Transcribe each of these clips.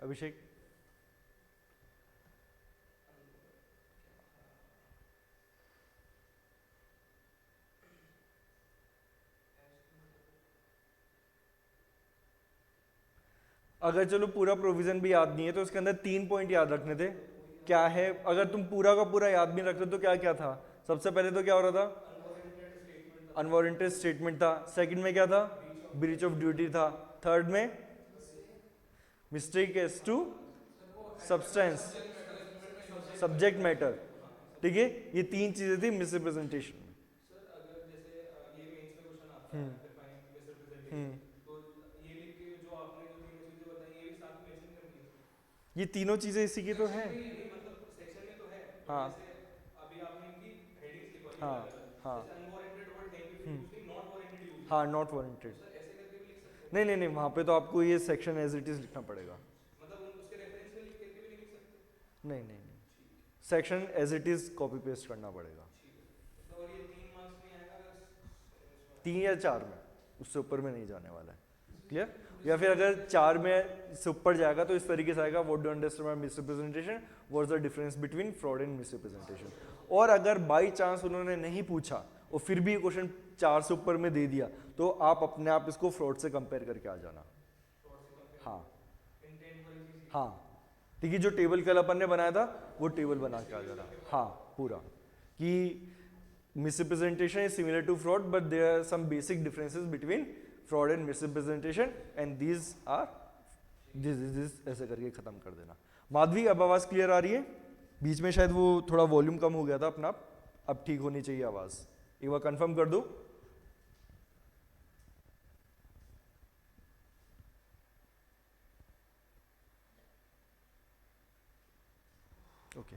अभिषेक? अगर चलो पूरा प्रोविजन भी याद नहीं है तो इसके अंदर 3 पॉइंट याद रखने थे। क्या है, अगर तुम पूरा का पूरा याद नहीं रखते तो क्या क्या था? सबसे पहले तो क्या हो रहा था? अनवारंटेड स्टेटमेंट था। सेकंड में क्या था? ब्रीच ऑफ ड्यूटी था। थर्ड में mistake as to substance, subject matter. ठीक है, ये 3 चीजें थी मिसरिप्रेजेंटेशन में। सर अगर जैसे ये मेंस में क्वेश्चन आता है डिफाइन मिसरिप्रेजेंटेशन, तो ये लिख के जो आपने जो तीनों चीजें बताई ये भी साथ में मेंशन करनी है? ये तीनों चीजें इसी की तो सेक्शन है। में ही नहीं, मतलब सेक्शन में तो है, बट हाँ जैसे अभी आपने इनकी हेडिंग्स लिखवाई हाँ अलग अलग, हाँ जैसे अनवारंटेड वर्ड कहीं पे भी यूज नहीं, नॉट वारंटेड यूज है, हाँ, नॉट तो वारंटेड। सर ऐसे करके भी लिख सकते हैं? नहीं नहीं नहीं, वहां पे तो आपको ये सेक्शन एज इट इज लिखना पड़ेगा। मतलब उसके रेफरेंस में लिख करके भी नहीं लिख सकते? नहीं नहीं नहीं, ठीक है, section as it is copy paste करना पड़ेगा। ठीक है सर। तो और ये 3 मार्क्स में आएगा अगर इसमें 3 या 4 में, उससे ऊपर में नहीं जाने वाला है। क्लियर? या फिर अगर 4 में से ऊपर जाएगा तो इस तरीके से आएगा, what do understand by misrepresentation, what's the difference between fraud and misrepresentation. और अगर बाई चांस उन्होंने नहीं पूछा और फिर भी क्वेश्चन 4 से ऊपर में दे दिया तो आप अपने आप इसको फ्रॉड से कंपेयर करके आ जाना। फ्रॉड से कंपेयर हाँ इंटेंट वाली चीज? हाँ, ठीक है, जो टेबल कल अपन ने बनाया था वो टेबल बना के आ जाना। हाँ पूरा, कि misrepresentation is similar to fraud but there are some basic differences between fraud and misrepresentation and these are this ऐसे करके खत्म कर देना। माधवी, अब आवाज क्लियर आ रही है? बीच में शायद वो थोड़ा वॉल्यूम कम हो गया था अपना आप, अब ठीक होनी चाहिए आवाज। एक बार कंफर्म कर दो। ओके,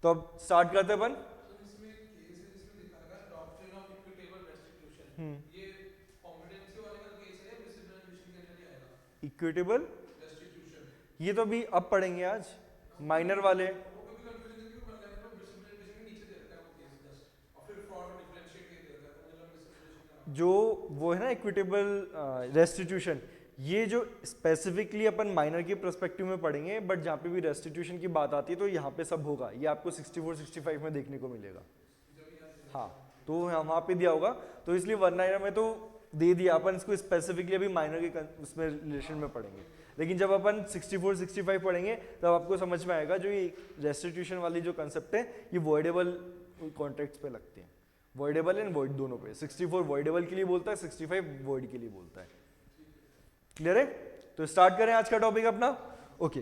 तो अब स्टार्ट करते हैं अपन। इसमें केस है जिसमें दिखाएगा डॉक्ट्रिन ऑफ इक्विटेबल रेस्टिट्यूशन, ये कॉम्पिटेंसी वाले का केस है या मिसरिप्रेजेंटेशन के अंदर ही आएगा? इक्विटेबल रेस्टिट्यूशन ये तो अभी अब पढ़ेंगे आज, माइनर वाले। वो कभी कंफ्यूजन क्योंकि वन लाइन में मिसरिप्रेजेंटेशन के नीचे दे रखा है वो केस जस्ट, और फिर फ्रॉड और डिफरेंशिएट के दे रखा है, तो मुझे लगा मिसरिप्रेजेंटेशन का नाम जो वो है ना इक्विटेबल रेस्टिट्यूशन, ये जो स्पेसिफिकली अपन माइनर के पर्सपेक्टिव में पढ़ेंगे, बट जहाँ पे भी रेस्टिट्यूशन की बात आती है तो यहाँ पे सब होगा, ये आपको 64 65 में देखने को मिलेगा। हाँ, तो वहाँ पे दिया होगा, तो इसलिए वन लाइनर में तो दे दिया, अपन इसको स्पेसिफिकली अभी माइनर के उसमें रिलेशन में पढ़ेंगे। लेकिन जब अपन 64 65 पढ़ेंगे तब आपको समझ में आएगा जो ये रेस्टिट्यूशन वाली जो कंसेप्ट है ये वॉइडेबल कॉन्ट्रैक्ट्स पे लगती है। वॉइडेबल एंड वॉइड दोनों पे, 64 वॉइडेबल के लिए बोलता है, 65 वॉइड के लिए बोलता है। क्लियर है? तो स्टार्ट करें आज का टॉपिक अपना। ओके,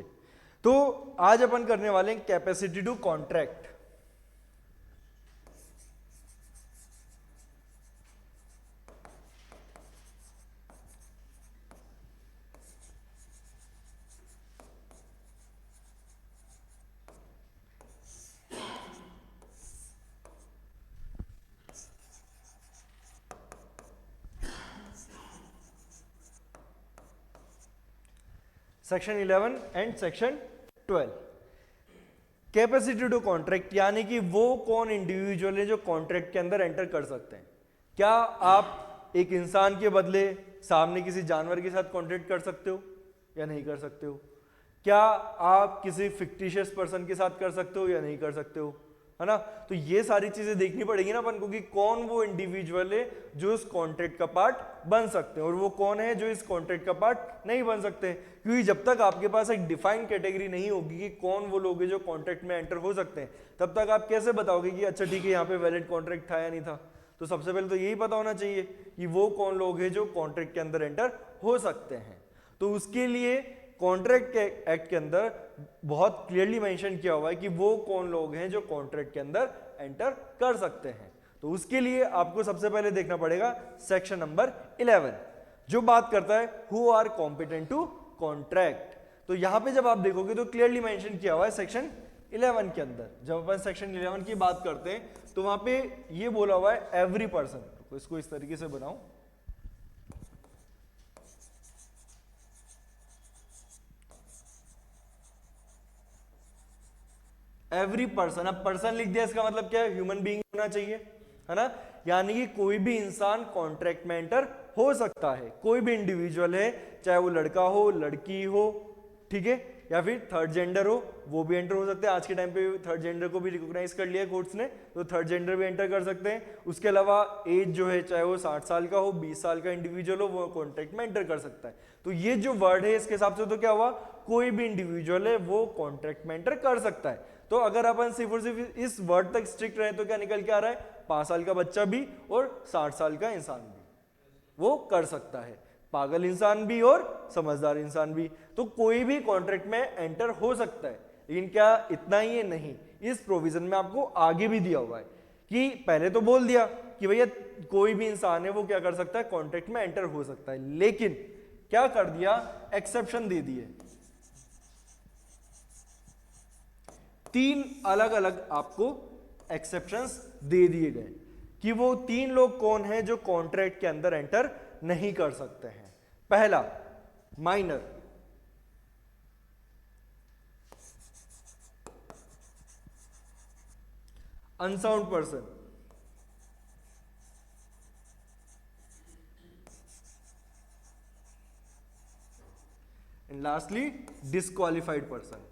तो आज अपन करने वाले हैं capacity to contract. Section 11 and section 12, capacity to contract, यानी कि वो कौन इंडिविजुअल है जो कॉन्ट्रैक्ट के अंदर एंटर कर सकते हैं। क्या आप एक इंसान के बदले सामने किसी जानवर के साथ कॉन्ट्रैक्ट कर सकते हो या नहीं कर सकते हो? क्या आप किसी फिक्टिशियस पर्सन के साथ कर सकते हो या नहीं कर सकते हो, है ना? तो ये सारी चीजें देखनी पड़ेगी ना अपन को कि कौन वो इंडिविजुअल है जो इस कॉन्ट्रैक्ट का पार्ट बन सकते हैं और वो कौन है जो इस कॉन्ट्रैक्ट का पार्ट नहीं बन सकते। क्योंकि जब तक आपके पास एक डिफाइंड कैटेगरी नहीं होगी कि कौन वो लोग हैं जो कॉन्ट्रैक्ट में एंटर हो सकते हैं, तब तक आप कैसे बताओगे कि अच्छा ठीक है यहाँ पे वैलिड कॉन्ट्रैक्ट था या नहीं था। तो सबसे पहले तो यही पता होना चाहिए कि वो कौन लोग हैं जो कॉन्ट्रैक्ट के अंदर एंटर हो सकते हैं। तो उसके लिए कॉन्ट्रैक्ट के एक्ट के अंदर बहुत क्लियरली मेंशन किया हुआ है कि वो कौन लोग हैं जो कॉन्ट्रैक्ट के अंदर एंटर कर सकते हैं। तो उसके लिए आपको सबसे पहले देखना पड़ेगा सेक्शन नंबर 11 जो बात करता है who are competent to contract. तो यहां पे जब आप देखोगे तो क्लियरली मेंशन किया हुआ है सेक्शन 11 के अंदर। जब अपन सेक्शन 11 की बात करते हैं तो वहां पे ये बोला हुआ है एवरी पर्सन, तो इसको इस तरीके से बनाओ, एवरी पर्सन। अब पर्सन लिख दिया, इसका मतलब क्या है? ह्यूमन बीइंग होना चाहिए, है ना? यानी कि कोई भी इंसान कॉन्ट्रैक्ट में एंटर हो सकता है, कोई भी इंडिविजुअल है, चाहे वो लड़का हो लड़की हो, ठीक है, या फिर थर्ड जेंडर हो वो भी एंटर हो सकते हैं। आज के टाइम पे थर्ड जेंडर को भी रिकॉग्नाइज कर लिया है कोर्ट्स ने, तो थर्ड जेंडर भी एंटर कर सकते हैं। उसके अलावा एज जो है चाहे वो 60 साल का हो, 20 साल का इंडिविजुअल हो, वो कॉन्ट्रैक्ट में एंटर कर सकता है। तो ये जो वर्ड है इसके हिसाब से तो क्या हुआ, कोई भी इंडिविजुअल है वो कॉन्ट्रैक्ट में एंटर कर सकता है। तो अगर अपन सिर्फ और सिर्फ इस वर्ड तक स्ट्रिक्ट रहे तो क्या निकल के आ रहा है, 5 साल का बच्चा भी और 60 साल का इंसान भी वो कर सकता है, पागल इंसान भी और समझदार इंसान भी। तो कोई भी कॉन्ट्रैक्ट में एंटर हो सकता है। लेकिन क्या इतना ही है, नहीं, इस प्रोविजन में आपको आगे भी दिया हुआ है कि पहले तो बोल दिया कि भैया कोई भी इंसान है वो क्या कर सकता है, कॉन्ट्रैक्ट में एंटर हो सकता है, लेकिन क्या कर दिया, एक्सेप्शन दे दिए। 3 अलग अलग आपको एक्सेप्शंस दे दिए गए कि वो 3 लोग कौन हैं जो कॉन्ट्रैक्ट के अंदर एंटर नहीं कर सकते हैं। पहला, minor, unsound person, and lastly disqualified person.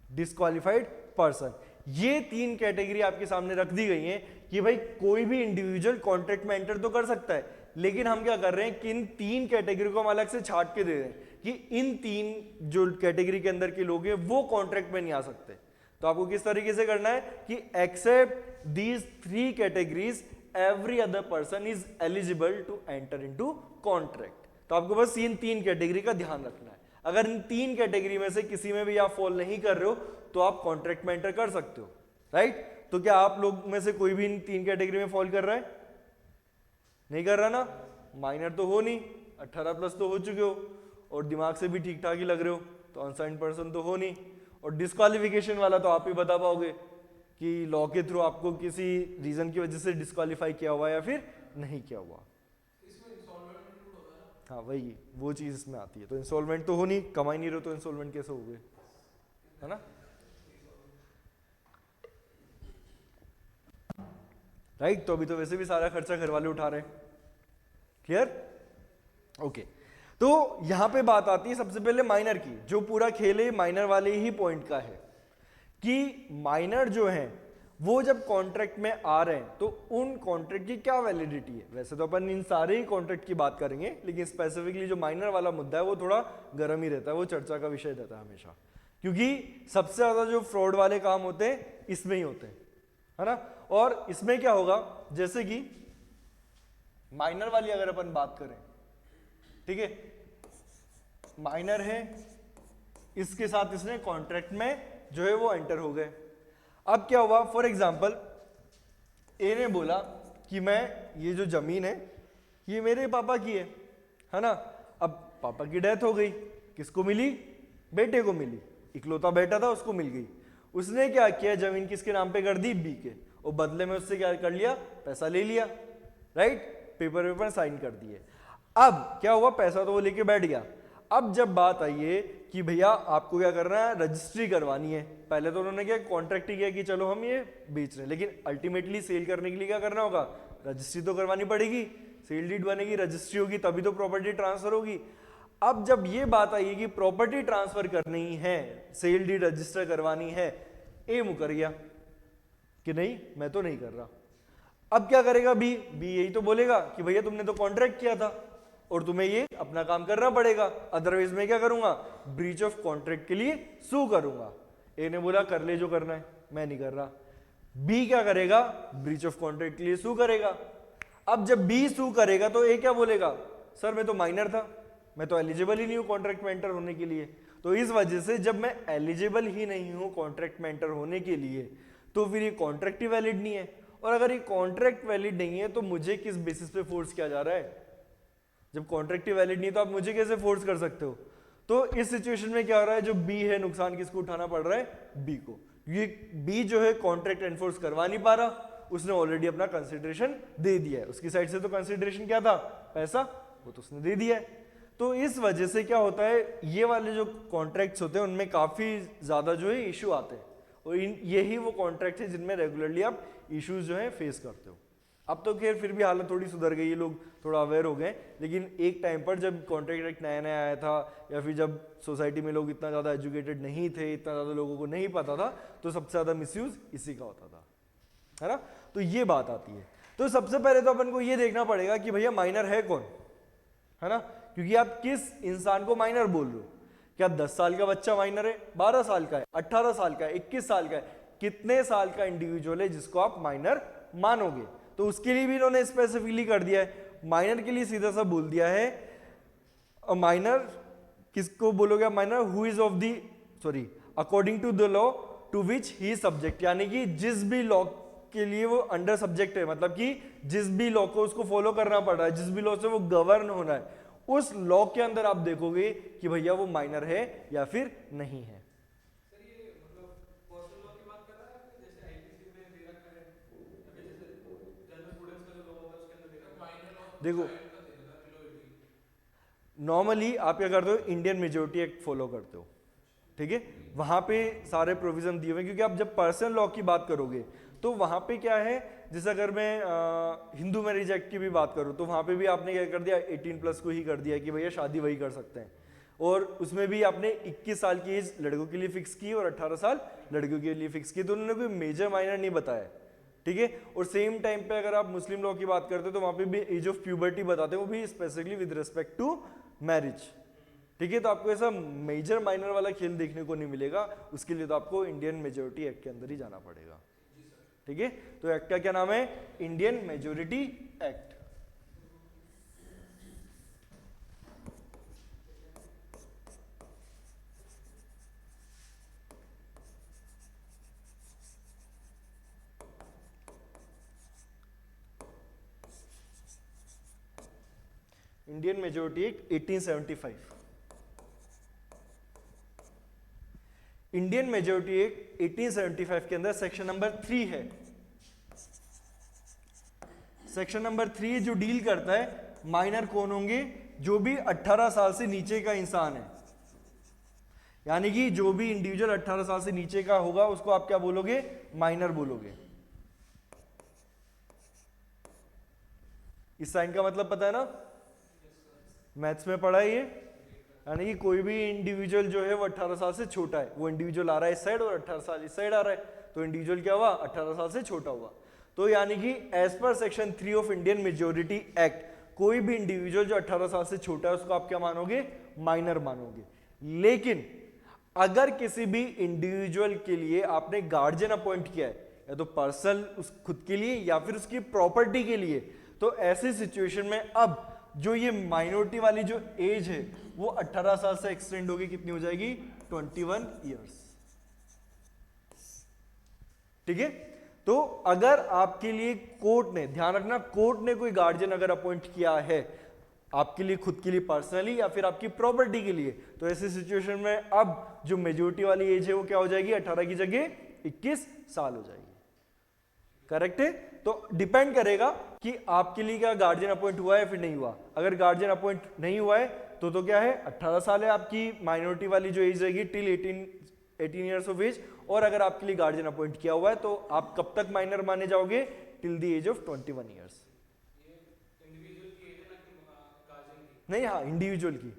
Disqualified person, ये 3 कैटेगरी आपके सामने रख दी गई है कि भाई कोई भी इंडिविजुअल कॉन्ट्रैक्ट में एंटर तो कर सकता है, लेकिन हम क्या कर रहे हैं कि इन 3 कैटेगरी को हम अलग से छाट के दे रहे हैं कि इन 3 जो कैटेगरी के अंदर के लोग हैं वो कॉन्ट्रैक्ट में नहीं आ सकते। तो आपको किस तरीके से करना है कि except these 3 categories every other person is eligible to enter into contract. तो आपको बस इन 3 कैटेगरी का ध्यान रखना है। अगर इन 3 कैटेगरी में से किसी में भी आप फॉल नहीं कर रहे हो तो आप कॉन्ट्रैक्ट में एंटर कर सकते हो, राइट। तो क्या आप लोग में से कोई भी इन 3 कैटेगरी में फॉल कर रहा है, नहीं कर रहा ना, माइनर तो हो नहीं, 18 प्लस तो हो चुके हो और दिमाग से भी ठीक ठाक ही लग रहे हो, तो अनसाइंड पर्सन तो हो नहीं, और डिस्क्वालिफिकेशन वाला तो आप ही बता पाओगे कि लॉ के थ्रू आपको किसी रीजन की वजह से डिस्क्वालीफाई किया हुआ या फिर नहीं किया हुआ। हाँ वही वो चीज इसमें आती है। तो इंस्टॉलमेंट तो हो नहीं, कमा ही नहीं रहे तो इंस्टॉलमेंट कैसे हो गए, है ना, राइट। तो अभी तो वैसे भी सारा खर्चा घर वाले उठा रहे हैं, क्लियर, ओके। तो यहां पे बात आती है सबसे पहले माइनर की, जो पूरा खेल है माइनर वाले ही पॉइंट का है कि माइनर जो है वो जब कॉन्ट्रैक्ट में आ रहे हैं तो उन कॉन्ट्रैक्ट की क्या वैलिडिटी है। वैसे तो अपन इन सारे ही कॉन्ट्रैक्ट की बात करेंगे, लेकिन स्पेसिफिकली जो माइनर वाला मुद्दा है वो थोड़ा गर्म ही रहता है, वो चर्चा का विषय रहता है हमेशा, क्योंकि सबसे ज्यादा जो फ्रॉड वाले काम होते हैं इसमें ही होते हैं, है ना। और इसमें क्या होगा, जैसे कि माइनर वाली अगर अपन बात करें, ठीक है, माइनर है, इसके साथ इसने कॉन्ट्रैक्ट में जो है वो एंटर हो गए। अब क्या हुआ, फॉर एग्जाम्पल ए ने बोला कि मैं ये जो जमीन है ये मेरे पापा की है ना। अब पापा की डेथ हो गई, किसको मिली, बेटे को मिली, इकलौता बेटा था उसको मिल गई। उसने क्या किया, जमीन किसके नाम पे कर दी, बी के, और बदले में उससे क्या कर लिया, पैसा ले लिया, राइट, पेपर साइन कर दिए। अब क्या हुआ, पैसा तो वो लेके बैठ गया। अब जब बात आई है कि भैया आपको क्या करना है, रजिस्ट्री करवानी है। पहले तो उन्होंने क्या कॉन्ट्रैक्ट ही किया कि चलो हम ये बेच रहे हैं, लेकिन अल्टीमेटली सेल करने के लिए क्या करना होगा, रजिस्ट्री तो करवानी पड़ेगी, सेल डीड बनेगी, रजिस्ट्री होगी, तभी तो प्रॉपर्टी ट्रांसफर होगी। अब जब ये बात आई कि प्रॉपर्टी ट्रांसफर करनी है, सेल डीड रजिस्टर करवानी है, ए मुकर गया कि नहीं मैं तो नहीं कर रहा। अब क्या करेगा बी यही तो बोलेगा कि भैया तुमने तो कॉन्ट्रैक्ट किया था और तुम्हें ये अपना काम करना पड़ेगा, अदरवाइज मैं क्या करूंगा, ब्रीच ऑफ कॉन्ट्रैक्ट के लिए सू करूंगा। ए ने बोला कर ले जो करना है, मैं नहीं कर रहा। बी क्या करेगा, ब्रीच ऑफ कॉन्ट्रैक्ट के लिए सू करेगा। अब जब बी सू करेगा तो ए क्या बोलेगा, सर मैं तो माइनर था, मैं तो एलिजिबल ही नहीं हूं कॉन्ट्रैक्ट में एंटर होने के लिए। तो इस वजह से जब मैं एलिजिबल ही नहीं हूं कॉन्ट्रैक्ट में एंटर होने के लिए तो फिर ये कॉन्ट्रैक्ट ही वैलिड नहीं है। और अगर ये कॉन्ट्रैक्ट वैलिड नहीं है तो मुझे किस बेसिस पे फोर्स किया जा रहा है, जब कॉन्ट्रैक्ट ही वैलिड नहीं है तो आप मुझे कैसे फोर्स कर सकते हो। तो इस सिचुएशन में क्या हो रहा है, जो बी है नुकसान किसको उठाना पड़ रहा है, बी को। ये बी जो है कॉन्ट्रैक्ट एनफोर्स करवा नहीं पा रहा, उसने ऑलरेडी अपना कंसिडरेशन दे दिया है। उसकी साइड से तो कंसिडरेशन क्या था, पैसा, वो तो उसने दे दिया है। तो इस वजह से क्या होता है, ये वाले जो कॉन्ट्रैक्ट्स होते हैं उनमें काफी ज्यादा जो है इशू आते हैं, और यही वो कॉन्ट्रैक्ट है जिनमें रेगुलरली आप इश्यूज जो है फेस करते हो। अब तो खैर फिर भी हालत थोड़ी सुधर गई है, लोग थोड़ा अवेयर हो गए, लेकिन एक टाइम पर जब कॉन्ट्रैक्ट एक्ट नया नया आया था, या फिर जब सोसाइटी में लोग इतना ज़्यादा एजुकेटेड नहीं थे, इतना ज़्यादा लोगों को नहीं पता था, तो सबसे ज़्यादा मिसयूज इसी का होता था, है ना। तो ये बात आती है। तो सबसे पहले तो अपन को ये देखना पड़ेगा कि भैया माइनर है कौन, है ना, क्योंकि आप किस इंसान को माइनर बोल रहे हो। क्या 10 साल का बच्चा माइनर है, 12 साल का है, 18 साल का है, 21 साल का है, कितने साल का इंडिविजुअल है जिसको आप माइनर मानोगे। तो उसके लिए भी इन्होंने स्पेसिफिकली कर दिया है। माइनर के लिए सीधा सा बोल दिया है, माइनर किसको बोलोगे आप, minor who is of the sorry according to the law to which he subject, यानी कि जिस भी लॉ के लिए वो अंडर सब्जेक्ट है, मतलब कि जिस भी लॉ को उसको फॉलो करना पड़ रहा है, जिस भी लॉ से वो गवर्न होना है, उस लॉ के अंदर आप देखोगे कि भैया वो माइनर है या फिर नहीं है। सर ये मतलब पर्सनल लॉ की बात कर रहा है कि जैसे आईपीसी में दे रखा है, या फिर जैसे जनरल स्टूडेंट्स का जो लॉ होता है उसके अंदर दे रखा है माइनर लॉ, देखो नॉर्मली आप क्या करते हो, इंडियन मेजोरिटी एक्ट फॉलो करते हो, ठीक है, वहां पे सारे प्रोविजन दिए हुए हैं। क्योंकि आप जब पर्सनल लॉ की बात करोगे तो वहां पे क्या है, जैसे अगर मैं हिंदू मैरिज एक्ट की भी बात करूं तो वहां पे भी आपने क्या कर दिया, 18+ को ही कर दिया कि भैया शादी वही कर सकते हैं, और उसमें भी आपने 21 साल की एज लड़कों के लिए फिक्स की और 18 साल लड़कियों के लिए फिक्स की, तो उन्होंने कोई मेजर माइनर नहीं बताया, ठीक है। और सेम टाइम पे अगर आप मुस्लिम लॉ की बात करते हो तो वहां पे भी एज ऑफ प्यूबर्टी बताते हैं, वो भी specifically with respect to marriage, ठीक है। तो आपको ऐसा मेजर माइनर वाला खेल देखने को नहीं मिलेगा, उसके लिए तो आपको इंडियन मेजोरिटी एक्ट के अंदर ही जाना पड़ेगा, ठीक है। तो एक्ट का क्या नाम है, Indian majority act. Indian majority act 1875। Indian majority act 1875 के अंदर सेक्शन नंबर 3 है। सेक्शन नंबर 3 जो डील करता है माइनर कौन होंगे, जो भी 18 साल से नीचे का इंसान है, यानी कि जो भी इंडिविजुअल 18 साल से नीचे का होगा उसको आप क्या बोलोगे, माइनर बोलोगे। इस साइन का मतलब पता है ना, मैथ्स में पढ़ा है ये, यानी कि कोई भी इंडिविजुअल जो है वो 18 साल से छोटा है, वो इंडिविजुअल आ रहा है इस साइड और 18 साल इस साइड आ रहा है, तो इंडिविजुअल क्या हुआ, 18 साल से छोटा हुआ। तो यानी कि as per section 3 of Indian majority act, कोई भी इंडिविजुअल जो 18 साल से छोटा है उसको आप क्या मानोगे, माइनर मानोगे। लेकिन अगर किसी भी इंडिविजुअल के लिए आपने गार्जियन अपॉइंट किया है, या तो पर्सनल उस खुद के लिए या फिर उसकी प्रॉपर्टी के लिए, तो ऐसी सिचुएशन में अब जो ये माइनॉरिटी वाली जो एज है वो 18 साल से एक्सटेंड होगी, कितनी हो जाएगी, 21 ईयर्स, ठीक है। तो अगर आपके लिए कोर्ट ने, ध्यान रखना, कोर्ट ने कोई गार्जियन अगर अपॉइंट किया है आपके लिए खुद के लिए पर्सनली या फिर आपकी प्रॉपर्टी के लिए, तो ऐसी सिचुएशन में अब जो मेजोरिटी वाली एज है वो क्या हो जाएगी, 18 की जगह 21 साल हो जाएगी, करेक्ट है। तो डिपेंड करेगा कि आपके लिए क्या गार्जियन अपॉइंट हुआ है फिर नहीं हुआ। अगर गार्जियन अपॉइंट नहीं हुआ है तो क्या है, 18 साल है आपकी माइनॉरिटी वाली जो एज रहेगी टिल 18 ईयर्स ऑफ एज, और अगर आपके लिए गार्जियन अपॉइंट किया हुआ है तो आप कब तक माइनर माने जाओगे, till the age of 21 years. नहीं, हाँ इंडिविजुअल की,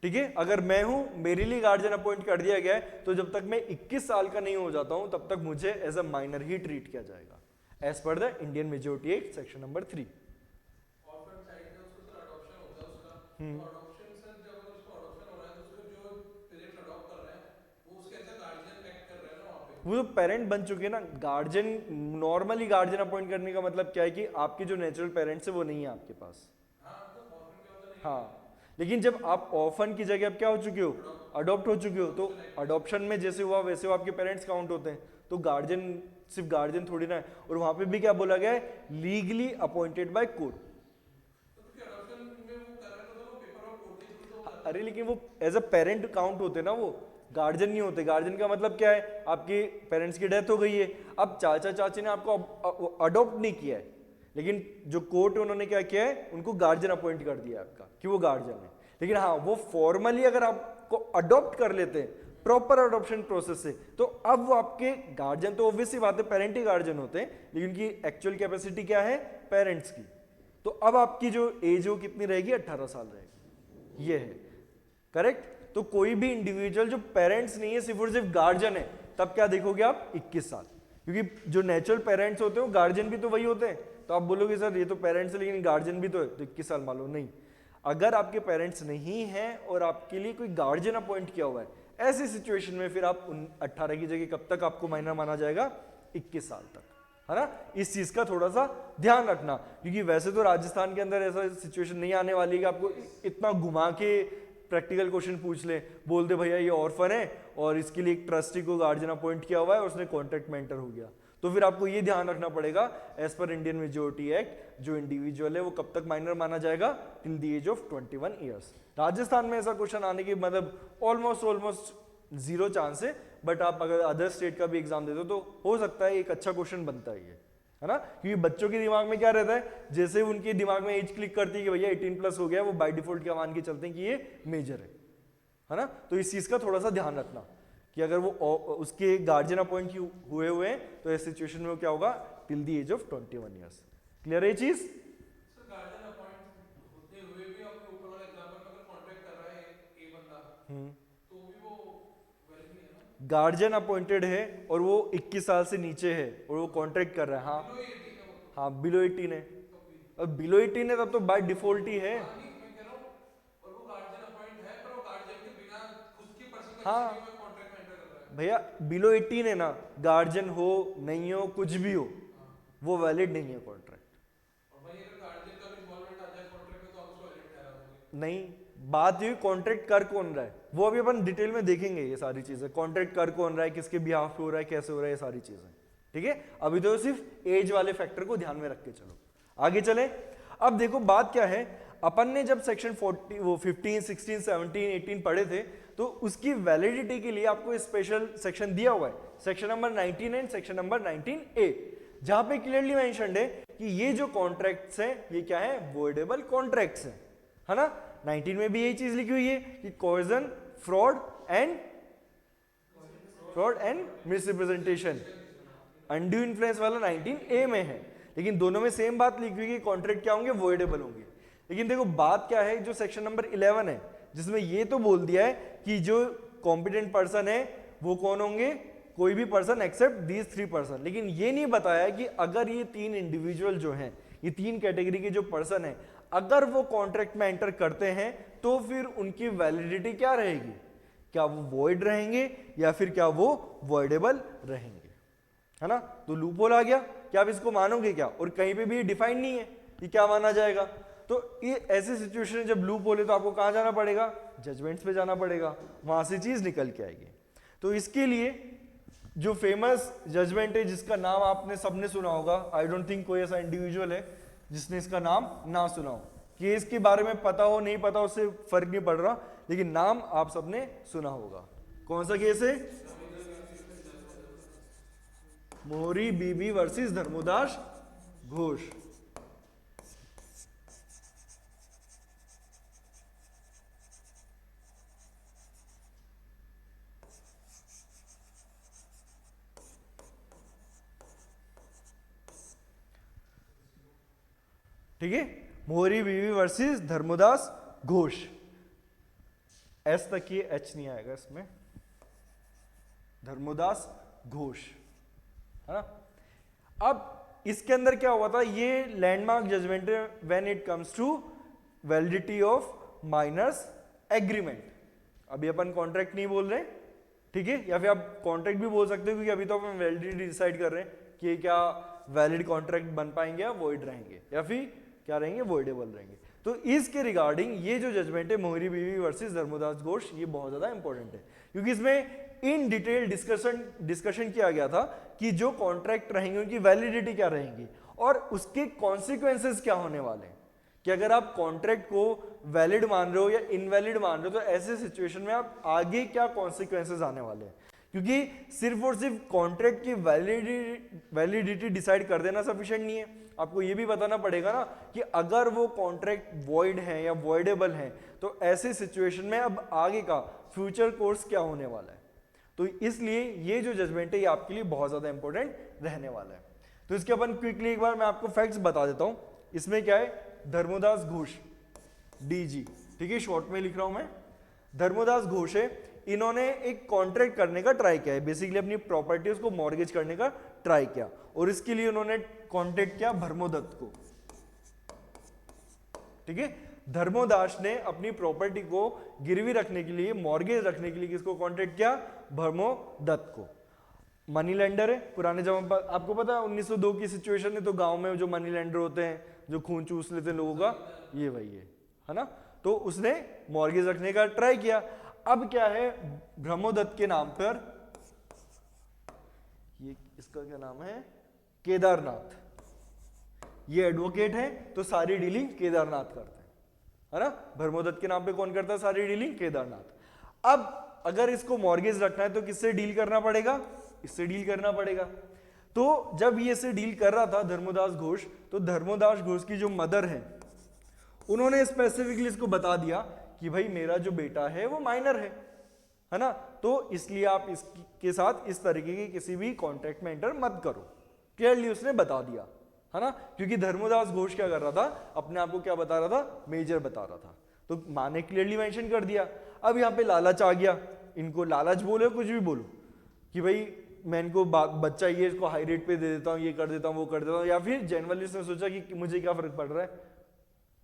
ठीक है। अगर मैं हूं, मेरे लिए गार्जियन अपॉइंट कर दिया गया है, तो जब तक मैं 21 साल का नहीं हो जाता हूं तब तक मुझे एज अ माइनर ही ट्रीट किया जाएगा, as per the Indian majority act section number 3। वो जो पेरेंट बन चुके हैं ना, गार्जियन, नॉर्मली गार्जियन अपॉइंट करने का मतलब क्या है कि आपके जो नेचुरल पेरेंट्स है वो नहीं है आपके पास, हाँ। लेकिन जब आप ऑर्फन की जगह आप क्या हो चुके हो, अडॉप्ट हो चुके हो, तो अडॉप्शन में जैसे हुआ वैसे वो आपके पेरेंट्स काउंट होते हैं, तो गार्जियन सिर्फ गार्जियन थोड़ी ना है। और वहां पे भी क्या बोला गया है, लीगली अपॉइंटेड बाय कोर्ट। अरे लेकिन वो एज अ पेरेंट काउंट होते ना, वो गार्जियन नहीं होते। गार्जियन का मतलब क्या है, आपके पेरेंट्स की डेथ हो गई है, अब चाचा चाची ने आपको अडॉप्ट नहीं किया है, लेकिन जो कोर्ट उन्होंने क्या किया है, उनको गार्जियन अपॉइंट कर दिया आपका कि वो गार्जियन है। लेकिन हाँ, वो फॉर्मली अगर आपको अडॉप्ट कर लेते हैं प्रॉपर अडॉप्शन प्रोसेस से, तो अब वो आपके गार्जियन, तो ऑब्वियसली बात है पेरेंट ही गार्जियन होते हैं, लेकिन उनकी एक्चुअल कैपेसिटी क्या है पेरेंट्स की। तो अब आपकी जो एज हो कितनी रहेगी, 18 साल रहेगी, ये है करेक्ट। तो कोई भी इंडिविजुअल जो पेरेंट्स नहीं है, सिर्फ और सिर्फ गार्जियन है, तब क्या देखोगे आप 21 साल, क्योंकि जो नेचुरल पेरेंट्स होते हैं वो गार्जियन भी तो वही होते हैं। तो आप बोलोगे सर ये तो पेरेंट्स है लेकिन गार्जियन भी तो है, तो 21 साल मान लो। नहीं, अगर आपके पेरेंट्स नहीं हैं और आपके लिए कोई गार्जियन अपॉइंट किया हुआ है, ऐसी सिचुएशन में फिर आप 18 की जगह कब तक आपको माइनर माना जाएगा, 21 साल तक, है ना। इस चीज का थोड़ा सा ध्यान रखना, क्योंकि वैसे तो राजस्थान के अंदर ऐसा सिचुएशन नहीं आने वाली है कि आपको इतना घुमा के प्रैक्टिकल क्वेश्चन पूछ ले, बोल दे भैया ये ऑर्फन है और इसके लिए एक ट्रस्टी को गार्जियन अपॉइंट किया हुआ है और उसने कॉन्ट्रैक्ट में एंटर हो गया। तो फिर आपको ये ध्यान रखना पड़ेगा as per Indian majority act, जो इंडिविजुअल है वो कब तक माइनर माना जाएगा, till the age of 21 years. Rajasthan में ऐसा क्वेश्चन आने की मतलब ऑलमोस्ट जीरो चांस है, बट आप अगर अदर स्टेट का भी एग्जाम देते हो तो हो सकता है एक अच्छा क्वेश्चन बनता है ये, है ना। क्योंकि बच्चों के दिमाग में क्या रहता है, जैसे उनके दिमाग में एज क्लिक करती है कि भैया 18 प्लस हो गया, वो बाय डिफॉल्ट क्या मान के चलते हैं कि ये मेजर है ना। तो इस चीज का थोड़ा सा ध्यान रखना कि अगर वो उसके गार्जियन अपॉइंट हुए हैं तो इस सिचुएशन में वो क्या होगा, till the age of 21 years. Clear है ये चीज। सर गार्जियन अपॉइंट होते हुए भी अपने ऊपर वाला एग्जांपल में अगर कॉन्ट्रैक्ट कर रहा है ए बंदा, तो भी वो वैलिड नहीं है ना। गार्जियन अपॉइंटेड है और वो 21 साल से नीचे है और वो कॉन्ट्रैक्ट कर रहा है, हाँ बिलो 18 है वो तो। हाँ बिलो 18 है, और बिलो 18 है तब तो बाय डिफॉल्ट ही है। नहीं मैं कह रहा हूँ, और वो गार्जियन अपॉइंट है पर वो गार्जियन के बिना उसकी पर्सनल हाँ कैपेसिटी में कॉन्ट्रैक्ट में एंटर कर रहा है। भैया बिलो 18 है ना, गार्जियन हो नहीं हो कुछ भी हो, वो वैलिड नहीं है कॉन्ट्रैक्ट। और भाई अगर गार्जियन का भी इन्वॉल्वमेंट आ जाए कॉन्ट्रैक्ट में तो आप उसको वैलिड ठहराओगे। नहीं, बात ये कॉन्ट्रैक्ट कर कौन रहा है वो अभी अपन डिटेल में देखेंगे, ये सारी चीजें कॉन्ट्रैक्ट कर कौन रहा है, किसके बिहाफ पे हो रहा है, कैसे हो रहा है, ये सारी चीजें, ठीक है। अभी तो सिर्फ एज वाले फैक्टर को ध्यान में रख के चलो, आगे चले। अब देखो बात क्या है, अपन ने जब सेक्शन 40 वो 15 16 17 18 पढ़े थे, तो उसकी वैलिडिटी के लिए आपको स्पेशल सेक्शन दिया हुआ है, section number 19 and section number 19A, जहां पे क्लियरली मेंशन्ड है कि ये जो कॉन्ट्रैक्ट्स हैं ये क्या है, वॉइडेबल कॉन्ट्रैक्ट्स हैं, है ना। 19 में भी यही चीज लिखी हुई है कि coercion, fraud and misrepresentation, undue influence वाला 19A में है, लेकिन दोनों में सेम बात लिखी हुई है कि कॉन्ट्रैक्ट क्या होंगे, वॉइडेबल होंगे। लेकिन देखो बात क्या है, जो सेक्शन नंबर 11 है जिसमें ये तो बोल दिया है कि जो कॉम्पिटेंट पर्सन है वो कौन होंगे, कोई भी पर्सन एक्सेप्ट दीज 3 पर्सन, लेकिन ये नहीं बताया कि अगर ये 3 इंडिविजुअल जो हैं, ये 3 कैटेगरी के जो पर्सन है, अगर वो कॉन्ट्रैक्ट में एंटर करते हैं तो फिर उनकी वैलिडिटी क्या रहेगी, क्या वो वॉइड रहेंगे या फिर क्या वो वॉइडेबल रहेंगे, है ना। तो लूपहोल आ गया, क्या आप इसको मानोगे क्या, और कहीं पे भी डिफाइन नहीं है कि क्या माना जाएगा। तो ये ऐसी सिचुएशन जब लूपहोल है तो आपको कहां जाना पड़ेगा, जजमेंट्स पे जाना पड़ेगा, वहां से चीज निकल के आएगी। तो इसके लिए जो फेमस जजमेंट है जिसका नाम आपने सबने सुना होगा, आई डोंट थिंक कोई ऐसा इंडिविजुअल है जिसने इसका नाम ना सुना हो, केस के बारे में पता हो नहीं पता उससे फर्क नहीं पड़ रहा, लेकिन नाम आप सबने सुना होगा। कौन सा केस है, मोहरी बीबी वर्सेस धर्मोदास घोष। ठीक है, मोहरी बीवी वर्सेस धर्मोदास घोष, एस तक ये एच नहीं आएगा इसमें, धर्मोदास घोष, है ना। अब इसके अंदर क्या हुआ था, ये लैंडमार्क जजमेंट है when it comes to validity of minors agreement. अभी अपन कॉन्ट्रैक्ट नहीं बोल रहे, ठीक है, या फिर आप कॉन्ट्रैक्ट भी बोल सकते हो क्योंकि अभी तो अपन वैलिडिटी डिसाइड कर रहे हैं कि क्या वैलिड कॉन्ट्रैक्ट बन पाएंगे या वॉइड रहेंगे या फिर क्या रहेंगे, वॉइडेबल रहेंगे। तो इसके रिगार्डिंग ये जो जजमेंट है मोहरी बीवी वर्सेस धर्मोदास घोष, ये बहुत ज्यादा इंपॉर्टेंट है क्योंकि इसमें इन डिटेल डिस्कशन किया गया था कि जो कॉन्ट्रैक्ट रहेंगे उनकी वैलिडिटी क्या रहेंगी और उसके कॉन्सिक्वेंसेस क्या होने वाले हैं, कि अगर आप कॉन्ट्रैक्ट को वैलिड मान रहे हो या इनवैलिड मान रहे हो तो ऐसे सिचुएशन में आप आगे क्या कॉन्सिक्वेंसेस आने वाले हैं। क्योंकि सिर्फ और सिर्फ कॉन्ट्रैक्ट की वैलिडिटी डिसाइड कर देना सफिशिएंट नहीं है, आपको ये भी बताना पड़ेगा ना कि अगर वो कॉन्ट्रैक्ट वॉइड है या वॉइडेबल है तो ऐसे सिचुएशन में अब आगे का फ्यूचर कोर्स क्या होने वाला है। तो इसलिए ये जो जजमेंट है ये आपके लिए बहुत ज्यादा इंपॉर्टेंट रहने वाला है। तो इसके अपन क्विकली एक बार मैं आपको फैक्ट्स बता देता हूं। इसमें क्या है, धर्मोदास घोष डीजी, ठीक है, शॉर्ट में लिख रहा हूं मैं, धर्मोदास घोष है, इन्होंने एक कॉन्ट्रैक्ट करने का ट्राई किया है, बेसिकली अपनी प्रॉपर्टीज को मॉर्गेज करने का ट्राई किया, और इसके लिए उन्होंने कॉन्ट्रैक्ट किया भरमोदत्त को, ठीक है। धर्मोदास ने अपनी प्रॉपर्टी को गिरवी रखने के लिए, मॉर्गेज रखने के लिए किसको कॉन्ट्रैक्ट किया, भरमोदत्त को। मनी लेंडर है पुराने जमाने पर, आपको पता है 1902 की सिचुएशन है, तो गांव में जो मनी लेंडर होते हैं जो खून चूस लेते हैं लोगों का, ये वही है ना। तो उसने मॉर्गेज रखने का ट्राई किया। अब क्या है, भ्रमोदत्त के नाम पर, ये इसका क्या नाम है, केदारनाथ, ये एडवोकेट है, तो सारी डीलिंग केदारनाथ करते हैं, है ना। भ्रमोदत्त के नाम पे कौन करता है सारी डीलिंग, केदारनाथ। अब अगर इसको मॉर्गेज रखना है तो किससे डील करना पड़ेगा, इससे डील करना पड़ेगा। तो जब ये से डील कर रहा था धर्मोदास घोष, तो धर्मोदास घोष की जो मदर है उन्होंने स्पेसिफिकली इसको बता दिया कि भाई मेरा जो बेटा है वो माइनर है ना, तो इसलिए आप इसके साथ इस तरीके के किसी भी कॉन्ट्रैक्ट में एंटर मत करो। क्लियरली उसने बता दिया, है ना, क्योंकि धर्मोदास घोष क्या कर रहा था, अपने आप को क्या बता रहा था, मेजर बता रहा था, तो माँ ने क्लियरली मेंशन कर दिया। अब यहाँ पे लालच आ गया, इनको लालच बोलो कुछ भी बोलो कि भाई मैं इनको बच्चा ये इसको हाई रेट पे दे देता हूँ, ये कर देता हूँ, वो कर देता हूँ, या फिर जनरली उसने सोचा कि मुझे क्या फर्क पड़ रहा है,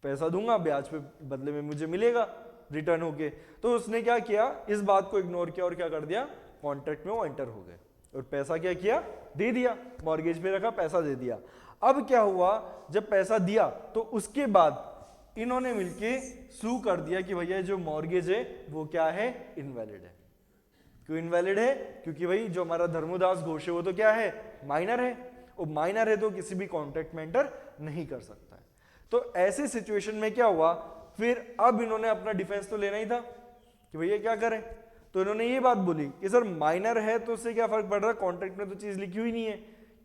पैसा दूंगा, ब्याज पे बदले में मुझे मिलेगा रिटर्न होके। तो उसने क्या किया, इस बात को इग्नोर किया और क्या कर दिया, कॉन्ट्रैक्ट में वो एंटर हो गए और पैसा क्या किया, दे दिया, मॉर्गेज पे रखा, पैसा दे दिया। अब क्या हुआ, जब पैसा दिया तो उसके बाद इन्होंने मिलके सू कर दिया कि भैया जो मॉर्गेज है वो क्या है, इनवैलिड है। क्यों इनवैलिड है, क्योंकि भाई जो हमारा धर्मोदास घोष है वो तो क्या है, माइनर है, और माइनर है तो किसी भी कॉन्ट्रैक्ट में एंटर नहीं कर सकता है। तो ऐसी सिचुएशन में क्या हुआ, फिर अब इन्होंने अपना डिफेंस तो लेना ही था कि भैया क्या करें, तो इन्होंने ये बात बोली कि सर माइनर है तो उससे क्या फर्क पड़ रहा है, कॉन्ट्रैक्ट में तो चीज लिखी हुई नहीं है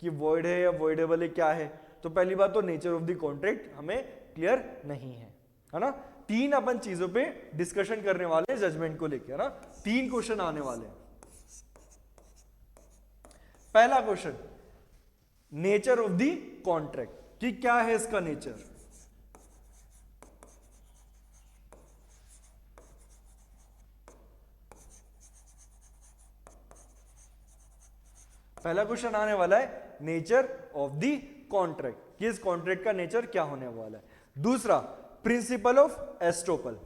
कि वॉइड है या वॉइडेबल है, क्या है। तो पहली बात तो नेचर ऑफ द कॉन्ट्रैक्ट हमें क्लियर नहीं है ना। तीन अपन चीजों पे डिस्कशन करने वाले हैं जजमेंट को लेकर, है ना। 3 क्वेश्चन आने वाले हैं। पहला question, nature of the contract, कि क्या है इसका नेचर। पहला क्वेश्चन आने वाला है नेचर ऑफ द कॉन्ट्रैक्ट, कि इस कॉन्ट्रैक्ट का नेचर क्या होने वाला है। दूसरा, principle of estoppel,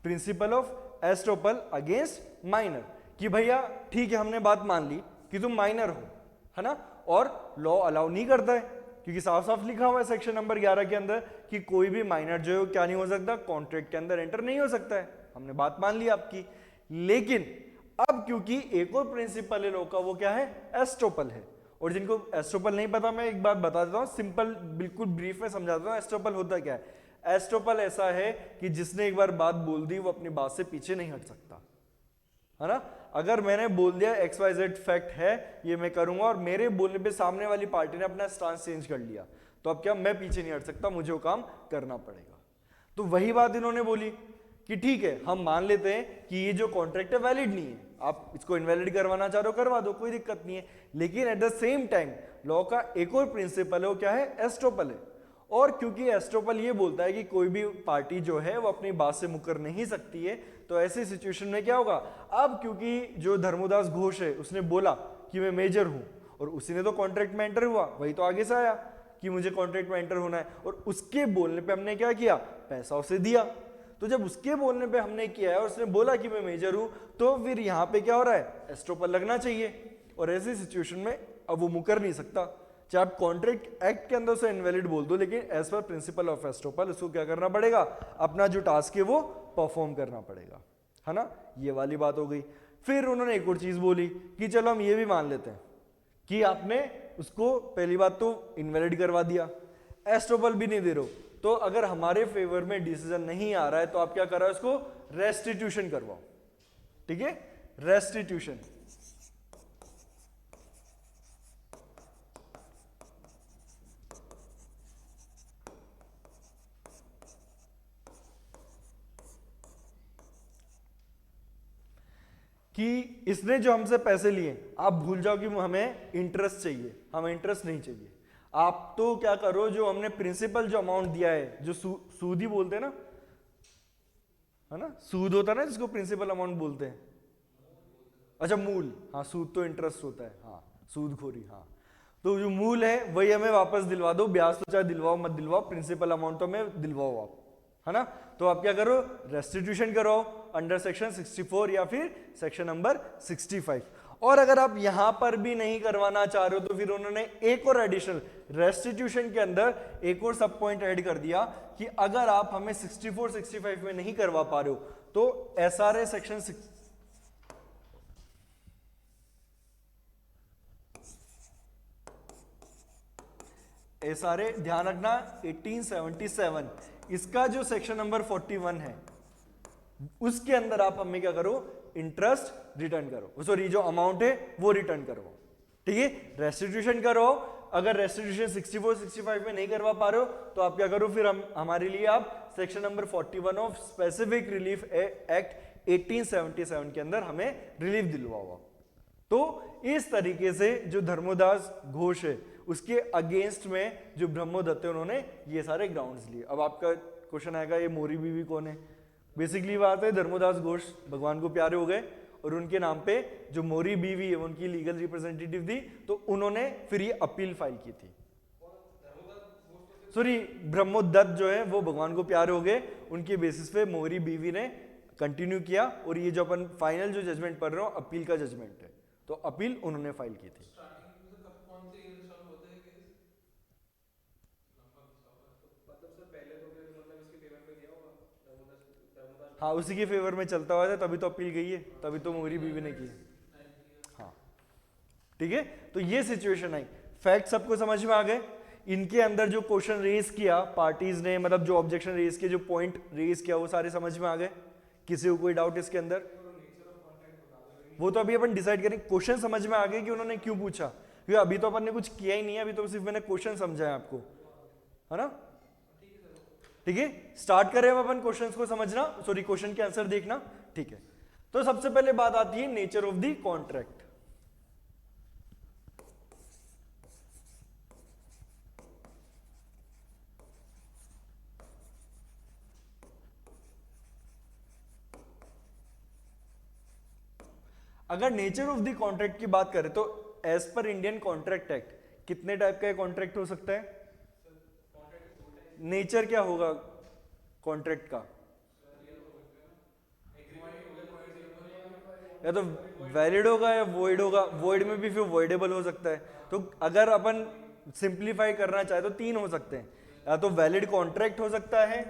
principle of estoppel against minor, कि भैया ठीक है हमने बात मान ली कि तुम माइनर हो, है ना, और लॉ अलाउ नहीं करता है, क्योंकि साफ साफ लिखा हुआ है सेक्शन नंबर 11 के अंदर कि कोई भी माइनर जो है क्या नहीं हो सकता, कॉन्ट्रैक्ट के अंदर एंटर नहीं हो सकता है। हमने बात मान ली आपकी, लेकिन अब क्योंकि एक और प्रिंसिपल है लॉ का, वो क्या है, एस्टोपल है। और जिनको एस्टोपल नहीं पता, मैं एक बात बता देता हूं, सिंपल बिल्कुल ब्रीफ में समझाता हूं एस्टोपल होता क्या है। एस्टोपल ऐसा है कि जिसने एक बार बात बोल दी वो अपनी बात से पीछे नहीं हट सकता, है ना। अगर मैंने बोल दिया XYZ फैक्ट है, ये मैं करूंगा, और मेरे बोलने पे सामने वाली पार्टी ने अपना स्टांस चेंज कर लिया, तो अब क्या, मैं पीछे नहीं हट सकता, मुझे वो काम करना पड़ेगा। तो वही बात इन्होंने बोली कि ठीक है हम मान लेते हैं कि ये जो कॉन्ट्रैक्ट है वैलिड नहीं है, आप इसको इनवैलिड करवाना चाह रहे हो करवा दो, कोई दिक्कत नहीं है, लेकिन at the same time law का एक और प्रिंसिपल है, वो क्या है, एस्टोपल है। और क्योंकि एस्टोपल ये बोलता है कि कोई भी पार्टी जो है वो अपनी बात से मुकर नहीं सकती है, तो ऐसी सिचुएशन में क्या होगा, अब क्योंकि जो धर्मोदास घोष है उसने बोला कि मैं मेजर हूं, और उसी ने तो कॉन्ट्रैक्ट में एंटर हुआ, वही तो आगे से आया कि मुझे कॉन्ट्रैक्ट में एंटर होना है, और उसके बोलने पे हमने क्या किया, पैसा उसे दिया। तो जब उसके बोलने पे हमने किया है और उसने बोला कि मैं मेजर हूं, तो फिर यहाँ पे क्या हो रहा है, एस्टोपल लगना चाहिए, और ऐसी सिचुएशन में अब वो मुकर नहीं सकता, चाहे आप कॉन्ट्रैक्ट एक्ट के अंदर से इनवैलिड बोल दो, लेकिन as per principle of estoppel उसको क्या करना पड़ेगा, अपना जो टास्क है वो परफॉर्म करना पड़ेगा, है ना। ये वाली बात हो गई। फिर उन्होंने एक और चीज बोली कि चलो हम ये भी मान लेते हैं कि आपने उसको पहली बात तो इनवैलिड करवा दिया, एस्टोपल भी नहीं दे रहे हो, तो अगर हमारे फेवर में डिसीजन नहीं आ रहा है तो आप क्या कर रहे हो, उसको रेस्टिट्यूशन करवाओ, ठीक है, रेस्टिट्यूशन। कि इसने जो हमसे पैसे लिए, आप भूल जाओ कि हमें इंटरेस्ट चाहिए, हमें इंटरेस्ट नहीं चाहिए। आप तो क्या करो, जो हमने प्रिंसिपल जो अमाउंट दिया है, जो सूद ही बोलते हैं ना, है ना, सूद होता है ना जिसको प्रिंसिपल अमाउंट बोलते हैं। अच्छा मूल, हाँ सूद तो इंटरेस्ट होता है, हाँ सूदखोरी, हाँ। तो जो मूल है वही हमें वापस दिलवा दो, ब्याज तो चाहे दिलवाओ मत दिलवाओ, प्रिंसिपल अमाउंट तो हमें दिलवाओ आप, है ना। तो आप क्या करो, रेस्टिट्यूशन करो अंडर सेक्शन 64 या फिर सेक्शन नंबर 65। और अगर आप यहां पर भी नहीं करवाना चाह रहे हो तो फिर उन्होंने एक और एडिशनल रेस्टिट्यूशन के अंदर एक और सब पॉइंट ऐड कर दिया कि अगर आप हमें 64 65 में नहीं करवा पा रहे हो तो एसआरए सेक्शन एसआरए ध्यान रखना 1877 इसका जो सेक्शन नंबर 41 है उसके अंदर आप हमें क्या करो, इंटरेस्ट रिटर्न करो, सॉरी जो अमाउंट है वो रिटर्न करो, ठीक है, रेस्टिट्यूशन करो। अगर रेस्टिट्यूशन 64 65 में नहीं करवा पा रहे हो तो आप क्या करो, फिर हम हमारे लिए आप section number 41 of specific relief act 1877 के अंदर हमें रिलीफ दिलवाओ। तो इस तरीके से जो धर्मोदास घोष है उसके अगेंस्ट में जो ब्रह्मोदत्त है उन्होंने ये सारे ग्राउंड्स लिए। अब आपका क्वेश्चन आएगा ये मोरी बीवी कौन है। बेसिकली बात है धर्मोदास घोष भगवान को प्यारे हो गए और उनके नाम पे जो मोरी बीवी है उनकी लीगल रिप्रेजेंटेटिव थी, तो उन्होंने फिर ये अपील फाइल की थी। सॉरी, ब्रह्मोदत्त जो है वो भगवान को प्यारे हो गए, उनके बेसिस पे मोरी बीवी ने कंटिन्यू किया और ये जो अपन फाइनल जो जजमेंट पढ़ रहे हो अपील का जजमेंट है, तो अपील उन्होंने फाइल की थी। हाँ उसी के फेवर में चलता हुआ था, तभी तो अपील गई है, तभी तो मोरी बीवी ने की। हाँ ठीक है, तो ये सिचुएशन आई। फैक्ट सबको समझ में आ गए। इनके अंदर जो क्वेश्चन रेज किया पार्टीज ने, मतलब जो ऑब्जेक्शन रेज किया, जो पॉइंट रेज किया, वो सारे समझ में आ गए। किसी को कोई डाउट इसके अंदर? वो तो अभी अपन डिसाइड करें। क्वेश्चन समझ में आ गए कि उन्होंने क्यों पूछा, क्योंकि अभी तो अपन ने कुछ किया ही नहीं है, अभी तो सिर्फ मैंने क्वेश्चन समझा है आपको, है ना। ठीक है, स्टार्ट करें अब अपन क्वेश्चंस को समझना, सॉरी क्वेश्चन के आंसर देखना। ठीक है, तो सबसे पहले बात आती है नेचर ऑफ द कॉन्ट्रैक्ट। अगर नेचर ऑफ द कॉन्ट्रैक्ट की बात करें तो as per Indian contract act कितने टाइप का कॉन्ट्रैक्ट हो सकता है? नेचर क्या होगा कॉन्ट्रैक्ट का? या तो वैलिड होगा या वॉइड होगा। वॉइड में भी फिर वॉइडेबल हो सकता है। तो अगर अपन सिंप्लीफाई करना चाहे तो तीन हो सकते हैं, या तो वैलिड कॉन्ट्रैक्ट हो सकता है,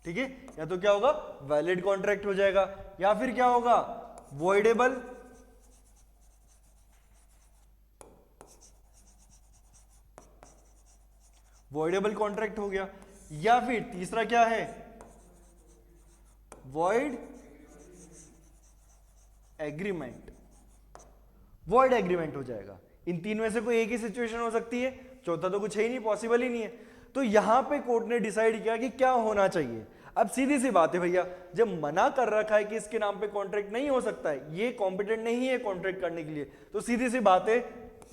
ठीक है, या तो क्या होगा वैलिड कॉन्ट्रैक्ट हो जाएगा, या फिर क्या होगा वॉइडेबल वॉइडेबल कॉन्ट्रैक्ट हो गया, या फिर तीसरा क्या है वॉइड एग्रीमेंट। वॉइड एग्रीमेंट हो जाएगा। इन तीन में से कोई एक ही सिचुएशन हो सकती है, चौथा तो कुछ है ही नहीं, पॉसिबल ही नहीं है। तो यहां पे कोर्ट ने डिसाइड किया कि क्या होना चाहिए। अब सीधी सी बात है भैया, जब मना कर रखा है कि इसके नाम पे कॉन्ट्रैक्ट नहीं हो सकता है, ये कॉम्पिटेंट नहीं है कॉन्ट्रैक्ट करने के लिए, तो सीधी सी बात है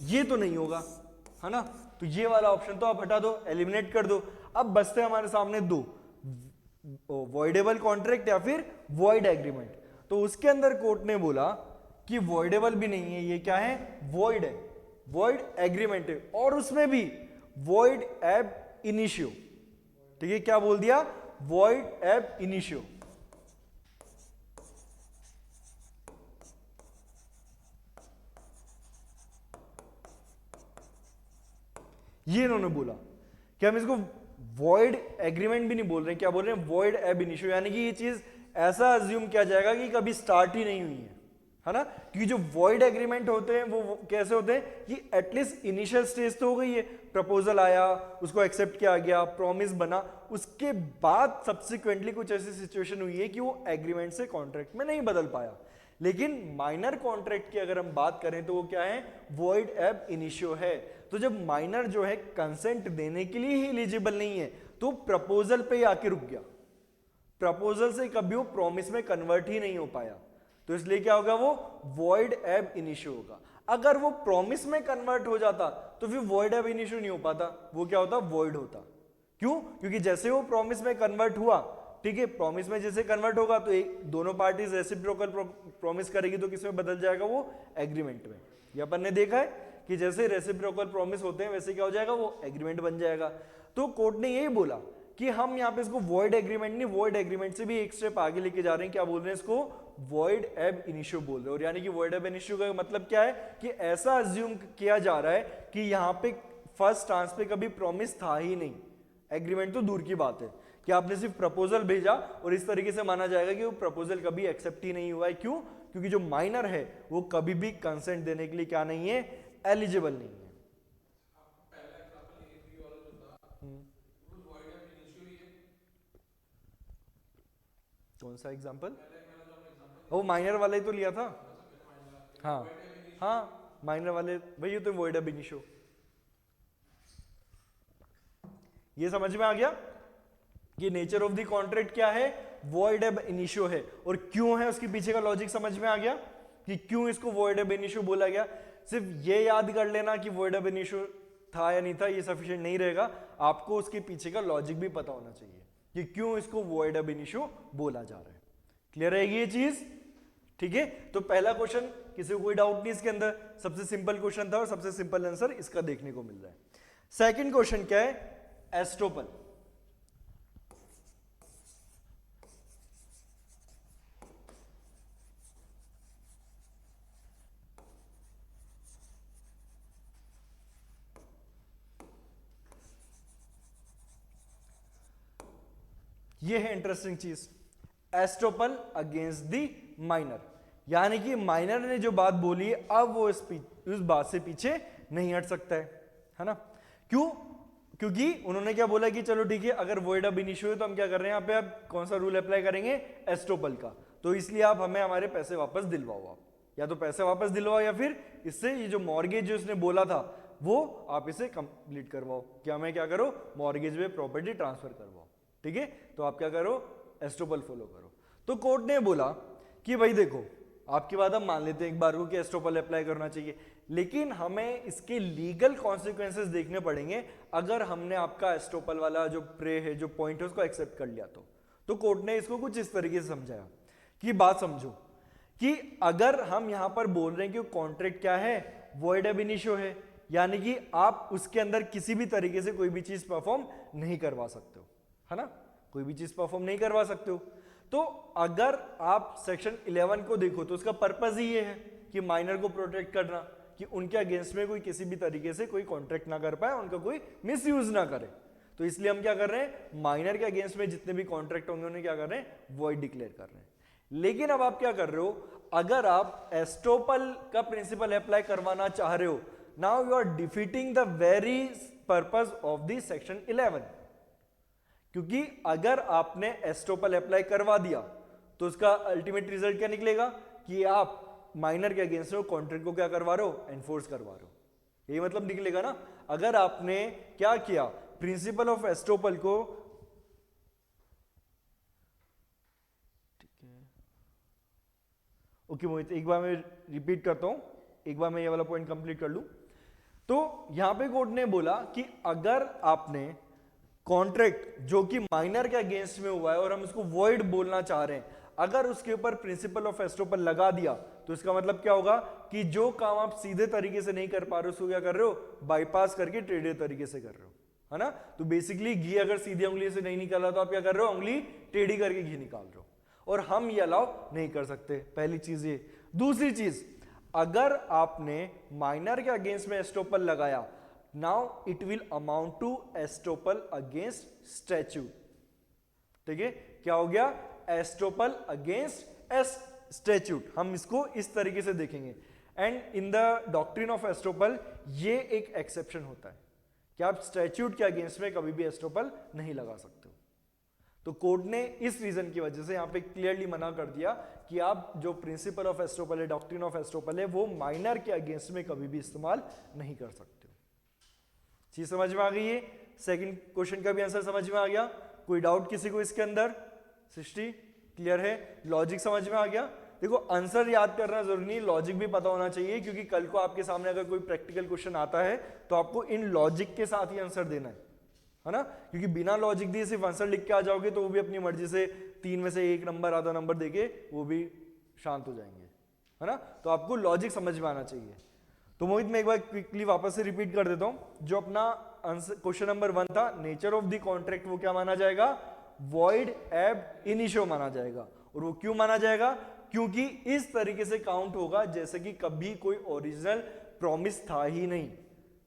ये तो नहीं होगा, है ना। तो ये वाला ऑप्शन तो आप हटा दो, एलिमिनेट कर दो। अब बचते हमारे सामने दो, वॉइडेबल कॉन्ट्रैक्ट या फिर वॉइड एग्रीमेंट। तो उसके अंदर कोर्ट ने बोला कि वॉइडेबल भी नहीं है, ये क्या है वॉइड है, वॉइड एग्रीमेंट है, और उसमें भी वॉइड एब इनिशियो। ठीक है, क्या बोल दिया वॉइड एब इनिशियो। ये इन्होंने बोला कि हम इसको वॉइड एग्रीमेंट भी नहीं बोल रहे, क्या बोल रहे हैं वॉइड एब इनिशियो, यानी कि ये चीज ऐसा अज्यूम किया जाएगा कि कभी स्टार्ट ही नहीं हुई है ना, क्योंकि जो वॉइड एग्रीमेंट होते हैं वो कैसे होते हैं कि एटलीस्ट इनिशियल स्टेज तो हो गई है, प्रपोजल आया, उसको एक्सेप्ट किया गया, प्रॉमिस बना, उसके बाद सब्सिक्वेंटली कुछ ऐसी सिचुएशन हुई है कि वो एग्रीमेंट से कॉन्ट्रैक्ट में नहीं बदल पाया। लेकिन माइनर कॉन्ट्रैक्ट की अगर हम बात करें तो वो क्या है, वॉइड एब इनिशियो है। तो जब माइनर जो है कंसेंट देने के लिए ही एलिजिबल नहीं है तो प्रपोजल पे ही आके रुक गया, प्रपोजल से कभी वो प्रॉमिस में कन्वर्ट ही नहीं हो पाया, तो इसलिए क्या होगा, वो वॉइड एब इनिशियो होगा। अगर वो प्रॉमिस में कन्वर्ट हो जाता तो फिर वॉइड एब इनिशियो नहीं हो पाता, वो क्या होता, वॉइड होता। क्यों, क्योंकि जैसे वो प्रॉमिस में कन्वर्ट हुआ, ठीक है, प्रॉमिस में जैसे कन्वर्ट होगा तो एक दोनों पार्टीज रेसिप्रोकल प्रॉमिस करेगी तो किसमें बदल जाएगा, वो एग्रीमेंट में। ये अपन ने देखा है कि जैसे रेसिप्रोकल प्रॉमिस होते हैं वैसे क्या हो जाएगा, वो एग्रीमेंट बन जाएगा। तो कोर्ट ने यही बोला कि हम यहाँ पे इसको वॉइड एग्रीमेंट नहीं, वॉइड एग्रीमेंट से भी एक स्टेप आगे लेके जा रहे हैं। क्या बोल रहे हैं, इसको वॉइड एब इनिशियो बोल रहे हैं। और यानी कि वॉइड एब इनिशियो का मतलब क्या है कि ऐसा अज्यूम किया जा रहा है कि यहाँ पे फर्स्ट चांस पे कभी प्रॉमिस था ही नहीं, एग्रीमेंट तो दूर की बात है कि आपने सिर्फ प्रपोजल भेजा और इस तरीके से माना जाएगा कि वो प्रपोजल कभी एक्सेप्ट ही नहीं हुआ है। क्यों, क्योंकि जो माइनर है वो कभी भी कंसेंट देने के लिए क्या नहीं है, एलिजिबल नहीं है। कौन सा एग्जांपल, वो माइनर वाला ही तो लिया था। हाँ हाँ, माइनर वाले वही तो वॉइड एब इनिशियो। ये समझ में आ गया कि नेचर ऑफ द कॉन्ट्रैक्ट क्या है, वॉइड एब इनिशियो है। और क्यों है उसके पीछे का लॉजिक समझ में आ गया कि क्यों इसको वॉइड एब इनिशियो बोला गया। सिर्फ ये याद कर लेना कि वॉइड एब इनिशियो था या नहीं था ये सफिशिएंट नहीं रहेगा, आपको उसके पीछे का लॉजिक भी पता होना चाहिए कि क्यों इसको वॉइड एब इनिशियो बोला जा रहा है। क्लियर रहेगी ये चीज, ठीक है। तो पहला क्वेश्चन किसी को कोई डाउट नहीं इसके अंदर, सबसे सिंपल क्वेश्चन था और सबसे सिंपल आंसर इसका देखने को मिल रहा है। सेकंड क्वेश्चन क्या है, एस्टोपल। ये है इंटरेस्टिंग चीज, एस्टोपल अगेंस्ट दी माइनर। यानी कि माइनर ने जो बात बोली अब वो उस बात से पीछे नहीं हट सकता है ना। क्यों, क्योंकि उन्होंने क्या बोला कि चलो ठीक है, अगर वॉइड अब इनिशियो है तो हम क्या कर रहे हैं यहाँ पे, अब कौन सा रूल अप्लाई करेंगे, एस्टोपल का। तो इसलिए आप हमें हमारे पैसे वापस दिलवाओ, आप या तो पैसे वापस दिलवाओ या फिर इससे ये जो मॉर्गेज जो इसने बोला था वो आप इसे कंप्लीट करवाओ, कि हमें क्या करो, मॉर्गेज में प्रॉपर्टी ट्रांसफर करवाओ, ठीक है। तो आप क्या करो, एस्टोपल फॉलो करो। तो कोर्ट ने बोला कि भाई देखो, आपकी बात हम मान लेते हैं एक बार को कि एस्टोपल अप्लाई करना चाहिए, लेकिन हमें इसके लीगल कॉन्सिक्वेंसेस देखने पड़ेंगे अगर हमने आपका एस्टोपल वाला जो प्रे है, जो पॉइंट है, उसको एक्सेप्ट कर लिया तो कोर्ट ने इसको कुछ इस तरीके से समझाया कि बात समझो कि अगर हम यहां पर बोल रहे हैं कि कॉन्ट्रैक्ट क्या है, वॉइड एब इनिशियो है, यानी कि आप उसके अंदर किसी भी तरीके से कोई भी चीज परफॉर्म नहीं करवा सकते हो, है ना, कोई भी चीज परफॉर्म नहीं करवा सकते हो। तो अगर आप सेक्शन 11 को देखो तो उसका पर्पस ही ये है कि माइनर को प्रोटेक्ट करना, कि उनके अगेंस्ट में कोई किसी भी तरीके से कोई कॉन्ट्रैक्ट ना कर पाए, उनका कोई मिसयूज ना करे। तो इसलिए हम क्या कर रहे हैं, माइनर के अगेंस्ट में जितने भी कॉन्ट्रैक्ट होंगे उन्हें क्या कर रहे हैं, वॉइड डिक्लेयर कर रहे हैं। लेकिन अब आप क्या कर रहे हो, अगर आप एस्टोपल का प्रिंसिपल अप्लाई करवाना चाह रहे हो, now you are defeating the very purpose of the section 11। क्योंकि अगर आपने एस्टोपल अप्लाई करवा दिया तो उसका अल्टीमेट रिजल्ट क्या निकलेगा कि आप माइनर के अगेंस्ट में कॉन्ट्रैक्ट को क्या करवा रहे हो, एनफोर्स करवा रहे हो, यही मतलब निकलेगा ना। अगर आपने क्या किया, प्रिंसिपल ऑफ एस्टोपल को, ठीक है, ओके मोहित, एक बार मैं रिपीट करता हूं, एक बार मैं ये वाला पॉइंट कंप्लीट कर लूं। तो यहां पे कोर्ट ने बोला कि अगर आपने कॉन्ट्रैक्ट जो कि माइनर के अगेंस्ट में हुआ है और हम इसको वॉइड बोलना चाह रहे हैं, अगर उसके ऊपर प्रिंसिपल ऑफ एस्टोपल लगा दिया तो इसका मतलब क्या होगा कि जो काम आप सीधे तरीके से नहीं कर पा रहे हो उसको क्या कर रहे हो, बाईपास करके टेढ़े तरीके से कर रहे हो, है ना। तो बेसिकली घी अगर सीधी उंगली से नहीं निकाला तो आप क्या कर रहे हो, उंगली टेढ़ी करके घी निकाल रहे हो, और हम ये अलाउ नहीं कर सकते। पहली चीज ये। दूसरी चीज, अगर आपने माइनर के अगेंस्ट में एस्टोपल लगाया, now it will amount to estoppel against statute, ठीक है। क्या हो गया, एस्टोपल अगेंस्ट स्टैच्यूट, हम इसको इस तरीके से देखेंगे। And in the doctrine of estoppel ये एक एक्सेप्शन होता है कि आप स्टैच्यूट के अगेंस्ट में कभी भी एस्टोपल नहीं लगा सकते हो। तो कोर्ट ने इस रीजन की वजह से यहां पे क्लियरली मना कर दिया कि आप जो प्रिंसिपल ऑफ एस्टोपल है, डॉक्ट्रिन ऑफ एस्टोपल है, वो माइनर के अगेंस्ट में कभी भी इस्तेमाल नहीं कर सकते हो। चीज समझ में आ गई है? सेकंड क्वेश्चन का भी आंसर समझ में आ गया? कोई डाउट किसी को इसके अंदर? सृष्टि क्लियर है? लॉजिक समझ में आ गया? देखो आंसर याद करना जरूरी नहीं, लॉजिक भी पता होना चाहिए, क्योंकि कल को आपके सामने अगर कोई प्रैक्टिकल क्वेश्चन आता है तो आपको इन लॉजिक के साथ ही आंसर देना है ना? क्योंकि बिना लॉजिक दिए सिर्फ आंसर लिख के आ जाओगे तो वो भी अपनी मर्जी से 3 में से 1 नंबर आधा नंबर देके वो भी शांत हो जाएंगे, है ना? तो आपको लॉजिक समझ में आना चाहिए। तो मोहित मैं एक बार क्विकली वापस से रिपीट कर देता हूं। जो अपना क्वेश्चन नंबर 1 था, नेचर ऑफ द कॉन्ट्रैक्ट वो क्या माना जाएगा? वॉइड एब इनिशियो माना जाएगा। और वो क्यों माना जाएगा? क्योंकि इस तरीके से काउंट होगा जैसे कि कभी कोई ओरिजिनल प्रॉमिस था ही नहीं।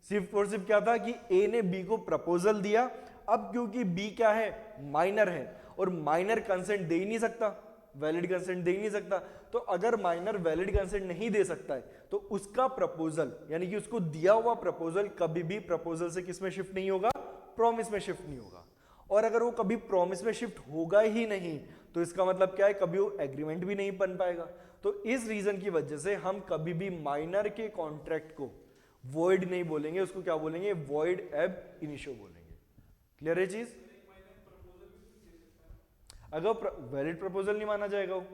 सिर्फ और सिर्फ क्या था कि ए ने बी को प्रपोजल दिया। अब क्योंकि बी क्या है? माइनर है, और माइनर कंसेंट दे ही नहीं सकता, वैलिड कंसेंट दे ही नहीं सकता। तो अगर माइनर वैलिड कंसेंट नहीं दे सकता है तो उसका प्रपोजल, यानी कि उसको दिया हुआ प्रपोजल कभी भी प्रपोजल से किस में शिफ्ट नहीं होगा? प्रॉमिस में शिफ्ट नहीं होगा। और अगर वो कभी प्रॉमिस में शिफ्ट होगा ही नहीं तो इसका मतलब क्या है? कभी वो एग्रीमेंट भी नहीं बन पाएगा। तो इस रीजन की वजह से हम कभी भी माइनर के कॉन्ट्रैक्ट को वॉइड नहीं बोलेंगे, उसको क्या बोलेंगे? वॉइड एब इनिशियो बोलेंगे। क्लियर है चीज? अगर वैलिड प्रपोजल नहीं माना जाएगा वो,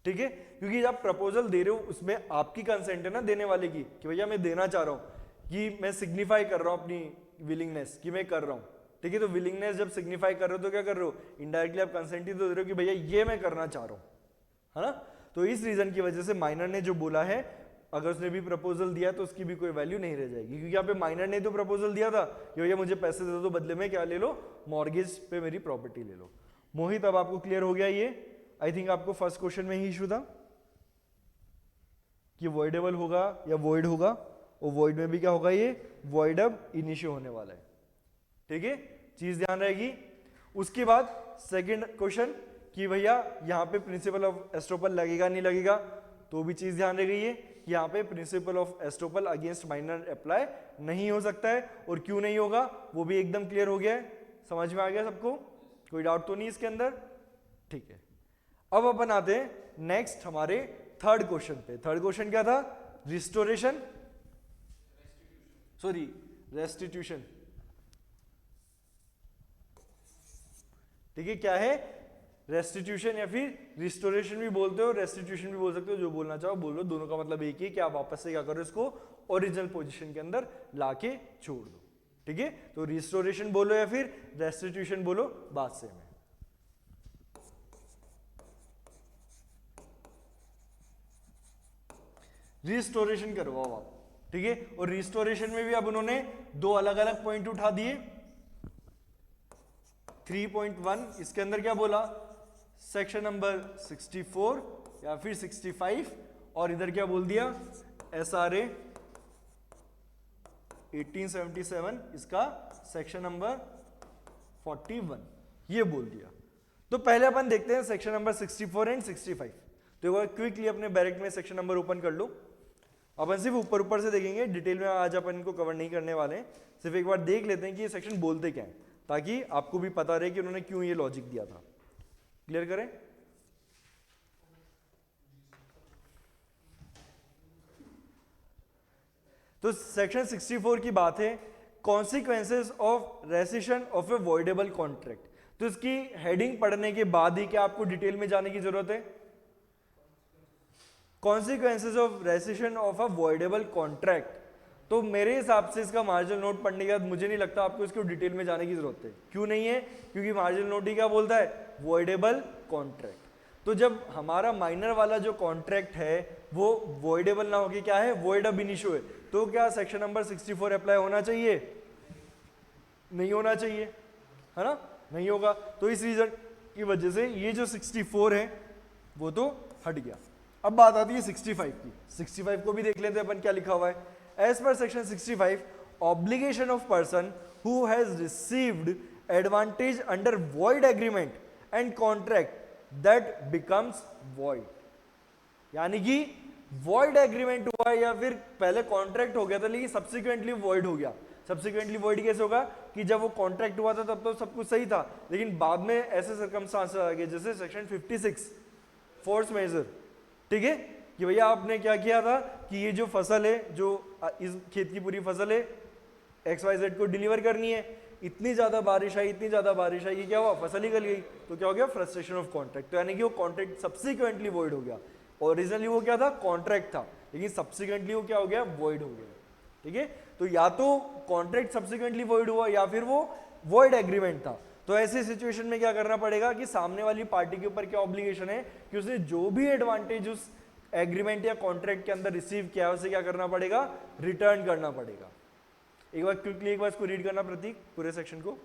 ठीक है? क्योंकि जब प्रपोजल दे रहे हो उसमें आपकी कंसेंट है ना देने वाले की, कि भैया मैं देना चाह रहा हूं, कि मैं सिग्निफाई कर रहा हूं अपनी विलिंगनेस कि मैं कर रहा हूं, ठीक है? तो विलिंगनेस जब सिग्निफाई कर रहे हो तो क्या कर रहे हो? इनडायरेक्टली आप कंसेंट ही तो दे रहे हो कि भैया ये मैं करना चाह रहा हूं, है ना? तो इस रीजन की वजह से माइनर ने जो बोला है, अगर उसने भी प्रपोजल दिया तो उसकी भी कोई वैल्यू नहीं रह जाएगी, क्योंकि यहाँ पे माइनर ने तो प्रपोजल दिया था कि भैया मुझे पैसे दे दो, बदले में क्या ले लो? मॉर्गेज पे मेरी प्रॉपर्टी ले लो। मोहित अब आपको क्लियर हो गया ये? आई थिंक आपको फर्स्ट क्वेश्चन में ही इशू था कि वॉइडेबल होगा या वॉइड होगा, और वॉइड में भी क्या होगा? ये वॉइड अब इनिशियो होने वाला है, ठीक है? चीज ध्यान रहेगी। उसके बाद सेकंड क्वेश्चन कि भैया यहाँ पे प्रिंसिपल ऑफ एस्टोपल लगेगा नहीं लगेगा, तो भी चीज ध्यान रह गई है। यहाँ पे principle of estoppel against minor apply नहीं हो सकता है, और क्यों नहीं होगा वो भी एकदम क्लियर हो गया है। समझ में आ गया सबको? कोई डाउट तो नहीं इसके अंदर? ठीक है। अब अपन आते हैं नेक्स्ट हमारे थर्ड क्वेश्चन पे। थर्ड क्वेश्चन क्या था? रिस्टोरेशन, सॉरी रेस्टिट्यूशन, ठीक है? क्या है? रेस्टिट्यूशन, या फिर रिस्टोरेशन भी बोलते हो, रेस्टिट्यूशन भी बोल सकते हो, जो बोलना चाहो बोलो, दोनों का मतलब एक ही है कि आप वापस से क्या करो? इसको ओरिजिनल पोजीशन के अंदर लाके छोड़ दो, ठीक है? तो रिस्टोरेशन बोलो या फिर रेस्टिट्यूशन बोलो, बात सेम है। रिस्टोरेशन करवाओ आप, ठीक है? और रिस्टोरेशन में भी अब उन्होंने दो अलग अलग पॉइंट उठा दिए। 3.1 इसके अंदर क्या बोला? सेक्शन नंबर 64 या फिर 65, और इधर क्या बोल दिया? SRA 1877 इसका सेक्शन नंबर 41 ये बोल दिया। तो पहले अपन देखते हैं सेक्शन नंबर 64 एंड 65। तो एक बार क्विकली अपने बैरेक्ट में सेक्शन नंबर ओपन कर लो। अपन सिर्फ ऊपर ऊपर से देखेंगे, डिटेल में आज अपन इनको कवर नहीं करने वाले हैं। सिर्फ एक बार देख लेते हैं कि ये सेक्शन बोलते क्या है, ताकि आपको भी पता रहे कि उन्होंने क्यों ये लॉजिक दिया था। क्लियर करें? तो सेक्शन 64 की बात है, consequences of rescission of A voidable contract. तो इसकी हेडिंग पढ़ने के बाद ही क्या आपको डिटेल में जाने की जरूरत है? Consequences of rescission of a voidable contract. तो मेरे हिसाब से इसका मार्जिनल नोट पढ़ने के बाद मुझे नहीं लगता आपको इसको डिटेल में जाने की जरूरत है। क्यों नहीं है? क्योंकि मार्जिनल नोट ही क्या बोलता है? Voidable contract. तो जब हमारा माइनर वाला जो कॉन्ट्रैक्ट है वो वॉइडेबल ना होके क्या है? वॉइड अब इनिशियो है, तो क्या सेक्शन नंबर 64 अप्लाई होना चाहिए? नहीं होना चाहिए, है ना? नहीं होगा। तो इस रीजन की वजह से ये जो 64 है वो तो हट गया। अब बात आती है 65 की। 65 को भी देख लेते हैं अपन क्या लिखा हुआ है। As per section 65, obligation of person who has received advantage under void agreement and contract that becomes void. यानी कि वॉइड एग्रीमेंट हुआ या फिर पहले कॉन्ट्रैक्ट हो गया था लेकिन सब्सिक्वेंटली वॉइड हो गया। सब्सिक्वेंटली वॉइड कैसे होगा कि जब वो कॉन्ट्रैक्ट हुआ था तब तो सब कुछ सही था, लेकिन बाद में ऐसे सर्कमस्टांसेस आ गए जैसे सेक्शन 56 फोर्स मेजर, ठीक है, कि भैया आपने क्या किया था कि ये जो फसल है, जो इस खेत की पूरी फसल है XYZ को डिलीवर करनी है, इतनी ज्यादा बारिश आई, इतनी ज्यादा बारिश आई, क्या हुआ, फसल ही गल गई, तो क्या हो गया, फ्रस्ट्रेशन ऑफ कॉन्ट्रैक्ट। तो यानी कि वो कॉन्ट्रैक्ट सब्सिक्वेंटली वॉइड हो गया। ओरिजिनली वो क्या था, कॉन्ट्रैक्ट था, लेकिन सब्सिक्वेंटली वो क्या हो गया, वॉइड हो गया। ठीक है, तो या तो कॉन्ट्रैक्ट सब्सिक्वेंटली वॉइड हुआ या फिर वो वॉइड एग्रीमेंट था। तो ऐसी सिचुएशन में क्या करना पड़ेगा कि सामने वाली पार्टी के ऊपर क्या ऑब्लिगेशन है कि उसने जो भी एडवांटेज उस एग्रीमेंट या कॉन्ट्रैक्ट के अंदर रिसीव किया है उसे क्या करना पड़ेगा, रिटर्न करना पड़ेगा। एक बार क्विकली एक बार इसको रीड करना प्रतीक, पूरे सेक्शन को।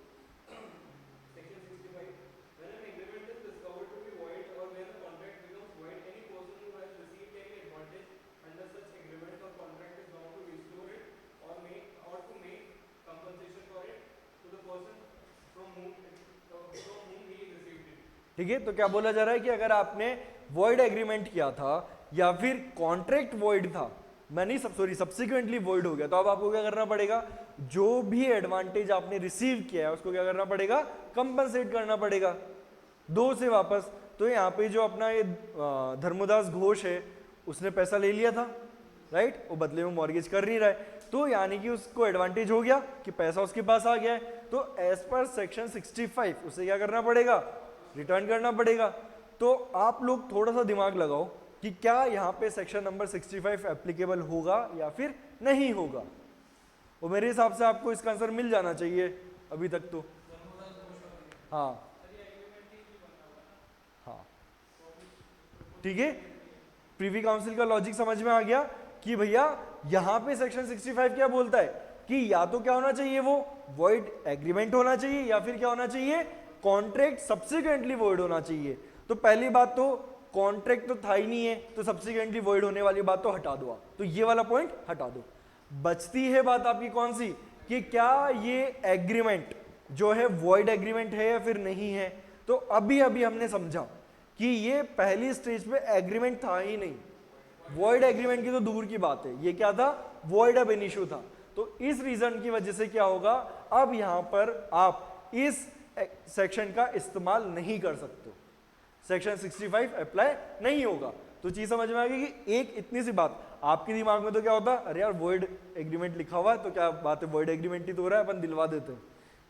ठीक है, तो क्या बोला जा रहा है कि अगर आपने वॉइड एग्रीमेंट किया था या फिर कॉन्ट्रैक्ट वॉइड था, मैं नहीं सॉरी सब्सिक्वेंटली वॉइड हो गया, तो अब आपको क्या करना पड़ेगा, जो भी एडवांटेज आपने रिसीव किया है उसको क्या करना पड़ेगा, कंपनसेट करना पड़ेगा दो से वापस। तो यहाँ पे जो अपना ये धर्मदास घोष है उसने पैसा ले लिया था, राइट, वो बदले में मॉर्गेज कर नहीं रहा है, तो यानी कि उसको एडवांटेज हो गया कि पैसा उसके पास आ गया है, तो एज पर सेक्शन 65 उसे क्या करना पड़ेगा, रिटर्न करना पड़ेगा। तो आप लोग थोड़ा सा दिमाग लगाओ कि क्या यहाँ पे सेक्शन नंबर 65 एप्लीकेबल होगा या फिर नहीं होगा। और मेरे हिसाब से आपको इसका आंसर मिल जाना चाहिए अभी तक तो। हाँ हाँ, ठीक है, प्रीवी काउंसिल का लॉजिक समझ में आ गया कि भैया यहाँ पे सेक्शन 65 क्या बोलता है कि या तो क्या होना चाहिए, वो वॉइड एग्रीमेंट होना चाहिए या फिर क्या होना चाहिए, कॉन्ट्रैक्ट सब्सिक्वेंटली वॉइड होना चाहिए। तो पहली बात तो कॉन्ट्रैक्ट तो था ही नहीं है, तो सब्सिक्वेंटली वॉइड होने वाली बात तो हटा दो आप, तो ये वाला पॉइंट हटा दो। बचती है बात आपकी कौन सी, कि क्या ये एग्रीमेंट जो है वॉइड एग्रीमेंट है या फिर नहीं है। तो अभी अभी हमने समझा कि ये पहली स्टेज पे एग्रीमेंट था ही नहीं, वॉइड एग्रीमेंट की तो दूर की बात है, ये क्या था, वॉइड अब इनिशियो था। तो इस रीजन की वजह से क्या होगा, अब यहां पर आप इस सेक्शन का इस्तेमाल नहीं कर सकते, सेक्शन 65 अप्लाई नहीं होगा। तो चीज समझ में आ गई कि एक इतनी सी बात, आपके दिमाग में तो क्या होता, अरे यार वॉइड एग्रीमेंट लिखा हुआ है तो क्या बात है, वॉइड एग्रीमेंट ही तो हो रहा है, अपन दिलवा देते हैं,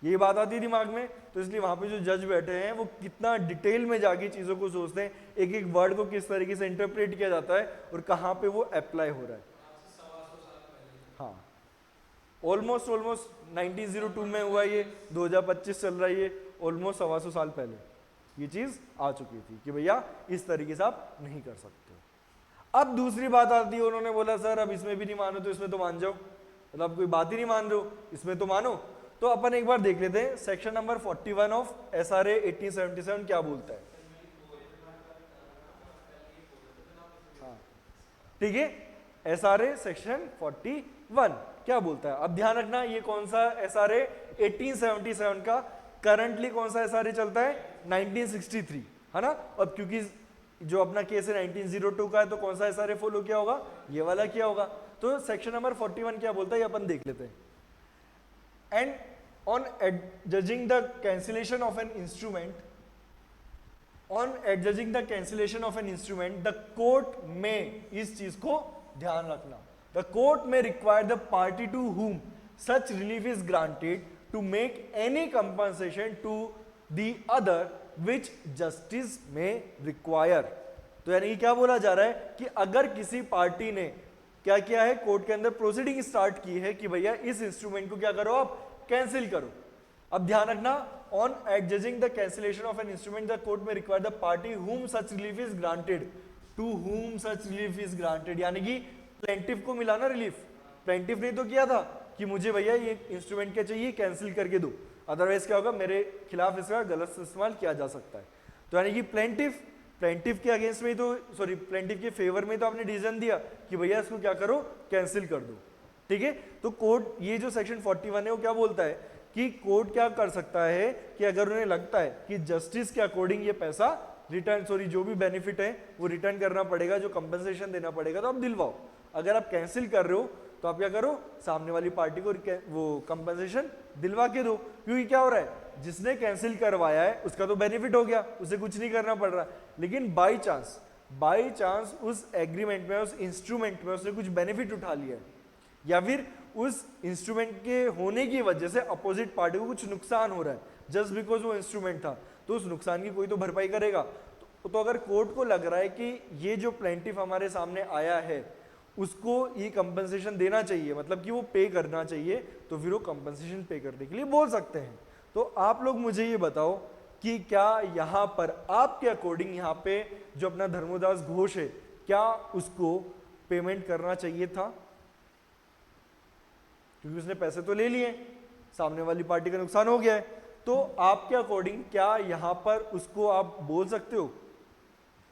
ये बात आती है दिमाग में। तो इसलिए वहां पे जो जज बैठे हैं वो कितना डिटेल में जाके चीजों को सोचते हैं, एक एक वर्ड को किस तरीके से इंटरप्रेट किया जाता है और कहाँ पे वो अप्लाई हो रहा है। हाँ, ऑलमोस्ट 1902 में हुआ ये, 2025 चल रहा है ये, ऑलमोस्ट 125 साल पहले ये चीज आ चुकी थी कि भैया इस तरीके से आप नहीं कर सकते। अब दूसरी बात आती है, उन्होंने बोला सर अब इसमें भी नहीं मानो तो इसमें तो मान जाओ, मतलब आप कोई बात ही नहीं मान रहे हो, इसमें तो मानो। तो अपन एक बार देख लेते हैं सेक्शन नंबर 41 ऑफ SRA 1877 क्या बोलता है। हाँ, ठीक है, SRA सेक्शन 41 क्या बोलता है। अब ध्यान रखना ये कौन सा SRA 1877 का, करंटली कौन सा SRA चलता है, 1963, है ना। अब क्योंकि जो अपना केस है 1902 का है तो कौन सा SRA फॉलो किया होगा, ये वाला किया होगा। तो सेक्शन नंबर 41 क्या बोलता है ये अपन देख लेते हैं। And on adjudging the cancellation of an instrument, the court may, इस चीज को ध्यान रखना, the court may require the party to whom such relief is granted to make any compensation to the other which justice may require। तो यानी क्या बोला जा रहा है कि अगर किसी पार्टी ने क्या किया है, कोर्ट के अंदर प्रोसीडिंग स्टार्ट की है कि भैया इस इंस्ट्रूमेंट को क्या करो, आप कैंसिल करो। अब ध्यान रखना, on adjudging the cancellation of an instrument the court में require the party whom such relief is granted, to whom such relief is granted, यानी कि प्लेंटिफ को मिला ना रिलीफ, प्लेंटिफ ने तो किया था कि मुझे भैया ये इंस्ट्रूमेंट क्या चाहिए, कैंसिल करके दो, अदरवाइज क्या होगा, मेरे खिलाफ इसका गलत इस्तेमाल किया जा सकता है। तो यानी कि प्लेंटिफ के अगेंस्ट में तो सॉरी प्लेंटिफ के फेवर में तो आपने डिसीजन दिया कि भैया इसको क्या करो, कैंसिल कर दो, ठीक है। तो कोर्ट ये जो सेक्शन 41 है वो क्या बोलता है कि कोर्ट क्या कर सकता है कि अगर उन्हें लगता है कि जस्टिस के अकॉर्डिंग ये पैसा रिटर्न, सॉरी जो भी बेनिफिट है वो रिटर्न करना पड़ेगा, जो कंपनसेशन देना पड़ेगा, तो आप दिलवाओ। अगर आप कैंसिल कर रहे हो तो आप क्या करो, सामने वाली पार्टी को वो कंपनसेशन दिलवा के दो, क्योंकि क्या हो रहा है, जिसने कैंसिल करवाया है उसका तो बेनिफिट हो गया, उसे कुछ नहीं करना पड़ रहा। लेकिन बाई चांस उस एग्रीमेंट में, उस इंस्ट्रूमेंट में उसने कुछ बेनिफिट उठा लिया है, या फिर उस इंस्ट्रूमेंट के होने की वजह से अपोजिट पार्टी को कुछ नुकसान हो रहा है, जस्ट बिकॉज वो इंस्ट्रूमेंट था, तो उस नुकसान की कोई तो भरपाई करेगा। तो अगर कोर्ट को लग रहा है कि ये जो प्लेंटिफ हमारे सामने आया है उसको ये कंपनसेशन देना चाहिए, मतलब कि वो पे करना चाहिए, तो फिर वो कंपनसेशन पे करने के लिए बोल सकते हैं। तो आप लोग मुझे ये बताओ कि क्या यहाँ पर आपके अकॉर्डिंग यहाँ पे जो अपना धर्मोदास घोष है, क्या उसको पेमेंट करना चाहिए था? क्योंकि उसने पैसे तो ले लिए, सामने वाली पार्टी का नुकसान हो गया है, तो आपके अकॉर्डिंग क्या यहाँ पर उसको आप बोल सकते हो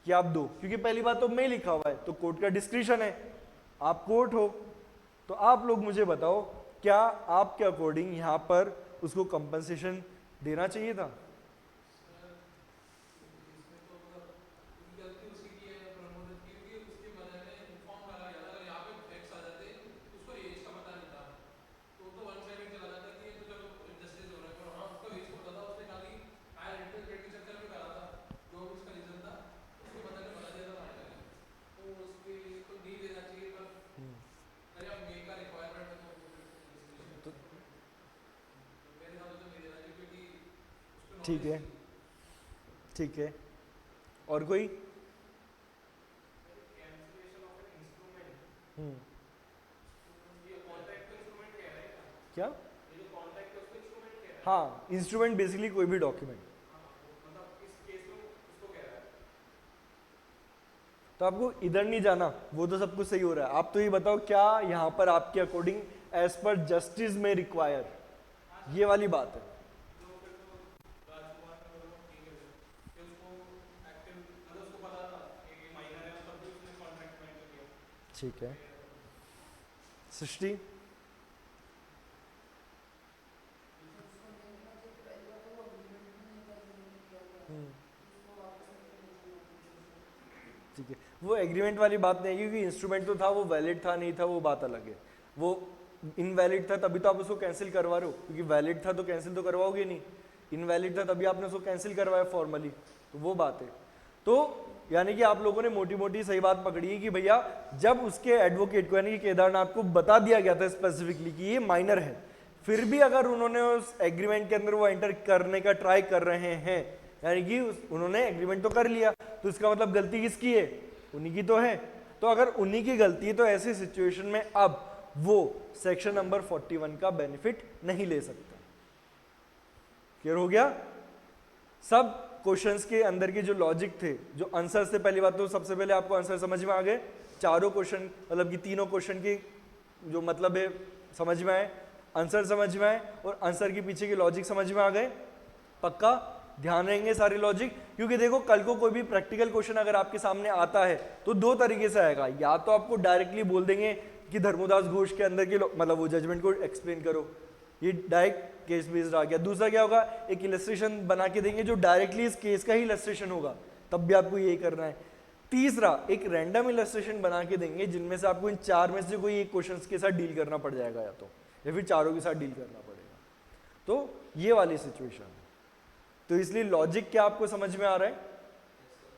कि आप दो? क्योंकि पहली बात तो मैं लिखा हुआ है, तो कोर्ट का डिस्क्रिप्शन है, आप कोर्ट हो, तो आप लोग मुझे बताओ क्या आपके अकॉर्डिंग यहाँ पर उसको कंपनसेशन देना चाहिए था? ठीक है, ठीक है, और कोई? क्या? हाँ, इंस्ट्रूमेंट बेसिकली कोई भी डॉक्यूमेंट। तो आपको इधर नहीं जाना, वो तो सब कुछ सही हो रहा है, आप तो ये बताओ क्या यहाँ पर आपके अकॉर्डिंग एज पर जस्टिस में रिक्वायर, ये वाली बात है। ठीक है, सृष्टि? ठीक है, वो एग्रीमेंट वाली बात नहीं है, क्योंकि इंस्ट्रूमेंट तो था, वो वैलिड था नहीं था वो बात अलग है। वो इनवैलिड था तभी तो आप उसको कैंसिल करवा रहे हो, क्योंकि वैलिड था तो कैंसिल तो करवाओगे नहीं, इनवैलिड था तभी आपने उसको कैंसिल करवाया फॉर्मली, तो वो बात है। तो यानी कि आप लोगों ने मोटी मोटी सही बात पकड़ी है कि भैया जब उसके एडवोकेट को यानी कि केदारनाथ को बता दिया गया था स्पेसिफिकली कि ये माइनर है, फिर भी अगर उन्होंने उस एग्रीमेंट के अंदर वो एंटर करने का ट्राई कर रहे हैं, यानी कि उन्होंने एग्रीमेंट तो कर लिया, तो इसका मतलब गलती किसकी है? उन्हीं की तो है। तो अगर उन्हीं की गलती है तो ऐसी सिचुएशन में अब वो सेक्शन नंबर 41 का बेनिफिट नहीं ले सकता। क्लियर हो गया? सब क्वेश्चंस के अंदर के जो लॉजिक थे, जो आंसर थे, पहली बात तो सबसे पहले आपको आंसर समझ में आ गए, चारों क्वेश्चन मतलब कि तीनों क्वेश्चन की जो मतलब है समझ में आए, आंसर समझ में आए, और आंसर के पीछे के लॉजिक समझ में आ गए। पक्का ध्यान रहेंगे सारे लॉजिक, क्योंकि देखो कल को कोई भी प्रैक्टिकल क्वेश्चन अगर आपके सामने आता है तो दो तरीके से आएगा, या तो आपको डायरेक्टली बोल देंगे कि धर्मोदास घोष के अंदर के मतलब वो जजमेंट को एक्सप्लेन करो, ये डायरेक्ट केस बेस्ड आ गया। दूसरा क्या होगा, एक इलस्ट्रेशन बना के देंगे जो डायरेक्टली इस केस का ही इलस्ट्रेशन होगा, तब भी आपको यही करना है। तीसरा एक रैंडम इलस्ट्रेशन बना के देंगे जिनमें से आपको इन चार में से कोई एक क्वेश्चन के साथ डील करना पड़ जाएगा, या फिर चारों के साथ डील करना पड़ेगा। तो ये वाली सिचुएशन है। तो इसलिए लॉजिक क्या आपको समझ में आ रहा है?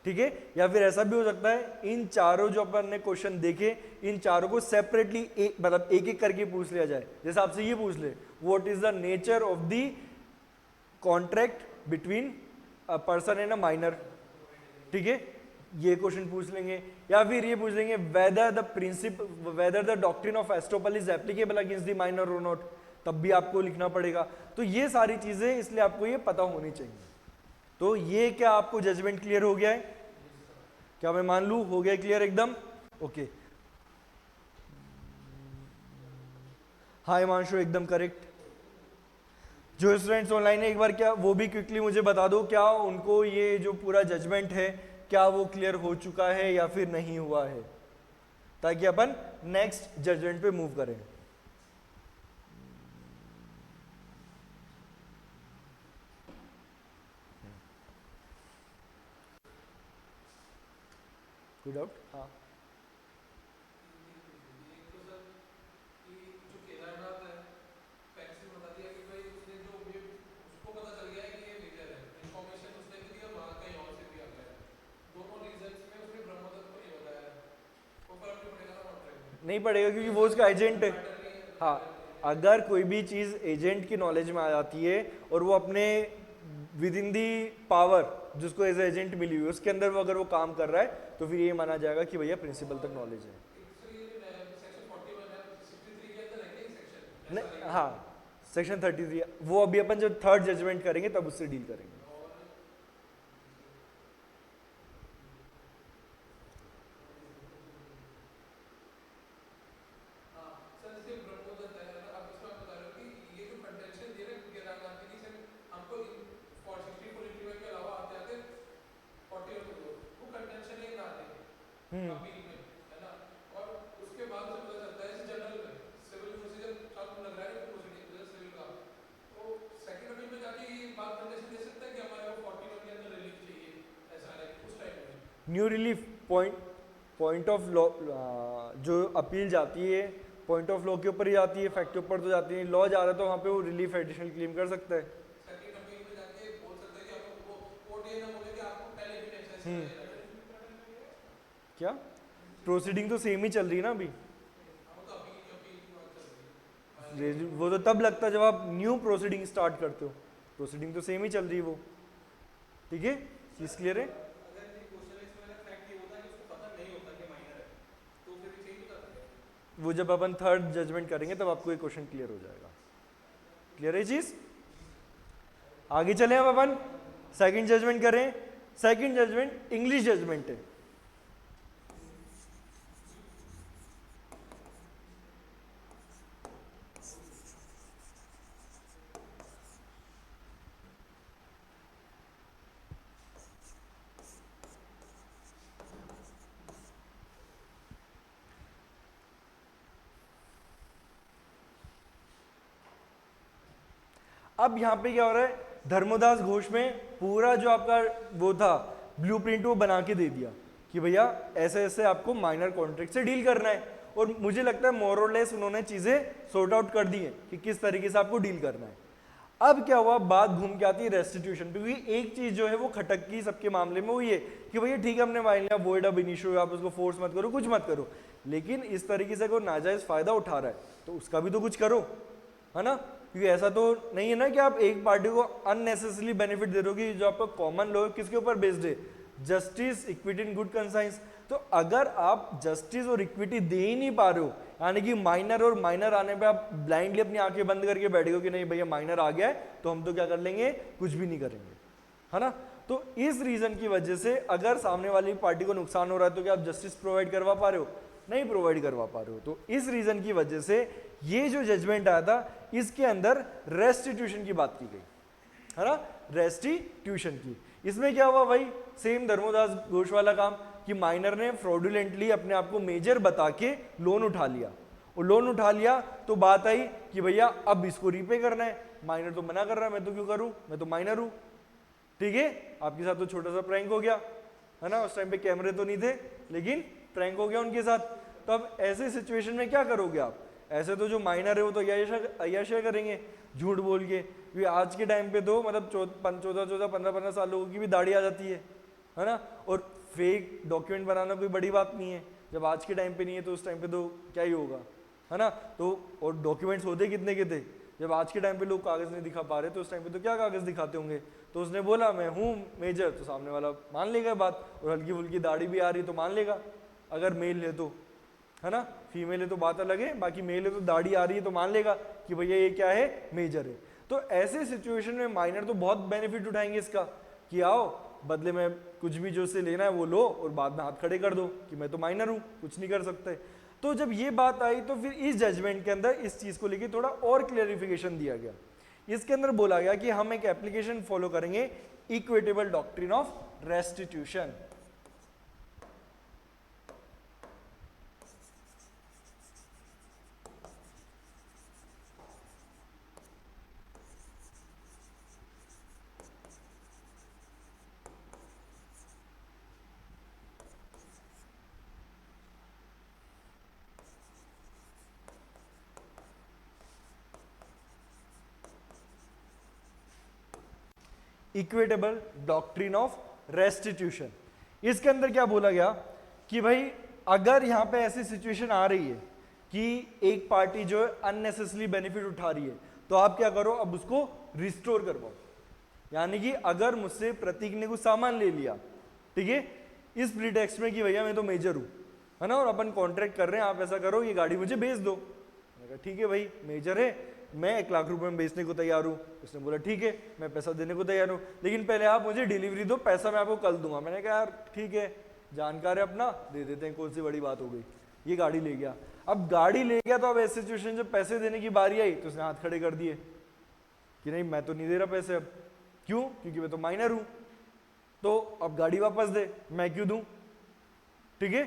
ठीक है, या फिर ऐसा भी हो सकता है इन चारों जो अपन ने क्वेश्चन देखे, इन चारों को सेपरेटली मतलब एक एक करके पूछ लिया जाए। जैसे आपसे ये पूछ ले, what is the nature of the contract between a person and a minor, ठीक है, ये क्वेश्चन पूछ लेंगे। या फिर ये पूछ लेंगे whether the doctrine of estoppel is applicable against the minor और नॉट, तब भी आपको लिखना पड़ेगा। तो ये सारी चीजें इसलिए आपको ये पता होनी चाहिए। तो ये क्या आपको जजमेंट क्लियर हो गया है? क्या मैं मान लूं हो गया क्लियर एकदम? ओके, हाँ हिमांशु एकदम करेक्ट। जो स्टूडेंट्स ऑनलाइन है एक बार क्या वो भी क्विकली मुझे बता दो, क्या उनको ये जो पूरा जजमेंट है क्या वो क्लियर हो चुका है या फिर नहीं हुआ है, ताकि अपन नेक्स्ट जजमेंट पे मूव करें। कोई डाउट? हाँ एक तो सर कि जो केदारनाथ है फैक्ट से बता दिया कि भाई उसने जो ये उसको पता चल गया है कि ये मेजर है, इंफॉर्मेशन उसने भी दी और वहाँ कहीं और से भी आ गया है। दोनों रीजंस में उसने ब्रह्मदत्त को नहीं बताया है, वो फर्क नहीं पड़ेगा ना कॉन्ट्रैक्ट में। नहीं पड़ेगा क्योंकि वो उसका एजेंट है। मैटर नहीं है, हाँ, अगर कोई भी चीज़ एजेंट की नॉलेज में आ जाती है और वो अपने विद इन दी पावर जिसको एज एजेंट मिली हुई है उसके अंदर वो अगर वो काम कर रहा है तो फिर ये माना जाएगा कि भैया प्रिंसिपल तक नॉलेज है। सेक्शन 41 है 63 के अंदर है क्या ये सेक्शन? नहीं, हाँ, सेक्शन 33 वो अभी अपन जब थर्ड जजमेंट करेंगे तब उससे डील करेंगे। अपील में है ना, और उसके बाद उसे पता चलता है जनरल में सिविल प्रोसीजर चालू लग रहा है प्रोसीजर सिविल का, तो सेकंड अपील में जाके ये बात कंडीशन दे सकता है कि हमारे को 41 के अंदर रिलीफ चाहिए, ऐसा है उस टाइम में new relief point of law जो अपील जाती है पॉइंट ऑफ लॉ के ऊपर ही जाती है, फैक्ट के ऊपर तो जाती है। लॉ जा रहा है तो वहाँ पे वो रिलीफ एडिशनल क्लेम कर सकता है। सेकंड अपील में जाके बोल सकता है कि आपको कोर्ट ये ना बोले कि आपको पहले भी टेंशन है क्या प्रोसीडिंग तो सेम ही चल रही है ना अभी। वो तो तब लगता है जब आप न्यू प्रोसीडिंग स्टार्ट करते हो, प्रोसीडिंग तो सेम ही चल रही है वो। ठीक है, चीज क्लियर है? अगर ये क्वेश्चन है इसमें अगर फैक्ट ये होता है कि उसको पता नहीं होता कि माइनर है तो फिर चेंज हो जाता है। वो जब अपन थर्ड जजमेंट करेंगे तब आपको ये क्वेश्चन क्लियर हो जाएगा। क्लियर है चीज? आगे चले अब अपन सेकंड जजमेंट करें। सेकंड जजमेंट इंग्लिश जजमेंट है। अब यहाँ पे क्या हो रहा है, धर्मदास घोष में पूरा जो आपका वो था ब्लूप्रिंट वो बना के दे दिया कि भैया ऐसे ऐसे आपको माइनर कॉन्ट्रैक्ट से डील करना है। और मुझे लगता है मोर और लेस उन्होंने चीजें सॉर्ट आउट कर दी हैं कि किस तरीके से आपको डील करना है। अब क्या हुआ, बात घूम के आती है रेस्टिट्यूशन पे, क्योंकि एक चीज जो है वो खटक की सबके मामले में वो ये कि भैया ठीक है हमने मान लिया वॉइड अब इनिशियो, आप उसको फोर्स मत करो कुछ मत करो, लेकिन इस तरीके से कोई नाजायज फायदा उठा रहा है तो उसका भी तो कुछ करो, है ना। क्योंकि ऐसा तो नहीं है ना कि आप एक पार्टी को अननेसेसरली बेनिफिट दे रहे हो कि जो आपका कॉमन लॉ किसके ऊपर बेस्ड है, justice equity and good conscience. तो अगर आप जस्टिस और इक्विटी दे ही नहीं पा रहे हो, यानी कि माइनर और माइनर आने पे आप ब्लाइंडली अपनी आंखें बंद करके बैठे हो कि नहीं भैया माइनर आ गया है तो हम तो क्या कर लेंगे, कुछ भी नहीं करेंगे, है ना। तो इस रीजन की वजह से अगर सामने वाली पार्टी को नुकसान हो रहा है तो क्या आप जस्टिस प्रोवाइड करवा पा रहे हो, नहीं प्रोवाइड करवा पा रहे हो। तो इस रीजन की वजह से ये जो जजमेंट आया था इसके अंदर रेस्टिट्यूशन की बात की गई, है ना, रेस्टिट्यूशन की। इसमें क्या हुआ भाई, सेम धर्मदास घोष वाला काम कि माइनर ने फ्रॉडुलेंटली अपने आप को मेजर बता के लोन उठा लिया, और लोन उठा लिया तो बात आई कि भैया अब इसको रीपे करना है। माइनर तो मना कर रहा है, मैं तो क्यों करूं, मैं तो माइनर हूं। ठीक है, आपके साथ तो छोटा सा प्रैंक हो गया, है ना, उस टाइम पे कैमरे तो नहीं थे लेकिन प्रैंक हो गया उनके साथ। तो अब ऐसे सिचुएशन में क्या करोगे आप, ऐसे तो जो माइनर है वो तो अय्याशा करेंगे झूठ बोल के, क्योंकि आज के टाइम पे तो मतलब 14-15 साल लोगों की भी दाढ़ी आ जाती है ना। और फेक डॉक्यूमेंट बनाना कोई बड़ी बात नहीं है, जब आज के टाइम पे नहीं है तो उस टाइम पे तो क्या ही होगा, है ना। तो और डॉक्यूमेंट्स होते कितने के थे, जब आज के टाइम पे लोग कागज नहीं दिखा पा रहे तो उस टाइम पे तो क्या कागज दिखाते होंगे। तो उसने बोला मैं हूँ मेजर, तो सामने वाला मान लेगा बात, और हल्की फुल्की दाढ़ी भी आ रही है तो मान लेगा, अगर मेल है तो, है ना। फीमेल है तो बात अलग है, बाकी मेल है तो दाढ़ी आ रही है तो मान लेगा कि भैया ये क्या है, मेजर है। तो ऐसे सिचुएशन में माइनर तो बहुत बेनिफिट उठाएंगे इसका कि आओ बदले में कुछ भी जो से लेना है वो लो और बाद में हाथ खड़े कर दो कि मैं तो माइनर हूँ, कुछ नहीं कर सकते। तो जब ये बात आई तो फिर इस जजमेंट के अंदर इस चीज को लेकर थोड़ा और क्लेरिफिकेशन दिया गया। इसके अंदर बोला गया कि हम एक एप्लीकेशन फॉलो करेंगे, equitable doctrine of restitution. Equitable doctrine of restitution. इसके अंदर क्या बोला गया कि भाई अगर यहाँ पे ऐसी सिचुएशन आ रही है कि एक पार्टी जो है अननेसेसरी बेनिफिट उठा रही है, तो आप क्या करो, अब उसको रिस्टोर करवाओ। यानी कि अगर मुझसे प्रतीक ने कुछ सामान ले लिया, ठीक है, इस प्रीटेक्स्ट में कि भैया मैं तो मेजर हूं, है ना, और अपन कॉन्ट्रैक्ट कर रहे हैं, आप ऐसा करो ये गाड़ी मुझे बेच दो। मैंने कहा ठीक है भाई, मेजर है, मैं 1 लाख रुपए में बेचने को तैयार हूँ। उसने बोला ठीक है, मैं पैसा देने को तैयार हूँ, लेकिन पहले आप मुझे डिलीवरी दो, पैसा मैं आपको कल दूंगा। मैंने कहा यार ठीक है, जानकार है अपना, दे देते हैं, कौन सी बड़ी बात हो गई। ये गाड़ी ले गया। अब गाड़ी ले गया तो अब ऐसी सिचुएशन जब पैसे देने की बारी आई तो उसने हाथ खड़े कर दिए कि नहीं मैं तो नहीं दे रहा पैसे। अब क्यों? क्योंकि मैं तो माइनर हूं, तो अब गाड़ी वापस दे। मैं क्यों दूं? ठीक है,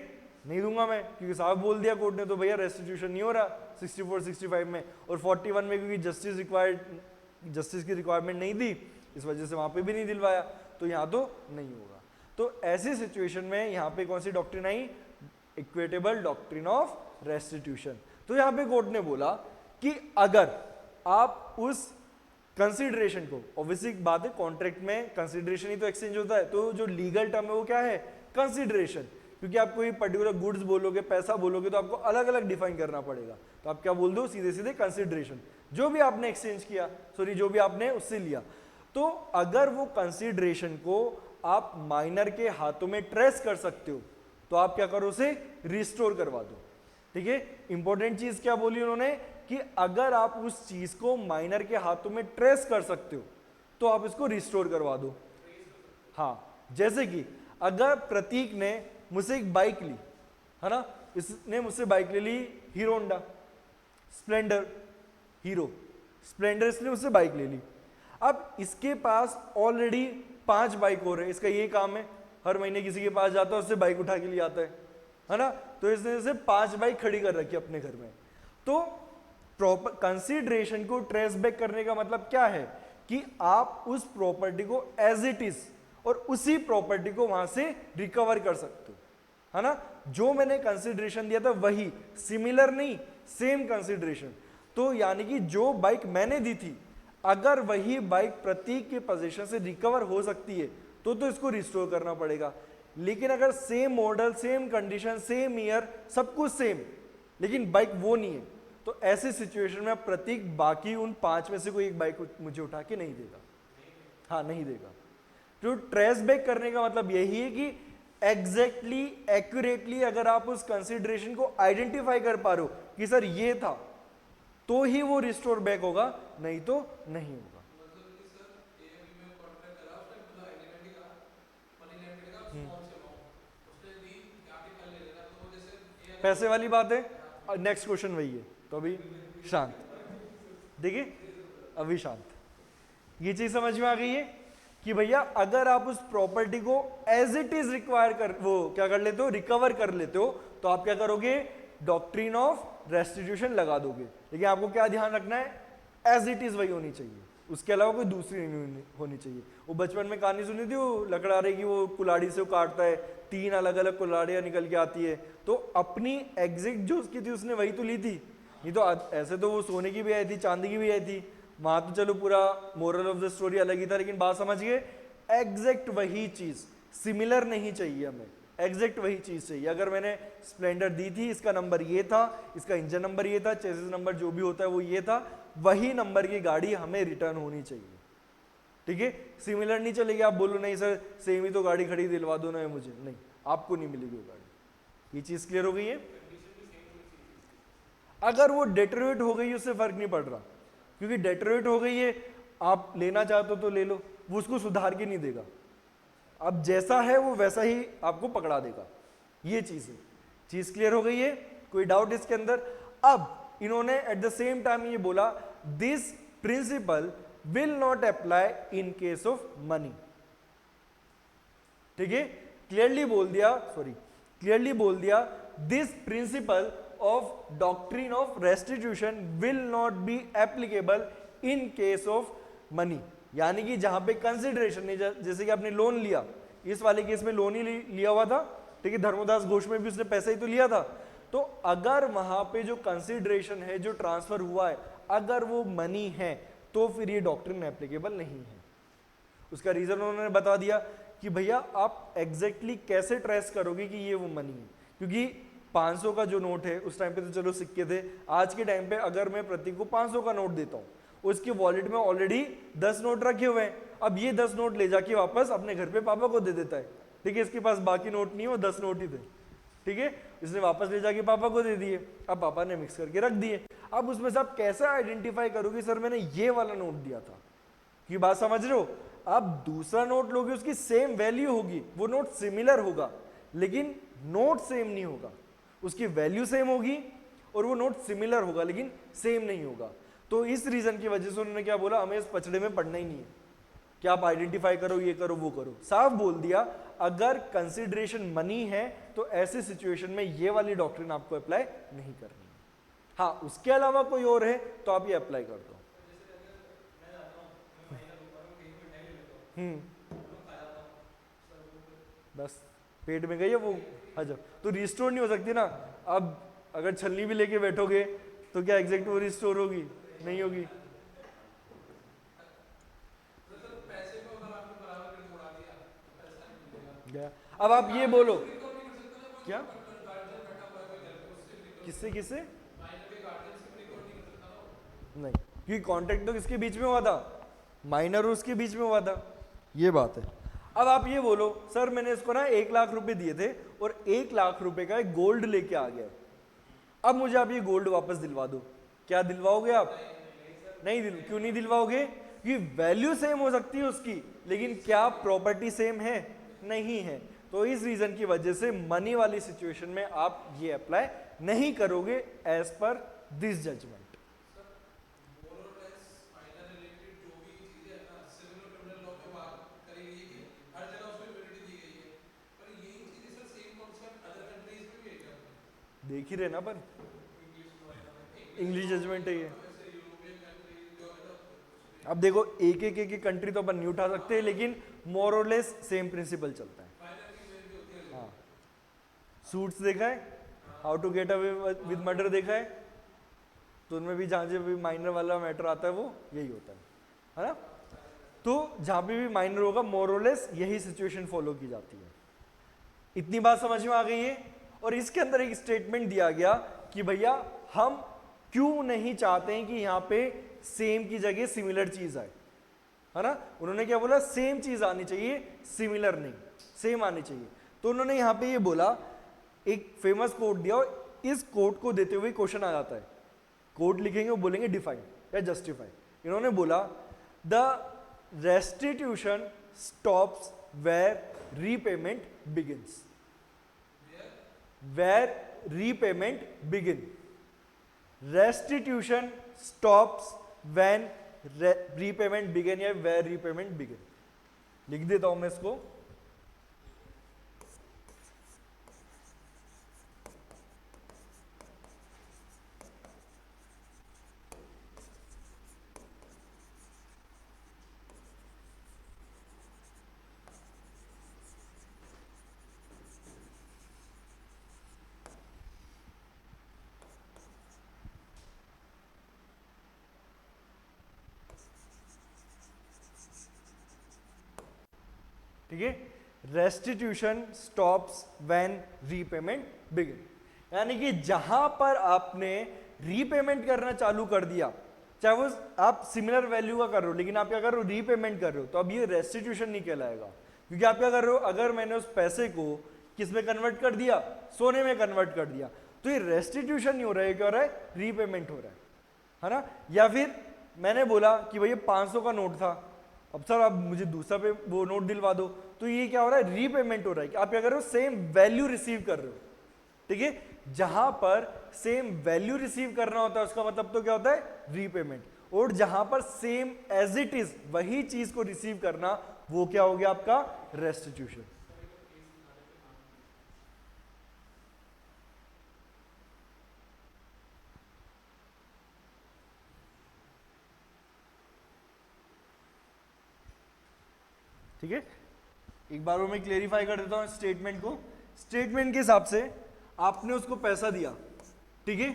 नहीं दूंगा मैं, क्योंकि साहब बोल दिया कोर्ट ने, तो भैया रेस्टिट्यूशन नहीं हो रहा 64 65 में, और 41 में क्योंकि जस्टिस की रिक्वायरमेंट नहीं थी, इस वजह से वहां पे भी नहीं दिलवाया, तो यहाँ तो नहीं होगा। तो ऐसी सिचुएशन में यहाँ पे कौन सी डॉक्ट्रिन आई? Equitable doctrine of restitution. तो यहाँ पे कोर्ट ने बोला कि अगर आप उस कंसिडरेशन को, ऑब्वियसली बात है कॉन्ट्रैक्ट में कंसिडरेशन ही तो एक्सचेंज होता है, तो जो लीगल टर्म है वो क्या है? कंसिडरेशन। क्योंकि आप कोई पर्टिकुलर गुड्स बोलोगे, पैसा बोलोगे, तो आपको अलग अलग डिफाइन करना पड़ेगा। तो आप क्या बोल दो? सीधे सीधे कंसिडरेशन, जो भी आपने एक्सचेंज किया, सॉरी जो भी आपने उससे लिया। तो अगर वो कंसिडरेशन को आप माइनर के हाथों में ट्रेस कर सकते हो, तो आप क्या करो? उसे रिस्टोर करवा दो। ठीक है, इंपॉर्टेंट चीज क्या बोली उन्होंने कि अगर आप उस चीज को माइनर के हाथों में ट्रेस कर सकते हो तो आप इसको रिस्टोर करवा दो। हाँ, जैसे कि अगर प्रतीक ने मुझसे एक बाइक ली, है ना, इसने मुझसे बाइक ले ली Hero Honda Splendor, Hero Splendor, इसने मुझसे बाइक ले ली। अब इसके पास ऑलरेडी 5 बाइक हो रहे हैं, इसका ये काम है, हर महीने किसी के पास जाता है, उससे बाइक उठा के लिए आता है ना, तो इसने से 5 बाइक खड़ी कर रखी अपने घर में। तो प्रॉपर कंसीडरेशन को ट्रेस बैक करने का मतलब क्या है कि आप उस प्रॉपर्टी को एज इट इज और उसी प्रॉपर्टी को वहां से रिकवर कर सकते हो, है ना। जो मैंने कंसीडरेशन दिया था वही, सिमिलर नहीं, सेम कंसीडरेशन। तो यानी कि जो बाइक मैंने दी थी, अगर वही बाइक प्रतीक के पोजीशन से रिकवर हो सकती है तो इसको रिस्टोर करना पड़ेगा। लेकिन अगर same model, same condition, same year, सब कुछ सेम, लेकिन बाइक वो नहीं है, तो ऐसी सिचुएशन में प्रतीक बाकी उन 5 में से कोई एक बाइक मुझे उठा के नहीं देगा। हाँ, नहीं देगा। तो ट्रेस बैक करने का मतलब यही है कि एग्जैक्टली एक्यूरेटली अगर आप उस कंसीडरेशन को आइडेंटिफाई कर पा रहे हो कि सर ये था, तो ही वो रिस्टोर बैक होगा, नहीं तो नहीं होगा। पैसे वाली बात है, नेक्स्ट क्वेश्चन वही है। तो अभी शांत, देखिए अभी शांत। ये चीज समझ में आ गई है कि भैया अगर आप उस प्रॉपर्टी को एज इट इज रिक्वायर कर, वो क्या कर लेते हो, रिकवर कर लेते हो, तो आप क्या करोगे? डॉक्ट्रिन ऑफ रेस्टिट्यूशन लगा दोगे। लेकिन आपको क्या ध्यान रखना है? एज इट इज वही होनी चाहिए, उसके अलावा कोई दूसरी नहीं होनी चाहिए। वो बचपन में कहानी सुनी थी, वो लकड़ारे की, वो कुल्हाड़ी से वो काटता है, 3 अलग अलग कुल्हाड़ियां निकल के आती है, तो अपनी एग्जैक्ट जो उसकी थी उसने वही तो ली थी। नहीं तो ऐसे तो वो सोने की भी आई थी, चांदी की भी आई थी, वहां तो चलो पूरा मोरल ऑफ द स्टोरी अलग ही था, लेकिन बात समझ गए, एग्जैक्ट वही चीज, सिमिलर नहीं चाहिए हमें, एग्जैक्ट वही चीज चाहिए। अगर मैंने स्प्लेंडर दी थी, इसका नंबर ये था, इसका इंजन नंबर ये था, चेसिस नंबर जो भी होता है वो ये था, वही नंबर की गाड़ी हमें रिटर्न होनी चाहिए। ठीक है, सिमिलर नहीं चलेगी। आप बोलो नहीं सर सेम ही तो गाड़ी खड़ी दिलवा दो ना मुझे, नहीं, आपको नहीं मिलेगी वो गाड़ी। ये चीज क्लियर हो गई है। अगर वो डेटोरेट हो गई उससे फर्क नहीं पड़ रहा, क्योंकि डेटोरेट हो गई है, आप लेना चाहते हो तो ले लो, वो उसको सुधार के नहीं देगा। अब जैसा है वो वैसा ही आपको पकड़ा देगा। ये चीज है। चीज क्लियर हो गई है? कोई डाउट इसके अंदर? अब इन्होंने एट द सेम टाइम ये बोला, this principle will not apply in case of money. ठीक है, क्लियरली बोल दिया, सॉरी क्लियरली बोल दिया, this principle of doctrine of restitution will not be applicable in case of money. यानी कि जहां पे कंसिडरेशन नहीं, जैसे कि आपने लोन लिया, इस वाले केस में लोन ही लिया हुआ था, ठीक है, धर्मदास घोष में भी उसने पैसा ही तो लिया था, तो अगर वहां पे जो कंसिडरेशन है, जो ट्रांसफर हुआ है, अगर वो मनी है, तो फिर ये डॉक्ट्रिन एप्लीकेबल नहीं है। उसका रीजन उन्होंने बता दिया कि भैया आप एग्जैक्टली कैसे ट्रेस करोगे कि ये वो मनी है, क्योंकि 500 का जो नोट है उस टाइम पे तो चलो सिक्के थे, आज के टाइम पे अगर मैं प्रतीक को 500 का नोट देता हूँ, उसके वॉलेट में ऑलरेडी 10 नोट रखे हुए हैं, अब ये 10 नोट ले जाके वापस अपने घर पे पापा को दे देता है, ठीक है, इसके पास बाकी नोट नहीं है, वो 10 नोट ही थे, ठीक है, इसने वापस ले जाके पापा को दे दिए, अब पापा ने मिक्स करके रख दिए। अब उसमें से आप कैसे आइडेंटिफाई करोगे सर मैंने ये वाला नोट दिया था, ये बात समझ रहे हो? आप दूसरा नोट लोगे उसकी सेम वैल्यू होगी, वो नोट सिमिलर होगा लेकिन नोट सेम नहीं होगा, उसकी वैल्यू सेम होगी और वो नोट सिमिलर होगा लेकिन सेम नहीं होगा। तो इस रीजन की वजह से उन्होंने क्या बोला, हमें इस पचड़े में पढ़ना ही नहीं है कि आप आइडेंटिफाई करो, ये करो, वो करो, साफ बोल दिया अगर कंसिडरेशन मनी है तो ऐसे सिचुएशन में ये वाली डॉक्ट्रिन आपको अप्लाई नहीं करनी है। हाँ, उसके अलावा कोई और है तो आप ये अप्लाई कर दो। बस पेट में गई है वो हजम, तो रिस्टोर नहीं हो सकती ना। अब अगर छलनी भी लेके बैठोगे तो क्या एग्जैक्ट वो रिस्टोर होगी? नहीं होगी। गया। अब आप ये बोलो क्या, किससे किससे नहीं, क्योंकि कॉन्ट्रैक्ट तो किसके बीच में हुआ था, माइनर और उसके बीच में हुआ था, ये बात है। अब आप ये बोलो सर मैंने इसको ना 1 लाख रुपए दिए थे और 1 लाख रुपए का एक गोल्ड लेके आ गया, अब मुझे आप ये गोल्ड वापस दिलवा दो, क्या दिलवाओगे आप? नहीं क्यों नहीं दिलवाओगे? क्योंकि वैल्यू सेम हो सकती है उसकी लेकिन क्या प्रॉपर्टी सेम है? नहीं है। तो इस रीजन की वजह से मनी वाली सिचुएशन में आप ये अप्लाई नहीं करोगे एज पर दिस जजमेंट। देख ही रहे ना अपन, इंग्लिश जजमेंट है ये। अब देखो एक एक कंट्री तो अपन नहीं उठा सकते लेकिन मोर और लेस सेम प्रिंसिपल चलता है। हाँ, सूट्स देखा है, how to get away with murder देखा है, तो उनमें भी जहाँ भी माइनर वाला मैटर आता है वो यही होता है ना। तो जहाँ पे भी माइनर होगा मोर और लेस यही सिचुएशन फॉलो की जाती है। इतनी बात समझ में आ गई है। और इसके अंदर एक स्टेटमेंट दिया गया कि भैया हम क्यों नहीं चाहते हैं कि यहाँ पे सेम की जगह सिमिलर चीज आए, है ना। उन्होंने क्या बोला, सेम चीज आनी चाहिए, सिमिलर नहीं, सेम आनी चाहिए। तो उन्होंने यहाँ पे ये बोला, एक फेमस कोट दिया और इस कोट को देते हुए क्वेश्चन आ जाता है। कोट लिखेंगे वो बोलेंगे डिफाइन या जस्टिफाई। इन्होंने बोला the restitution stops where repayment begins, where repayment begin. Restitution stops when repayment begin या where repayment begin। लिख देता हूं मैं इसको। ठीक है, restitution stops when repayment begin, यानी कि जहां पर आपने रीपेमेंट करना चालू कर दिया, चाहे वो आप सिमिलर वैल्यू का कर रहे हो लेकिन आप क्या कर रहे हो, रीपेमेंट कर रहे हो, तो अब ये रेस्टिट्यूशन नहीं कहलाएगा। क्योंकि आप क्या कर रहे हो, अगर मैंने उस पैसे को किस में कन्वर्ट कर दिया, सोने में कन्वर्ट कर दिया, तो ये रेस्टिट्यूशन नहीं हो रहा है, क्या हो रहा है, रीपेमेंट हो रहा है ना। या फिर मैंने बोला कि भैया 500 का नोट था, अब सर आप मुझे दूसरा पे वो नोट दिलवा दो, तो ये क्या हो रहा है, रीपेमेंट हो रहा है। आप क्या कर रहे हो, सेम वैल्यू रिसीव कर रहे हो। ठीक है, जहां पर सेम वैल्यू रिसीव करना होता है उसका मतलब तो क्या होता है, रीपेमेंट। और जहां पर सेम एज इट इज वही चीज को रिसीव करना, वो क्या हो गया आपका, रेस्टिट्यूशन। ठीक है, एक बार वो मैं क्लेरिफाई कर देता हूं स्टेटमेंट को। स्टेटमेंट के हिसाब से आपने उसको पैसा दिया, ठीक है,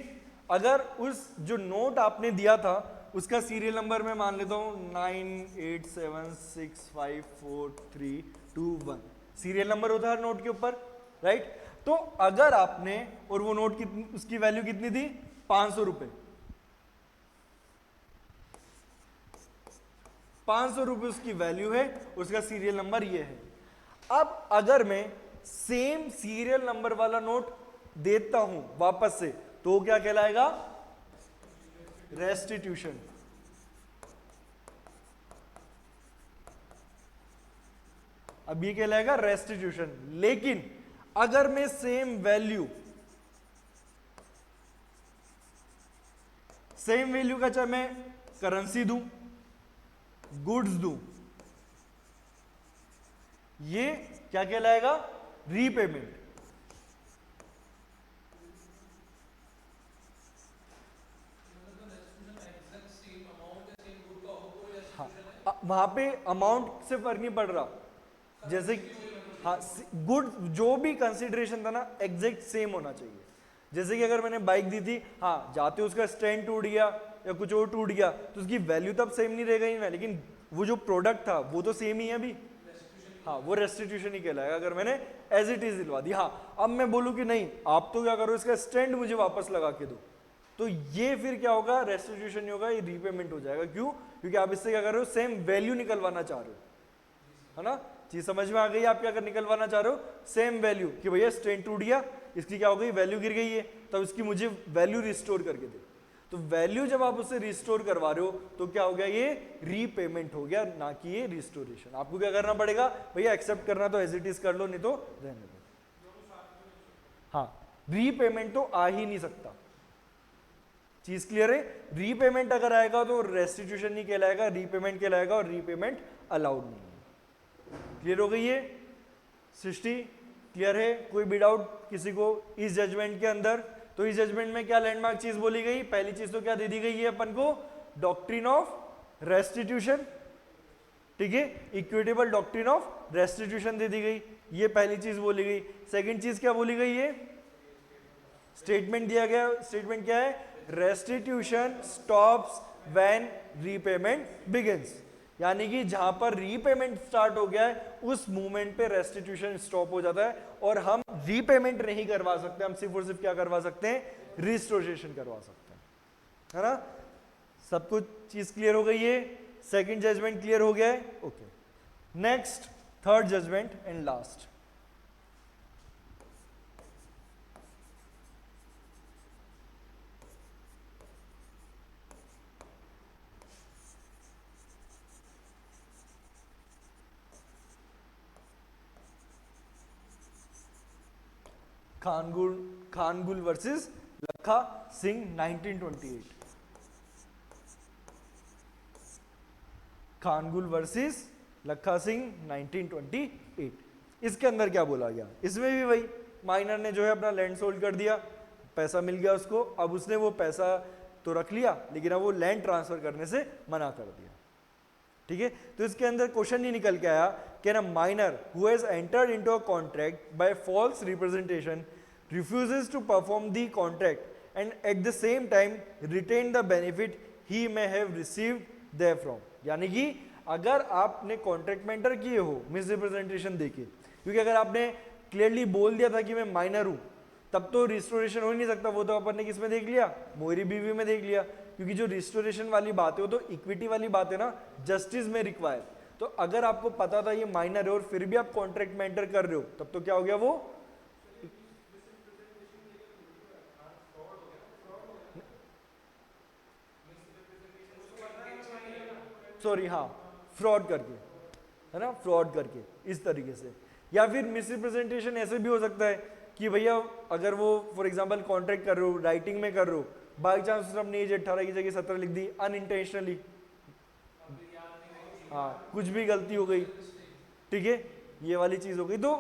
अगर उस जो नोट आपने दिया था उसका सीरियल नंबर मैं मान लेता हूँ 98765432 1 सीरियल नंबर होता है हर नोट के ऊपर, राइट। तो अगर आपने, और वो नोट कितनी, उसकी वैल्यू कितनी थी, 500 रुपए, 500 रुपए उसकी वैल्यू है, उसका सीरियल नंबर ये है। अब अगर मैं सेम सीरियल नंबर वाला नोट देता हूं वापस से, तो वो क्या कहलाएगा, रेस्टिट्यूशन। अब ये कहलाएगा रेस्टिट्यूशन। लेकिन अगर मैं सेम वैल्यू का चाहे मैं करेंसी दूं, गुड्स दूं, ये क्या कहलाएगा, रीपेमेंट। हाँ, वहां पे अमाउंट से फर्क नहीं पड़ रहा, जैसे हाँ गुड जो भी कंसिडरेशन था ना एग्जैक्ट सेम होना चाहिए। जैसे कि अगर मैंने बाइक दी थी, हाँ जाते उसका स्टैंड टूट गया या कुछ और टूट गया तो उसकी वैल्यू तब सेम नहीं रहेगा ही ना, लेकिन वो जो प्रोडक्ट था वो तो सेम ही है अभी, हाँ वो रेस्टिट्यूशन ही कहलाएगा अगर मैंने एज इट इज दिलवा दी। हाँ अब मैं बोलूँ कि नहीं आप तो क्या करो, इसका स्टैंड मुझे वापस लगा के दो, तो ये फिर क्या होगा, रेस्टिट्यूशन नहीं होगा, ये रीपेमेंट हो जाएगा। क्यों, क्योंकि आप इससे क्या कर रहे हो, सेम वैल्यू निकलवाना चाह रहे हो, है ना। चीज समझ में आ गई, आप क्या कर निकलवाना चाह रहे हो, सेम वैल्यू, कि भैया स्टैंड टूट गया, इसकी क्या हो गई, वैल्यू गिर गई है, तब इसकी मुझे वैल्यू रिस्टोर करके दे। तो वैल्यू जब आप उससे रिस्टोर करवा रहे हो तो क्या हो गया, ये रीपेमेंट हो गया, ना कि ये रिस्टोरेशन। आपको क्या करना पड़ेगा, भैया एक्सेप्ट करना तो एज इट इज कर लो, नहीं तो रहने दो। हाँ रीपेमेंट तो आ ही नहीं सकता, चीज क्लियर है। रीपेमेंट अगर आएगा तो रेस्टिट्यूशन नहीं कहलाएगा, रीपेमेंट कहलाएगा, और रीपेमेंट अलाउड नहीं है। क्लियर हो गई है सृष्टि, क्लियर है, कोई भी डाउट किसी को इस जजमेंट के अंदर। तो इस जजमेंट में क्या लैंडमार्क चीज बोली गई, पहली चीज तो क्या दे दी गई है अपन को, डॉक्ट्रिन ऑफ रेस्टिट्यूशन, ठीक है, इक्विटेबल डॉक्ट्रिन ऑफ रेस्टिट्यूशन दे दी गई, ये पहली चीज बोली गई। सेकंड चीज क्या बोली गई है, स्टेटमेंट दिया गया, स्टेटमेंट क्या है, restitution stops when repayment begins, यानी कि जहां पर रीपेमेंट स्टार्ट हो गया है उस मोमेंट पे रेस्टिट्यूशन स्टॉप हो जाता है, और हम रीपेमेंट नहीं करवा सकते, हम सिर्फ और सिर्फ क्या करवा सकते हैं, रिस्टोरेशन करवा सकते हैं, है ना। सब कुछ चीज क्लियर हो गई है, सेकंड जजमेंट क्लियर हो गया है, okay. Next third judgment and last, Khan Gul versus Lakha Singh 1928, खानगुल versus Lakha Singh 1928। इसके अंदर क्या बोला गया, इसमें भी वही माइनर ने जो है अपना लैंड सोल्ड कर दिया, पैसा मिल गया उसको, अब उसने वो पैसा तो रख लिया लेकिन अब वो लैंड ट्रांसफर करने से मना कर दिया, ठीक है। तो इसके अंदर क्वेश्चन ही निकल के आया कि ना minor who has entered into a contract by false representation refuses to perform the contract and at the same time retain the benefit he may have received therefrom, यानी कि अगर आपने कॉन्ट्रैक्ट में एंटर किए हो मिस रिप्रेजेंटेशन देके, क्योंकि अगर आपने क्लियरली बोल दिया था कि मैं माइनर हूं तब तो रिस्टोरेशन हो ही नहीं सकता, वो तो अपन ने किस में देख लिया, मोहरी बीवी में देख लिया, क्योंकि जो रिस्टोरेशन वाली बात है वो तो इक्विटी वाली बात है ना, जस्टिस में रिक्वायर। तो अगर आपको पता था ये माइनर है और फिर भी आप कॉन्ट्रैक्ट में एंटर कर रहे हो तब तो क्या हो गया, वो सॉरी हाँ फ्रॉड करके, है ना, फ्रॉड करके इस तरीके से। या फिर मिसरिप्रेजेंटेशन ऐसे भी हो सकता है कि भैया अगर वो फॉर एग्जांपल कॉन्ट्रैक्ट कर रहे हो, राइटिंग में कर रहे हो, बाई चांस उसने अपनी एज 18 की जगह 17 लिख दी अनइंटेंशनली, हाँ कुछ भी गलती हो गई, ठीक है, ये वाली चीज हो गई, तो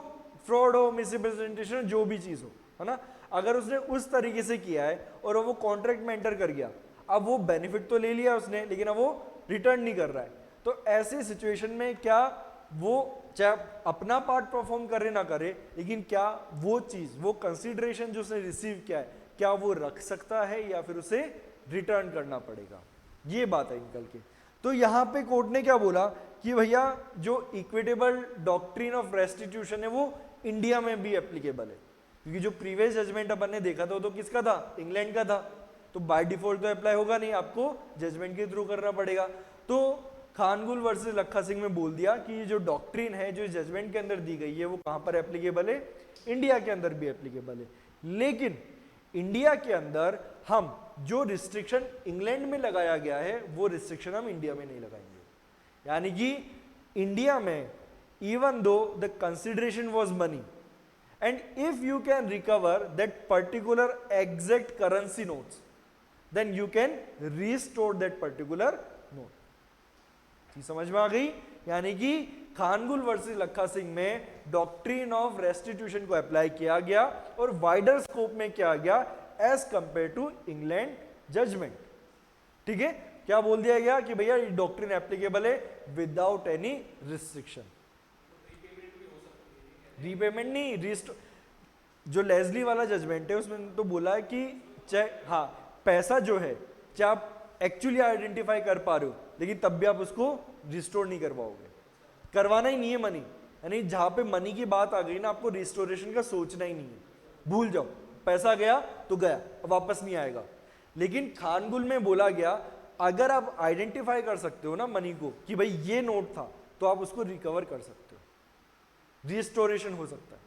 फ्रॉड हो, मिसरिप्रेजेंटेशन, जो भी चीज हो, है ना। अगर उसने उस तरीके से किया है और वो कॉन्ट्रैक्ट में एंटर कर गया, अब वो बेनिफिट तो ले लिया उसने लेकिन अब वो रिटर्न नहीं कर रहा है, तो ऐसी सिचुएशन में क्या वो चाहे अपना पार्ट परफॉर्म करे ना करे, लेकिन क्या वो चीज, वो कंसीडरेशन जो उसने रिसीव किया है, क्या वो रख सकता है या फिर उसे रिटर्न करना पड़ेगा, ये बात है निकल के। तो यहाँ पे कोर्ट ने क्या बोला कि भैया जो इक्विटेबल डॉक्ट्रिन ऑफ रेस्टिट्यूशन है वो इंडिया में भी एप्लीकेबल है, क्योंकि जो प्रीवियस जजमेंट अपन ने देखा था वो तो किसका था, इंग्लैंड का था, तो बाय डिफॉल्ट तो अप्लाई होगा नहीं, आपको जजमेंट के थ्रू करना पड़ेगा। तो खानगुल वर्सेस लखा सिंह में बोल दिया कि ये जो डॉक्ट्रिन है जो जजमेंट के अंदर दी गई है वो कहाँ पर एप्लीकेबल है, इंडिया के अंदर भी एप्लीकेबल है। लेकिन इंडिया के अंदर हम जो रिस्ट्रिक्शन इंग्लैंड में लगाया गया है वो रिस्ट्रिक्शन हम इंडिया में नहीं लगाएंगे। यानी कि इंडिया में even though the consideration was money and if you can recover that particular exact currency notes then you can restore that particular note. चीज समझ में आ गई? यानी कि खानगुल वर्सेस लखा सिंह में डॉक्ट्रिन ऑफ रेस्टिट्यूशन को अप्लाई किया गया और वाइडर स्कोप में किया गया as compared to England judgement. ठीक है, क्या बोल दिया गया कि भैया ये डॉक्ट्रिन एप्लीकेबल है विदाउट एनी रिस्ट्रिक्शन। रीपेमेंट नहीं, जो लेस्ली वाला जजमेंट है उसमें तो बोला है कि चाहे हाँ पैसा जो है चाहे आप एक्चुअली आइडेंटिफाई कर पा रहे हो लेकिन तब भी आप उसको रिस्टोर नहीं कर पाओगे, करवाना ही नहीं है मनी। यानी जहां पे मनी की बात आ गई ना आपको रिस्टोरेशन का सोचना ही नहीं है, भूल जाओ, पैसा गया तो गया, वापस नहीं आएगा। लेकिन खानगुल में बोला गया अगर आप आइडेंटिफाई कर सकते हो ना मनी को कि भाई ये नोट था तो आप उसको रिकवर कर सकते हो, रिस्टोरेशन हो सकता है।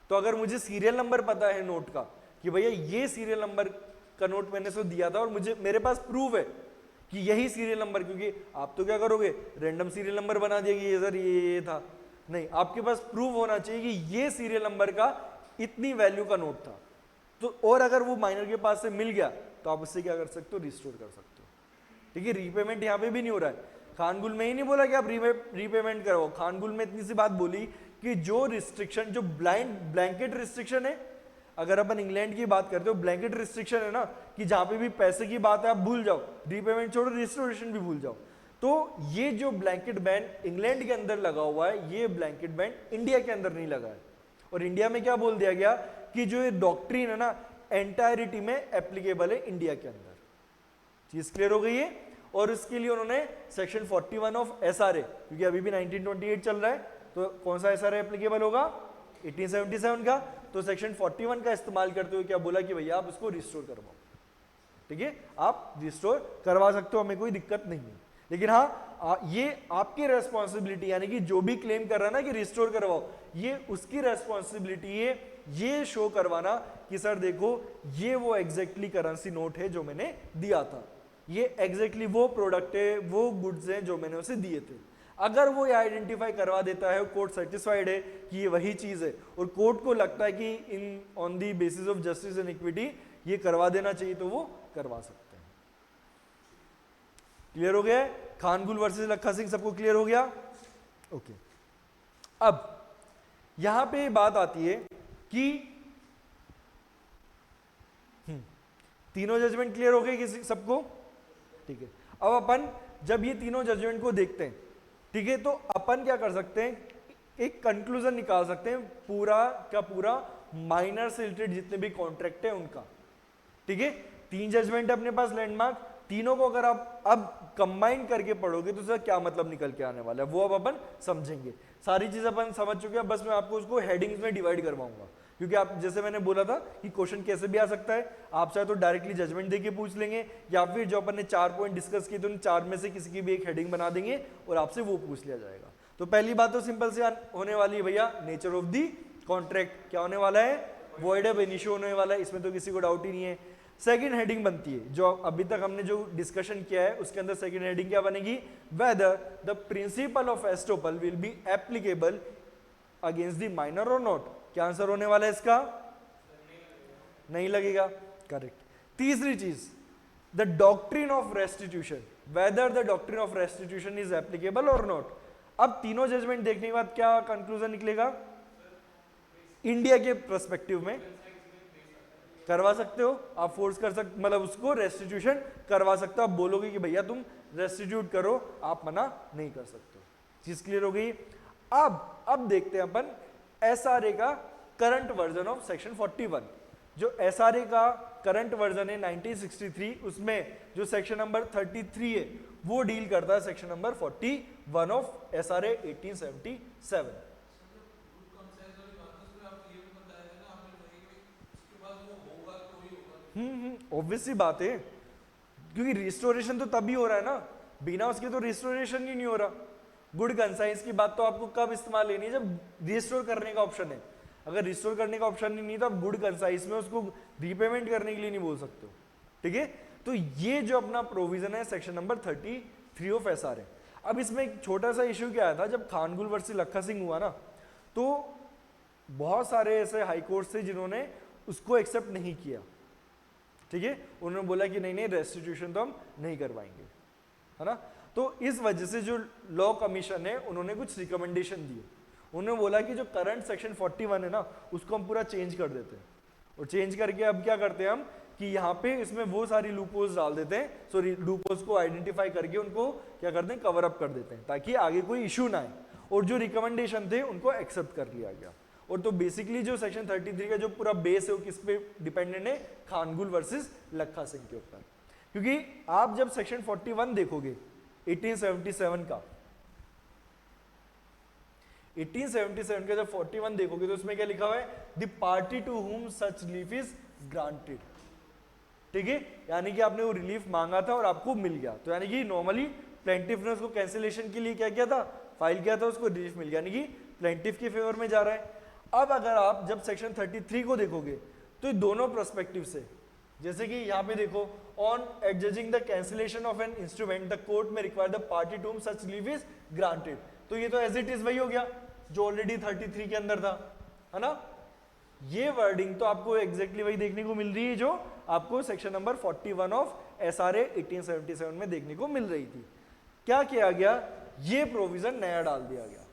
तो अगर मुझे सीरियल नंबर पता है नोट का कि भैया ये सीरियल नंबर का नोट मैंने सो दिया था और मुझे मेरे पास प्रूफ है कि यही सीरियल नंबर, क्योंकि आप तो क्या करोगे रैंडम सीरियल नंबर बना दिया कि ये सर ये था, नहीं, आपके पास प्रूफ होना चाहिए कि ये सीरियल नंबर का इतनी वैल्यू का नोट था। तो और अगर वो माइनर के पास से मिल गया तो आप उससे क्या कर सकते हो, रिस्टोर कर सकते हो। ठीक है, रीपेमेंट यहाँ पे भी नहीं हो रहा है। खानगुल में ही नहीं बोला कि आप रीपेमेंट करो, खानगुल में इतनी सी बात बोली कि जो रिस्ट्रिक्शन, जो ब्लैंकेट रिस्ट्रिक्शन है, अगर अपन इंग्लैंड की बात करते हो ब्लैंकेट रिस्ट्रिक्शन है ना कि जहां पे भी पैसे की बात है आप भूल जाओ, रीपेमेंट छोड़ो, रिस्टोरेशन भी भूल जाओ। तो ये जो ब्लैंकेट बैन इंग्लैंड के अंदर लगा हुआ है ये ब्लैंकेट बैन इंडिया के अंदर नहीं लगा है। और इंडिया में क्या बोल दिया गया कि जो ये डॉक्ट्रिन है ना एंटायरिटी में एप्लीकेबल है इंडिया के अंदर। चीज क्लियर हो गई है? और उसके लिए उन्होंने सेक्शन 41 ऑफ एसआरए, क्योंकि अभी भी 1928 चल रहा है, तो कौन सा एसआरए एप्लीकेबल होगा, 1877 का, तो सेक्शन 41 का इस्तेमाल करते हुए क्या बोला कि भैया आप उसको रिस्टोर करवाओ। ठीक है, आप रिस्टोर करवा सकते हो, हमें कोई दिक्कत नहीं है। लेकिन हाँ ये आपकी रेस्पॉन्सिबिलिटी, यानी कि जो भी क्लेम कर रहा है ना कि रिस्टोर करवाओ, ये उसकी रेस्पॉन्सिबिलिटी है ये शो करवाना कि सर देखो ये वो एग्जैक्टली करेंसी नोट है जो मैंने दिया था, ये एग्जैक्टली वो प्रोडक्ट है, वो गुड्स हैं जो मैंने उसे दिए थे। अगर वो आइडेंटिफाई करवा देता है, कोर्ट सेटिस्फाइड है कि ये वही चीज है और कोर्ट को लगता है कि in on the basis of justice and equity ये करवा देना चाहिए तो वो करवा सकते हैं। क्लियर हो गया है? खानगुल वर्सेस लखा सिंह सबको क्लियर हो गया? ओके। अब यहां पे बात आती है कि तीनों जजमेंट क्लियर हो गए किसी सबको? ठीक है, अब अपन जब ये तीनों जजमेंट को देखते हैं, ठीक है, तो अपन क्या कर सकते हैं, एक कंक्लूजन निकाल सकते हैं पूरा का पूरा माइनर से रिलेटेड जितने भी कॉन्ट्रैक्ट है उनका। ठीक है, 3 जजमेंट है अपने पास लैंडमार्क, तीनों को अगर आप अब कंबाइन करके पढ़ोगे तो उसका क्या मतलब निकल के आने वाला है वो अब अपन समझेंगे। सारी चीज अपन समझ चुके हैं, बस मैं आपको उसको हेडिंग्स में डिवाइड करवाऊंगा, क्योंकि आप जैसे मैंने बोला था कि क्वेश्चन कैसे भी आ सकता है, आप चाहे तो डायरेक्टली जजमेंट देके पूछ लेंगे या फिर जो अपन ने 4 पॉइंट डिस्कस किए तो उन 4 में से किसी की भी एक हेडिंग बना देंगे और आपसे वो पूछ लिया जाएगा। तो पहली बात तो सिंपल से होने वाली है भैया, नेचर ऑफ दी कॉन्ट्रैक्ट क्या होने वाला है, वॉइड अब इनिशियो होने वाला है, इसमें तो किसी को डाउट ही नहीं है। सेकंड हेडिंग बनती है जो अभी तक हमने जो डिस्कशन किया है उसके अंदर सेकंड हेडिंग क्या बनेगी, whether the principle of estoppel will be applicable against the minor और नॉट। क्या आंसर होने वाला है इसका? नहीं लगेगा, करेक्ट। तीसरी चीज, the doctrine of restitution, whether the doctrine of restitution is applicable और नॉट। अब तीनों जजमेंट देखने के बाद क्या कंक्लूजन निकलेगा, इंडिया के पर्सपेक्टिव में करवा सकते हो आप, फोर्स कर सकते, मतलब उसको रेस्टिट्यूशन करवा सकते हो, आप बोलोगे कि भैया तुम रेस्टिट्यूट करो, आप मना नहीं कर सकते हो। चीज क्लियर हो गई? अब देखते हैं अपन एसआरए का करंट वर्जन ऑफ सेक्शन 41। जो एसआरए का करंट वर्जन है 1963, उसमें जो सेक्शन नंबर 33 है वो डील करता है section number 41 of SRA 1877। Obviously बात है, क्योंकि रिस्टोरेशन तो तभी हो रहा है ना, बिना उसके तो रिस्टोरेशन ही नहीं हो रहा। गुड कंसाइंस की बात तो आपको कब इस्तेमाल लेनी है, जब रिस्टोर करने का ऑप्शन है। अगर रिस्टोर करने का ऑप्शन ही नहीं तो आप गुड कंसाइंस में उसको रीपेमेंट करने के लिए नहीं बोल सकते हो, ठीक है। तो ये जो अपना प्रोविजन है सेक्शन नंबर 33 ऑफ SRA। अब इसमें एक छोटा सा इश्यू क्या आया था, जब खानगुल वर्सेस लखा सिंह हुआ ना, तो बहुत सारे ऐसे हाई कोर्ट थे जिन्होंने उसको एक्सेप्ट नहीं किया, ठीक है। उन्होंने बोला कि नहीं नहीं रेस्टिट्यूशन तो हम नहीं करवाएंगे, है ना। तो इस वजह से जो लॉ कमीशन है उन्होंने कुछ रिकमेंडेशन दिए। उन्होंने बोला कि जो करंट सेक्शन 41 है ना उसको हम पूरा चेंज कर देते हैं, और चेंज करके अब क्या करते हैं हम कि यहाँ पे इसमें वो सारी लूपहोल्स डाल देते हैं, सो लूपहोल्स को आइडेंटिफाई करके उनको क्या करते हैं, कवर अप कर देते हैं, ताकि आगे कोई इशू ना आए। और जो रिकमेंडेशन थे उनको एक्सेप्ट कर लिया गया। और तो बेसिकली जो सेक्शन 33 का जो पूरा बेस है वो किस पे डिपेंडेंट है, खानगुल वर्सेस लखा सिंह के ऊपर। क्योंकि आप जब सेक्शन 41 देखोगे 1877 का, 1877 का जब 41 देखोगे तो उसमें क्या लिखा हुआ है, the party to whom such relief is granted, ठीक है। यानी कि आपने वो रिलीफ मांगा था और आपको मिल गया, तो यानी कि नॉर्मली प्लेंटिफ ने उसको कैंसिलेशन के लिए क्या किया था, फाइल किया था, उसको रिलीफ मिल गया, यानी कि प्लेंटिफ के फेवर में जा रहा है। अब अगर आप जब सेक्शन 33 को देखोगे तो दोनों पर्सपेक्टिव से, जैसे कि यहाँ पे देखो, on adjudging the cancellation of an instrument the court में require the party to whom such relief is granted, तो ये तो एज इट इज वही हो गया जो ऑलरेडी 33 के अंदर था, है ना। ये वर्डिंग तो आपको एग्जैक्टली वही देखने को मिल रही है जो आपको सेक्शन नंबर 41 ऑफ SRA 1877 में देखने को मिल रही थी। क्या किया गया, ये प्रोविजन नया डाल दिया गया,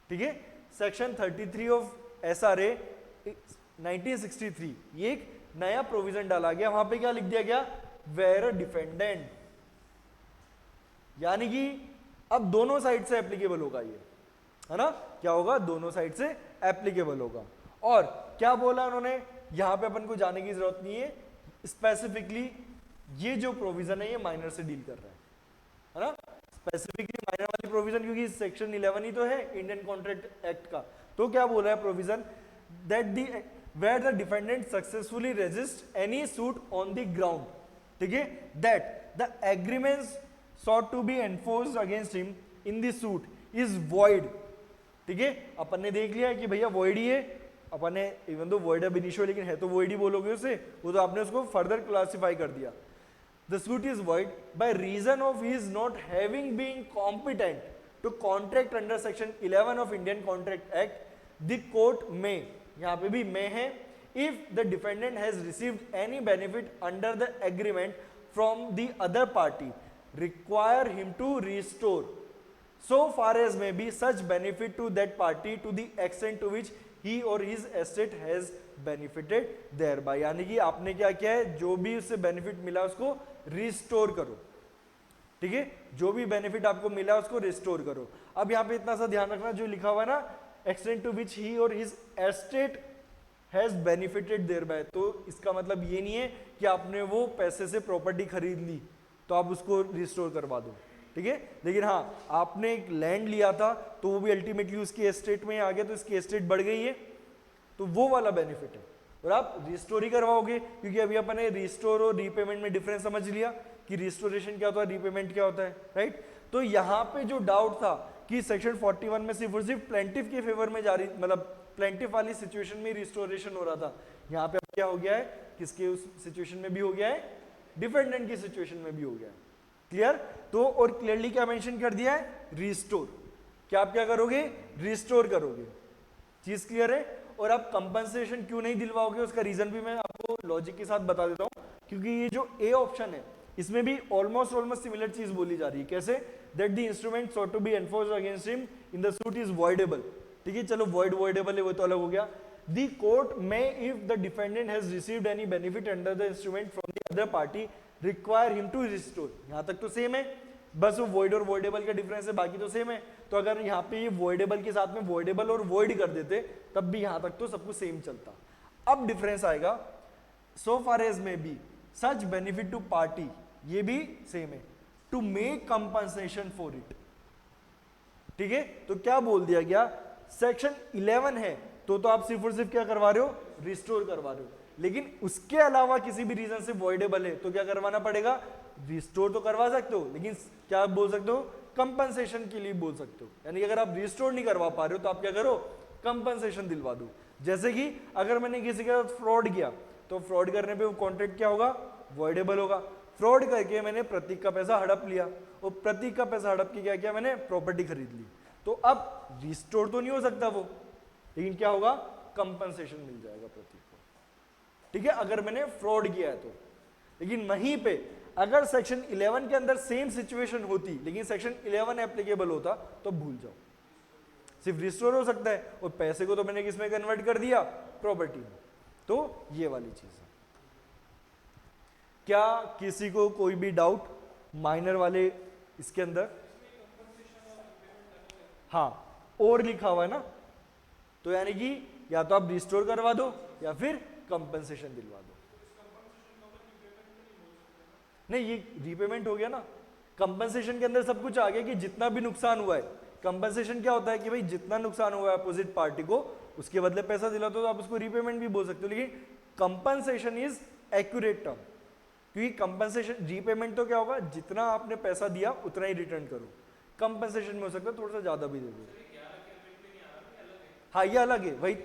ठीक है। सेक्शन 33 ऑफ SRA 1963, ये एक नया प्रोविजन डाला गया। वहां पे क्या लिख दिया गया, वेयर अ डिफेंडेंट, यानी कि अब दोनों साइड से एप्लीकेबल होगा ये, है ना। क्या होगा, दोनों साइड से एप्लीकेबल होगा। और क्या बोला उन्होंने, यहां पे अपन को जाने की जरूरत नहीं है, स्पेसिफिकली ये जो प्रोविजन है ये माइनर से डील कर रहा है ना। स्पेसिफिकली माइनर वाली प्रोविजन, क्योंकि सेक्शन 11 ही तो है इंडियन कॉन्ट्रैक्ट एक्ट का। तो क्या बोला है provision, that the where the defendant successfully resists any suit on the ground, ठीक है, that the agreements sought to be enforced against him in the suit is void, ठीक है। अपन ने देख लिया कि भैया void ही है, अपन ने इवन दो void अब इनिशियो लेकिन है तो void ही बोलोगे उसे, वो तो आपने उसको फर्दर क्लासिफाई कर दिया। The suit is void by reason of his not having been competent to contract under section 11 of Indian Contract Act, the court may, यहाँ पे भी may है, if the defendant has received any benefit under the agreement from the other party, require him to restore so far as may be such benefit to that party to the extent to which he or his estate has benefited thereby। यानी कि आपने क्या किया है, जो भी उससे benefit मिला उसको रिस्टोर करो, ठीक है। जो भी बेनिफिट आपको मिला उसको रिस्टोर करो। अब यहाँ पे इतना सा ध्यान रखना, जो लिखा हुआ है ना, extent to which he or his estate has benefited thereby, तो इसका मतलब ये नहीं है कि आपने वो पैसे से प्रॉपर्टी खरीद ली तो आप उसको रिस्टोर करवा दो, ठीक है। लेकिन हाँ, आपने एक लैंड लिया था तो वो भी अल्टीमेटली उसकी एस्टेट में आ गया, तो इसकी एस्टेट बढ़ गई है, तो वो वाला बेनिफिट है, और आप रिस्टोर ही करवाओगे। क्योंकि अभी अपन ने रिस्टोर और रीपेमेंट में डिफरेंस समझ लिया कि रिस्टोरेशन क्या होता है, रीपेमेंट क्या होता है, राइट। तो यहाँ पे जो डाउट था कि सेक्शन 41 में सिर्फ और सिर्फ प्लेंटिफ के फेवर में जारी, मतलब प्लेंटिफ वाली सिचुएशन में रिस्टोरेशन हो रहा था, यहाँ पे अब क्या हो गया है, किसके उस सिचुएशन में भी हो गया है, डिफेंडेंट की सिचुएशन में भी हो गया है। क्लियर। तो और क्लियरली क्या मेंशन कर दिया है, रिस्टोर। क्या आप क्या करोगे, रिस्टोर करोगे, चीज क्लियर है। और आप कंपनसेशन क्यों नहीं दिलवाओगे, उसका रीजन भी मैं आपको लॉजिक के साथ बता देता हूँ। क्योंकि ये जो ए ऑप्शन है इसमें भी ऑलमोस्ट सिमिलर चीज बोली जा रही है। कैसे, that the instrument sought to be enforced against him in the suit is voidable, ठीक है। चलो वॉइडेबल है वो तो अलग हो गया। द कोर्ट में if the defendant has received any benefit under the instrument from the other party require him to restore. यहाँ तक तो सेम है, बस वो वॉइड और वॉइडेबल का डिफरेंस है, बाकी तो सेम है। तो अगर यहाँ पे ये वॉइडेबल के साथ में वॉइडेबल और वॉइड कर देते तब भी यहाँ तक तो सब कुछ सेम चलता। अब डिफरेंस आएगा so far as may be such benefit to party, ये भी सेम है, to make compensation for it. ठीक है, तो क्या बोल दिया गया, सेक्शन 11 है तो आप सिर्फ और सिर्फ क्या करवा रहे हो, रिस्टोर करवा रहे हो, लेकिन उसके अलावा किसी भी रीजन से वॉइडेबल है तो क्या करवाना पड़ेगा, रिस्टोर तो करवा सकते हो, लेकिन क्या बोल सकते हो, कंपनसेशन के लिए बोल सकते हो। यानी अगर आप रिस्टोर नहीं करवा पा रहे हो तो आप क्या करो, कंपनसेशन दिलवा दो। जैसे कि अगर मैंने किसी के साथ फ्रॉड किया तो फ्रॉड करने पे वो कॉन्ट्रैक्ट क्या होगा, वॉइडेबल होगा। फ्रॉड करके मैंने प्रतीक का पैसा हड़प लिया और प्रतीक का पैसा हड़प के क्या किया, मैंने प्रॉपर्टी खरीद ली, तो अब रिस्टोर तो नहीं हो सकता वो, लेकिन क्या होगा, कंपनसेशन मिल जाएगा प्रतीक को। ठीक है, अगर मैंने फ्रॉड किया है तो। लेकिन वहीं पे अगर सेक्शन 11 के अंदर सेम सिचुएशन होती लेकिन सेक्शन 11 एप्लीकेबल होता तो भूल जाओ, सिर्फ रिस्टोर हो सकता है और पैसे को तो मैंने किसमें कन्वर्ट कर दिया, प्रॉपर्टी में। तो ये वाली चीज है। क्या किसी को कोई भी डाउट माइनर वाले इसके अंदर? हाँ, और लिखा हुआ है ना, तो यानी कि या तो आप रिस्टोर करवा दो या फिर कंपनसेशन दिलवा दो। नहीं, ये रीपेमेंट हो गया ना, कंपनसेशन के अंदर सब कुछ आ गया कि जितना भी नुकसान हुआ है। कंपनसेशन क्या होता है कि भाई जितना नुकसान हुआ है अपोजिट पार्टी को उसके बदले पैसा दिला तो आप उसको रीपेमेंट भी बोल सकते हो, लेकिन कंपनसेशन इज एक्यूरेट टर्म, क्योंकि कंपनसेशन, रीपेमेंट तो क्या होगा, जितना आपने पैसा दिया उतना ही रिटर्न करो, कंपनसेशन में हो सकता है थोड़ा सा ज्यादा भी दे दो। हाँ, ये अलग है, वही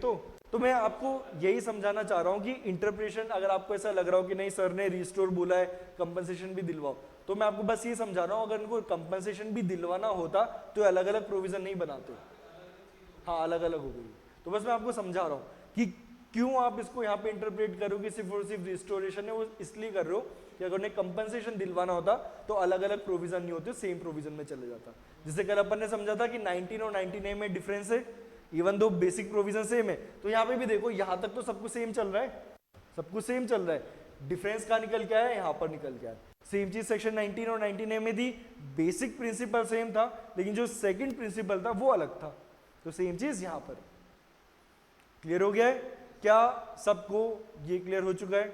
तो मैं आपको यही समझाना चाह रहा हूँ कि इंटरप्रिटेशन, अगर आपको ऐसा लग रहा हो कि नहीं सर ने रिस्टोर बोला है कंपनसेशन भी दिलवाओ, तो मैं आपको बस ये समझा रहा हूँ अगर इनको कंपनसेशन भी दिलवाना होता तो अलग अलग प्रोविजन नहीं बनाते। हाँ, अलग अलग हो गई, तो बस मैं आपको समझा रहा हूँ कि क्यों आप इसको यहाँ पे इंटरप्रेट करोगे सिर्फ और सिर्फ रिस्टोरेशन है, वो इसलिए कर रहे हो कि अगर उन्हें कंपनसेशन दिलवाना होता तो अलग अलग प्रोविजन नहीं होते, सेम प्रोविजन में चले जाता। जिसे कल अपन ने समझा था कि 19 और 99 में डिफरेंस है, even though basic provision same है, तो यहाँ पे भी देखो यहाँ तक तो सब कुछ सेम चल रहा है, सब कुछ सेम चल रहा है, डिफरेंस कहाँ निकल के आया है, यहाँ पर निकल के आया। सेम चीज सेक्शन 19 और 99 में थी, बेसिक प्रिंसिपल सेम था लेकिन जो सेकंड प्रिंसिपल था वो अलग था, तो सेम चीज यहाँ पर। क्लियर हो गया है क्या सबको, ये क्लियर हो चुका है,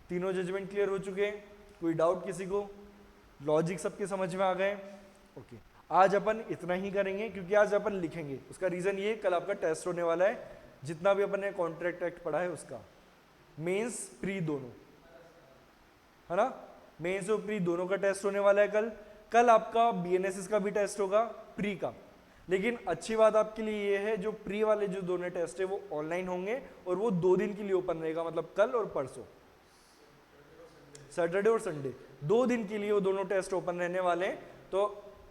तीनों जजमेंट क्लियर हो चुके हैं, कोई डाउट किसी को, लॉजिक सबके समझ में आ गए? ओके, आज अपन इतना ही करेंगे क्योंकि आज अपन लिखेंगे, उसका रीजन ये कल आपका टेस्ट होने वाला है, जितना भी अपन ने कॉन्ट्रैक्ट एक्ट पढ़ा है उसका, मेंस प्री दोनों, है ना, मेंस और प्री दोनों का टेस्ट होने वाला है कल। कल आपका बीएनएसएस का भी टेस्ट होगा, प्री का, लेकिन अच्छी बात आपके लिए ये है जो प्री वाले जो दोनों टेस्ट है वो ऑनलाइन होंगे और वो 2 दिन के लिए ओपन रहेगा, मतलब कल और परसों, सैटरडे और संडे 2 दिन के लिए वो दोनों टेस्ट ओपन रहने वाले हैं। तो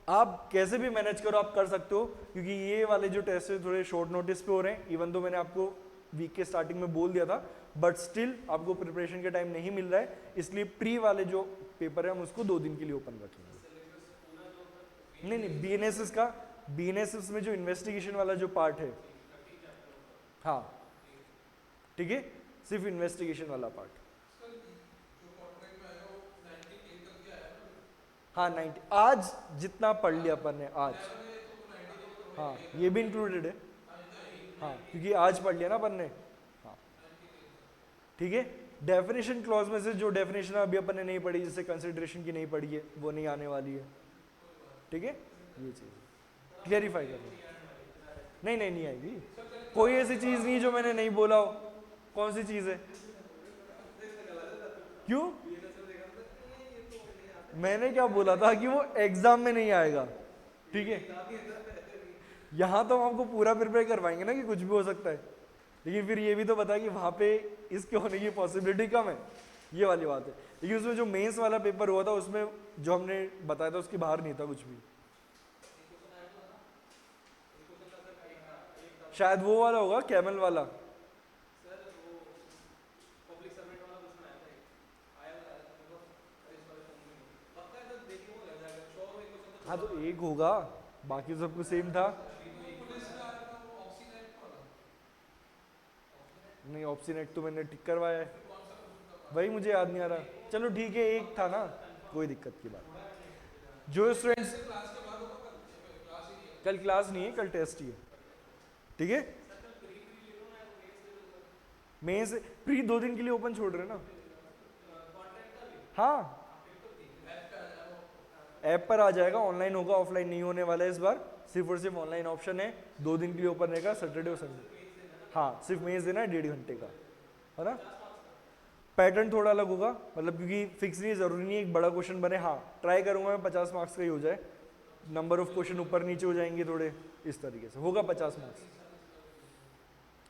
आप कैसे भी मैनेज करो, आप कर सकते हो, क्योंकि ये वाले जो टेस्ट है थोड़े शॉर्ट नोटिस पे हो रहे हैं, इवन तो मैंने आपको वीक के स्टार्टिंग में बोल दिया था, बट स्टिल आपको प्रिपरेशन के टाइम नहीं मिल रहा है, इसलिए प्री वाले जो पेपर है हम उसको 2 दिन के लिए ओपन रखेंगे। नहीं, बीएनएसएस में जो इन्वेस्टिगेशन वाला जो पार्ट है, हाँ ठीक है, सिर्फ इन्वेस्टिगेशन वाला पार्ट। हाँ 90, आज जितना पढ़ लिया अपन ने आज, हाँ ये भी इंक्लूडेड है, हाँ क्योंकि आज पढ़ लिया ना अपन ने, हाँ ठीक है। डेफिनेशन क्लॉज में से जो डेफिनेशन अभी अपन ने नहीं पढ़ी, जैसे कंसिडरेशन की नहीं पढ़ी है, वो नहीं आने वाली है, ठीक है, ये चीज़ क्लियरिफाई कर लो। नहीं आएगी, कोई ऐसी चीज़ नहीं जो मैंने नहीं बोला हो, कौन सी चीज़ है, क्यों, मैंने क्या बोला था कि वो एग्जाम में नहीं आएगा, ठीक है, यहाँ तो हम आपको पूरा प्रिपेयर करवाएंगे ना कि कुछ भी हो सकता है, लेकिन फिर ये भी तो बता कि वहाँ पे इसके होने की पॉसिबिलिटी कम है, ये वाली बात है। लेकिन उसमें जो मेंस वाला पेपर हुआ था उसमें जो हमने बताया था उसके बाहर नहीं था कुछ भी, शायद वो वाला होगा कैमल वाला, हाँ तो एक होगा, बाकी सब कुछ सेम था। नहीं, ऑप्शनेट तो मैंने टिक करवाया है, वही मुझे याद नहीं आ रहा, चलो ठीक है, एक था ना, कोई दिक्कत की बात। जो स्टूडेंट्स, कल क्लास नहीं है, कल टेस्ट ही है, ठीक है। मेंस प्री 2 दिन के लिए ओपन छोड़ रहे हैं ना। हाँ ऐप पर आ जाएगा, ऑनलाइन होगा, ऑफलाइन नहीं होने वाला है इस बार, सिर्फ और सिर्फ ऑनलाइन ऑप्शन है। 2 दिन के लिए ओपन रहेगा, सैटरडे और संडे। हाँ सिर्फ मेंस देना है 1.5 घंटे का, है ना। पैटर्न थोड़ा अलग होगा, मतलब क्योंकि फिक्स नहीं, जरूरी नहीं एक बड़ा क्वेश्चन बने। हाँ ट्राई करूंगा मैं 50 मार्क्स का ही हो जाए, नंबर ऑफ क्वेश्चन ऊपर नीचे हो जाएंगे थोड़े, इस तरीके से होगा 50 मार्क्स,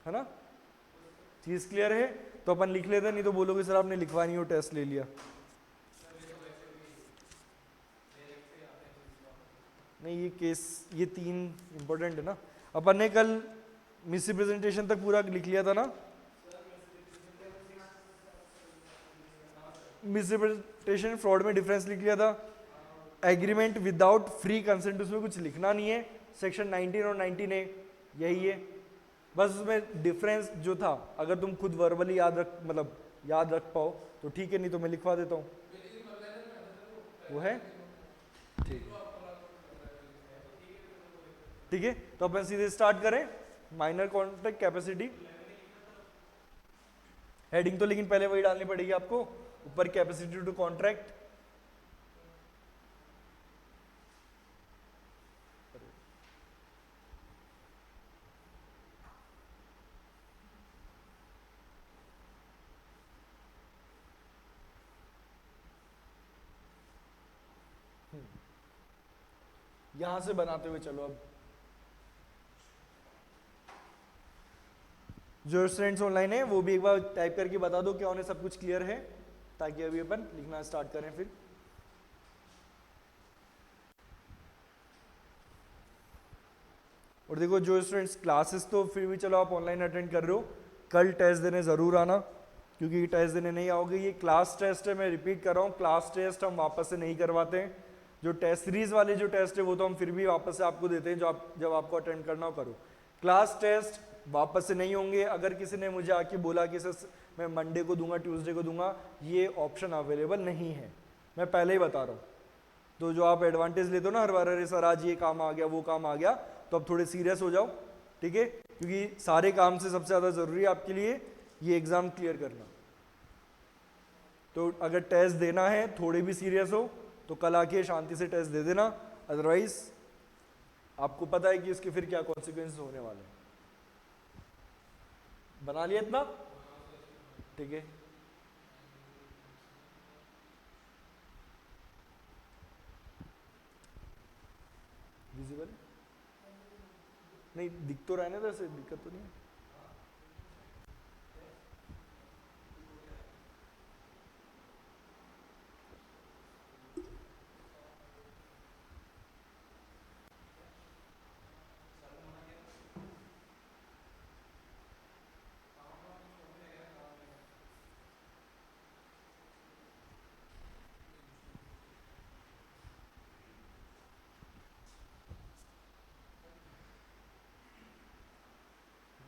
है ना। चीज क्लियर है तो अपन लिख लेते हैं, नहीं तो बोलोगे सर आपने लिखवा नहीं हो, टेस्ट ले लिया। नहीं ये केस, ये 3 इंपॉर्टेंट है ना। अपन ने कल मिस रिप्रेजेंटेशन तक पूरा लिख लिया था ना। मिस रिप्रेजेंटेशन फ्रॉड में डिफरेंस लिख लिया था। एग्रीमेंट विदाउट फ्री कंसेंट, उसमें कुछ लिखना नहीं है। सेक्शन 19 और 19A यही है, बस उसमें डिफरेंस जो था अगर तुम खुद वर्बली याद रख, मतलब याद रख पाओ तो ठीक है, नहीं तो मैं लिखवा देता हूँ। वो है ठीक है। तो अपन सीधे स्टार्ट करें। माइनर कॉन्ट्रैक्ट कैपेसिटी हेडिंग तो लेकिन पहले वही डालनी पड़ेगी आपको, ऊपर कैपेसिटी टू कॉन्ट्रैक्ट। यहां से बनाते हुए चलो। अब जो स्टूडेंट्स ऑनलाइन है वो भी एक बार टाइप करके बता दो क्या उन्हें सब कुछ क्लियर है, ताकि अभी अपन लिखना स्टार्ट करें फिर। और देखो जो स्टूडेंट्स क्लासेस तो फिर भी चलो आप ऑनलाइन अटेंड कर रहे हो, कल टेस्ट देने ज़रूर आना, क्योंकि टेस्ट देने नहीं आओगे। ये क्लास टेस्ट है, मैं रिपीट कर रहा हूँ, क्लास टेस्ट हम वापस से नहीं करवाते हैं। जो टेस्ट सीरीज वाले जो टेस्ट है वो तो हम फिर भी वापस से आपको देते हैं, जो आप जब आपको अटेंड करना हो करो। क्लास टेस्ट वापस से नहीं होंगे। अगर किसी ने मुझे आके बोला कि सर मैं मंडे को दूंगा, ट्यूसडे को दूंगा, ये ऑप्शन अवेलेबल नहीं है, मैं पहले ही बता रहा हूँ। तो जो आप एडवांटेज लेते हो ना हर बार, अरे सर आज ये काम आ गया वो काम आ गया, तो अब थोड़े सीरियस हो जाओ, ठीक है। क्योंकि सारे काम से सबसे ज़्यादा ज़रूरी है आपके लिए ये एग्ज़ाम क्लियर करना। तो अगर टेस्ट देना है थोड़े भी सीरियस हो तो कल आके शांति से टेस्ट दे देना, अदरवाइज आपको पता है कि उसके फिर क्या कॉन्सिक्वेंसेस होने वाले हैं। बना लिया इतना, ठीक है। विजिबल नहीं दिख तो रहा है ना, वैसे दिक्कत तो नहीं है।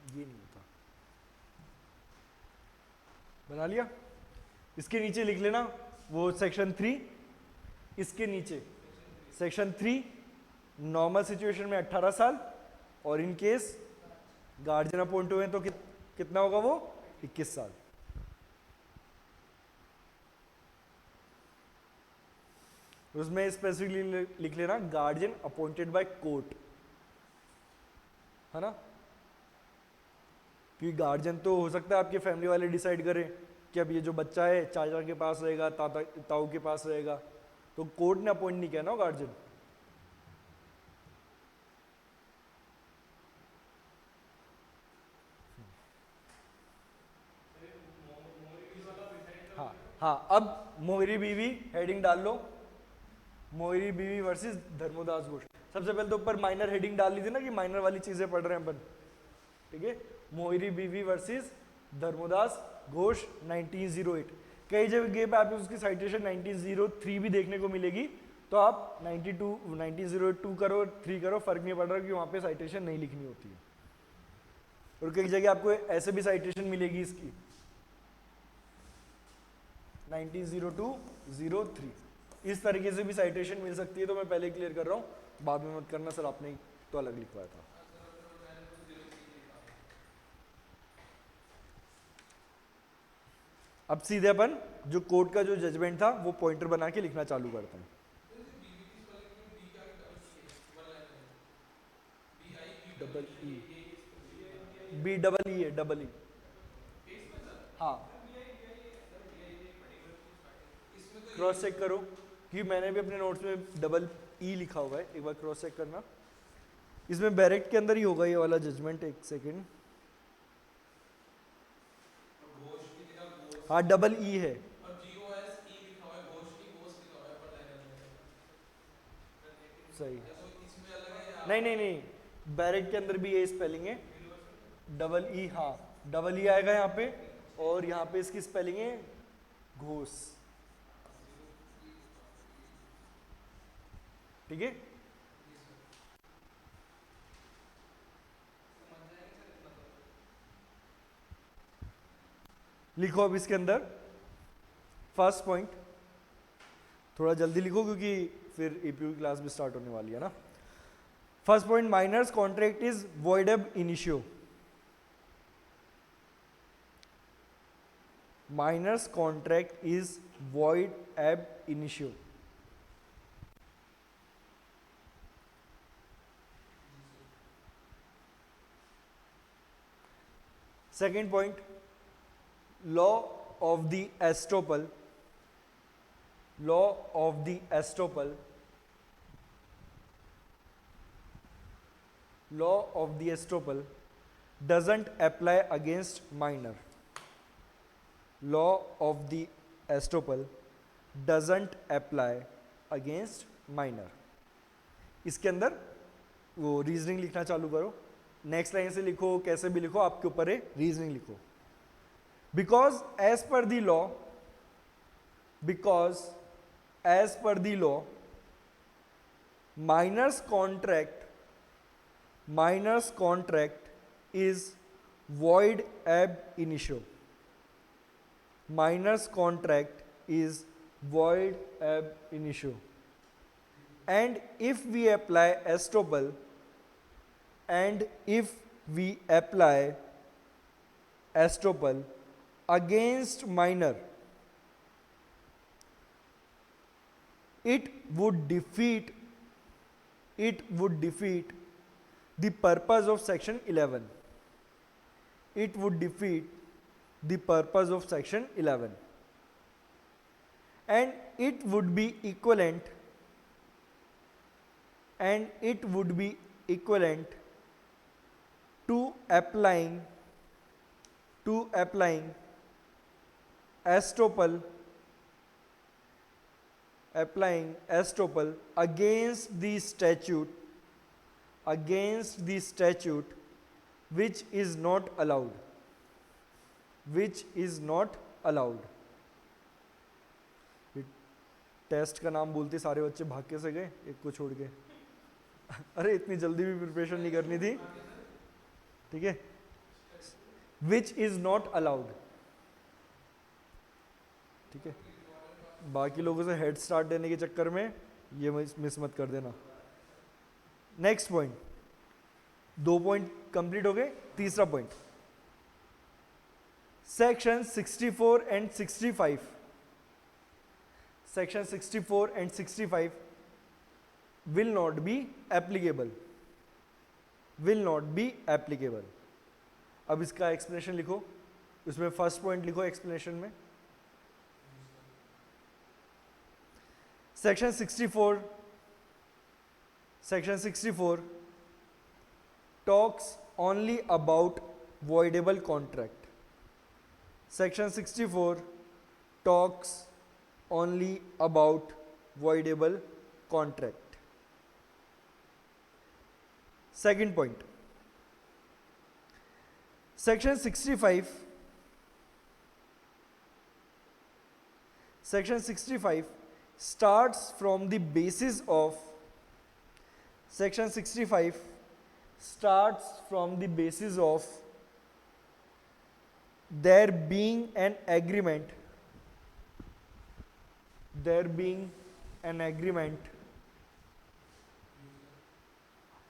ये नहीं होता। बना लिया। इसके नीचे लिख लेना वो सेक्शन 3, इसके नीचे सेक्शन 3 नॉर्मल सिचुएशन में 18 साल, और इन केस गार्जियन अपॉइंट हुए तो कितना होगा वो 21 साल। उसमें स्पेसिफिकली लिख लेना गार्जियन अपॉइंटेड बाय कोर्ट, है ना। क्योंकि गार्जियन तो हो सकता है आपके फैमिली वाले डिसाइड करें कि अब ये जो बच्चा है चाचा के पास रहेगा, ताऊ के पास रहेगा, तो कोर्ट ने अपॉइंट नहीं किया ना गार्जियन। हाँ हाँ, अब मोहरी बीवी हेडिंग डाल लो, मोहरी बीवी वर्सेस धर्मोदास घोष। सबसे पहले तो ऊपर माइनर हेडिंग डाल ली थी ना कि माइनर वाली चीजें पढ़ रहे हैं अपन, ठीक है। मोहरी बीवी वर्सेस धर्मोदास घोष 1908। कई जगह पे आपको उसकी साइटेशन 1903 भी देखने को मिलेगी, तो आप 1902 करो 3 करो, फर्क नहीं पड़ रहा कि वहां पे साइटेशन नहीं लिखनी होती है। और कई जगह आपको ऐसे भी साइटेशन मिलेगी इसकी 1902-03, इस तरीके से भी साइटेशन मिल सकती है। तो मैं पहले क्लियर कर रहा हूँ, बाद में मत करना सर आपने तो अलग लिखवाया था। अब सीधे अपन जो कोर्ट का जो जजमेंट था वो पॉइंटर बना के लिखना चालू करते हैं। Double E, B double E है, डबल ई। हाँ, क्रॉस चेक करो कि मैंने भी अपने नोट्स में डबल ई लिखा हुआ है, एक बार क्रॉस चेक करना। इसमें बैरेक्ट के अंदर ही होगा ये वाला जजमेंट, एक सेकेंड। हाँ, डबल ई है। सही, नहीं नहीं नहीं, बैरेक्ट के अंदर भी ये स्पेलिंग है डबल ई। हाँ, डबल ई आएगा यहाँ पे, और यहाँ पे इसकी स्पेलिंग है घोष। ठीक है, लिखो अब इसके अंदर फर्स्ट पॉइंट। थोड़ा जल्दी लिखो क्योंकि फिर एपीयू की क्लास भी स्टार्ट होने वाली है ना। First point, minors contract is void ab initio. Minors contract is void ab initio. Second point, law of the estoppel, law of the estoppel, law of the estoppel doesn't apply against minor. Law of the estoppel doesn't apply against minor. इसके अंदर वो reasoning लिखना चालू करो, next line से लिखो, कैसे भी लिखो, आपके ऊपर है, रीजनिंग लिखो। Because as per the law, because as per the law, minors contract, minors contract is void ab initio. Minor's contract is void ab initio. And if we apply estoppel, and if we apply estoppel against minor, it would defeat the purpose of section 11. It would defeat the purpose of section 11, and it would be equivalent, and it would be equivalent to applying estoppel, applying estoppel against the statute which is not allowed, which is not allowed. Test का नाम बोलते सारे बच्चे भाग के से गए, एक को छोड़ के। अरे इतनी जल्दी भी प्रिपरेशन नहीं करनी थी, ठीक है। विच इज नॉट अलाउड, ठीक है। बाकी लोगों से हेड स्टार्ट देने के चक्कर में ये मिस मत कर देना। नेक्स्ट पॉइंट, 2 पॉइंट कंप्लीट हो गए। तीसरा point, section 64 and 65, section 64 and 65 will not be applicable, will not be applicable. अब इसका एक्सप्लेनेशन लिखो, उसमें फर्स्ट पॉइंट लिखो एक्सप्लेनेशन में। Section 64, section 64 talks only about voidable contract. Section 64 talks only about voidable contract. Second point, section 65, section 65 starts from the basis of, section 65 starts from the basis of there being an agreement, there being an agreement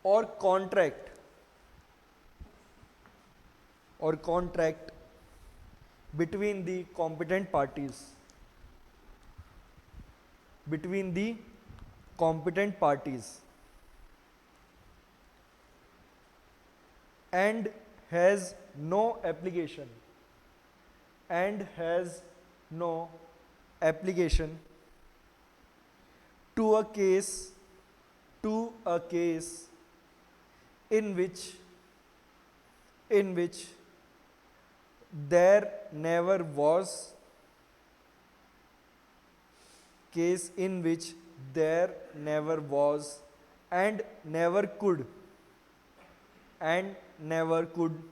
or contract between the competent parties, between the competent parties, and has no application, and has no application to a case, to a case in which there never was, case in which there never was and never could, and never could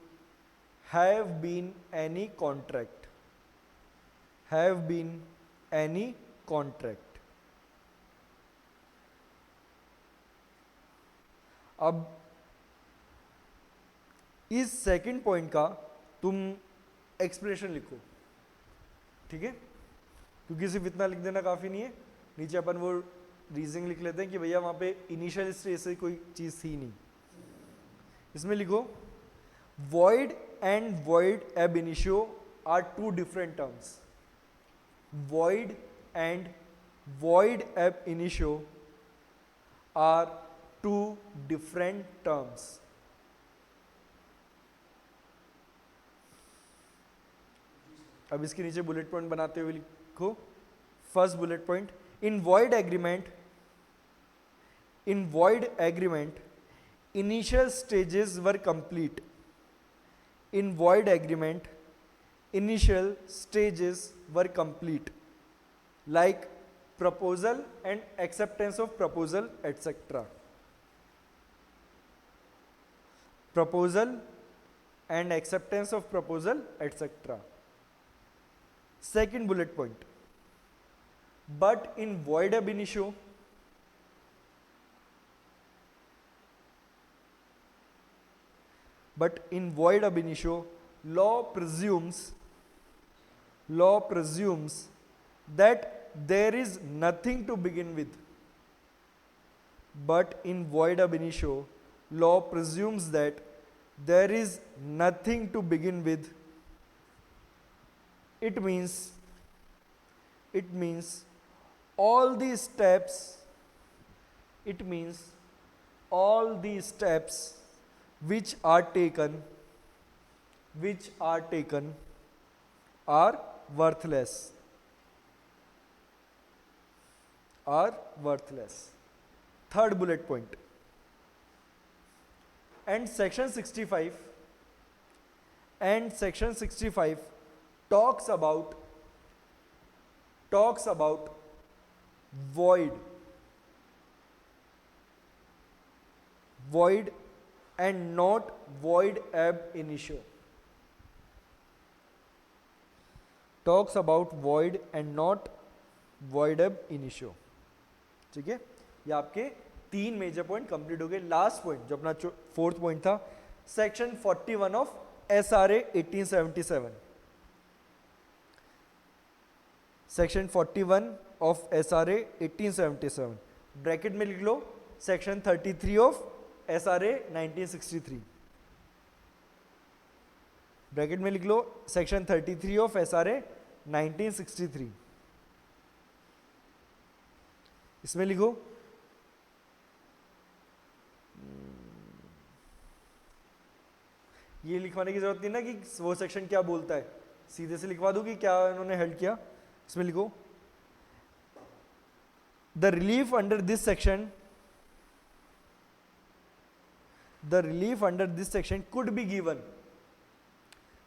have been any contract, have been any contract. अब इस second point का तुम explanation लिखो, ठीक है, क्योंकि सिर्फ इतना लिख देना काफ़ी नहीं है, नीचे अपन वो रीजनिंग लिख लेते हैं कि भैया वहाँ पे इनिशियल स्टेज से कोई चीज़ थी नहीं. इसमें लिखो void and void ab initio are two different terms. Void and void ab initio are two different terms. अब इसके नीचे बुलेट पॉइंट बनाते हुए लिखो. First bullet point, in void agreement, in void agreement initial stages were complete. In void agreement initial stages were complete, like proposal and acceptance of proposal, etc. Proposal and acceptance of proposal, etc. Second bullet point, but in void ab initio, but in void ab initio, law presumes that there is nothing to begin with. But in void ab initio, law presumes that there is nothing to begin with. It means all these steps, it means all these steps which are taken are worthless, are worthless. Third bullet point, and section 65 talks about void and not void ab initio. Talks about void and not void ab initio. ठीक है, ये आपके 3 major point complete हो गए. Last point जो अपना fourth point था, section 41 of SRA 1877. Section 41 of SRA 1877 bracket में लिख लो सेक्शन 33 ऑफ SRA 1963. ब्रैकेट में लिख लो सेक्शन 33 ऑफ SRA 1963. इसमें लिखो ये लिखवाने की जरूरत नहीं ना कि वो सेक्शन क्या बोलता है, सीधे से लिखवा दो कि क्या इन्होंने हेल्ड किया. इसमें लिखो the relief under this section, the relief under this section could be given,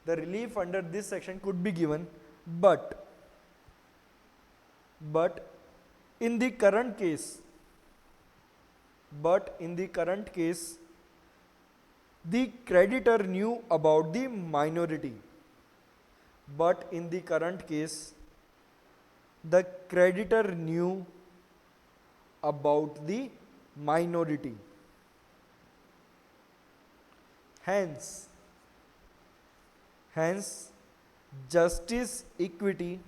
the relief under this section could be given, but in the current case, the creditor knew about the minority. But in the current case, the creditor knew about the minority. Hence, justice, equity,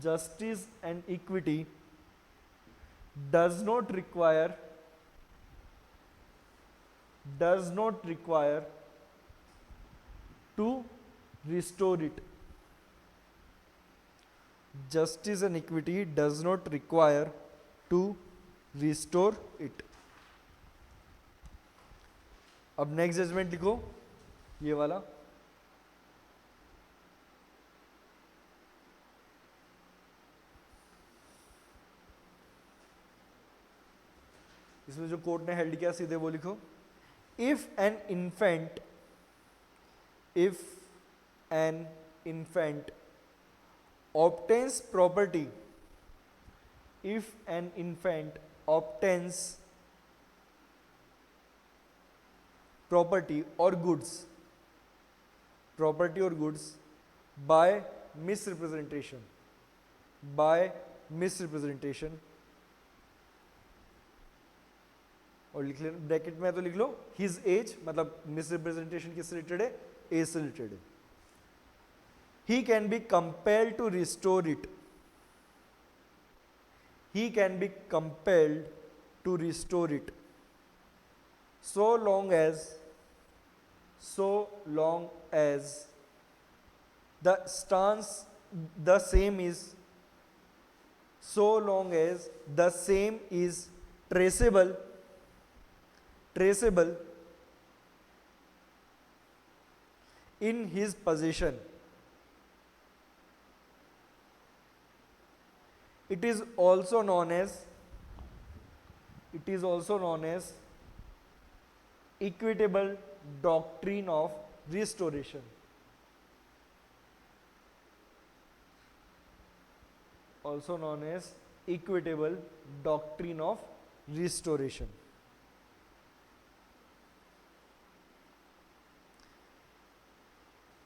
justice and equity does not require to restore it. Justice and equity does not require to restore it. अब next judgement लिखो, ये वाला. इसमें जो court ने held किया सीधे वो लिखो. If an infant obtains property, if an infant obtains property or goods by misrepresentation, और लिख लेना ब्रैकेट में तो लिख लो हिज एज, मतलब मिसरिप्रेजेंटेशन किससे रिलेटेड है, एज से रिलेटेड है. He can be compelled to restore it. He can be compelled to restore it so long as the stance the same is, so long as the same is traceable in his possession. It is also known as equitable doctrine of restoration. Also known as equitable doctrine of restoration.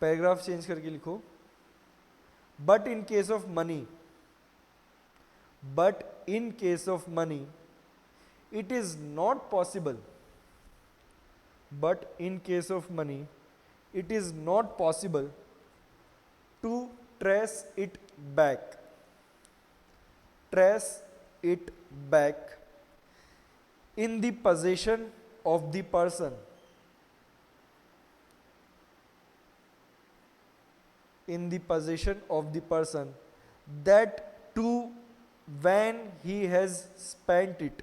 Paragraph change करके लिखो. But in case of money, it is not possible. To trace it back in the possession of the person, that too when he has spent it.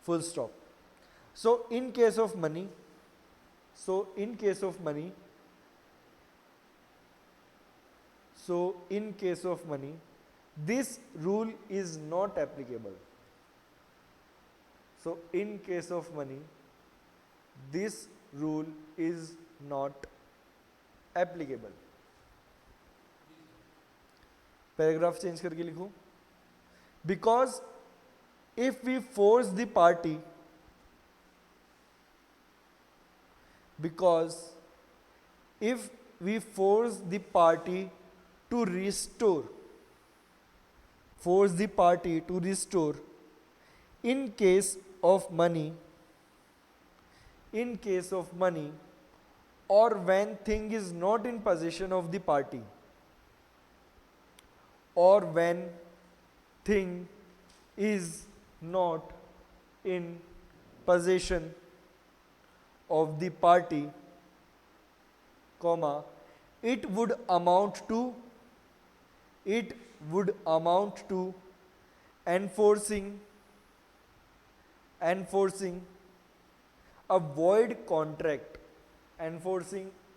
Full stop. So in case of money, this rule is not applicable. So in case of money, this rule is not applicable. Paragraph change करके लिखो. Because if we force the party to restore in case of money, or when thing is not in possession of the party, comma, it would amount to enforcing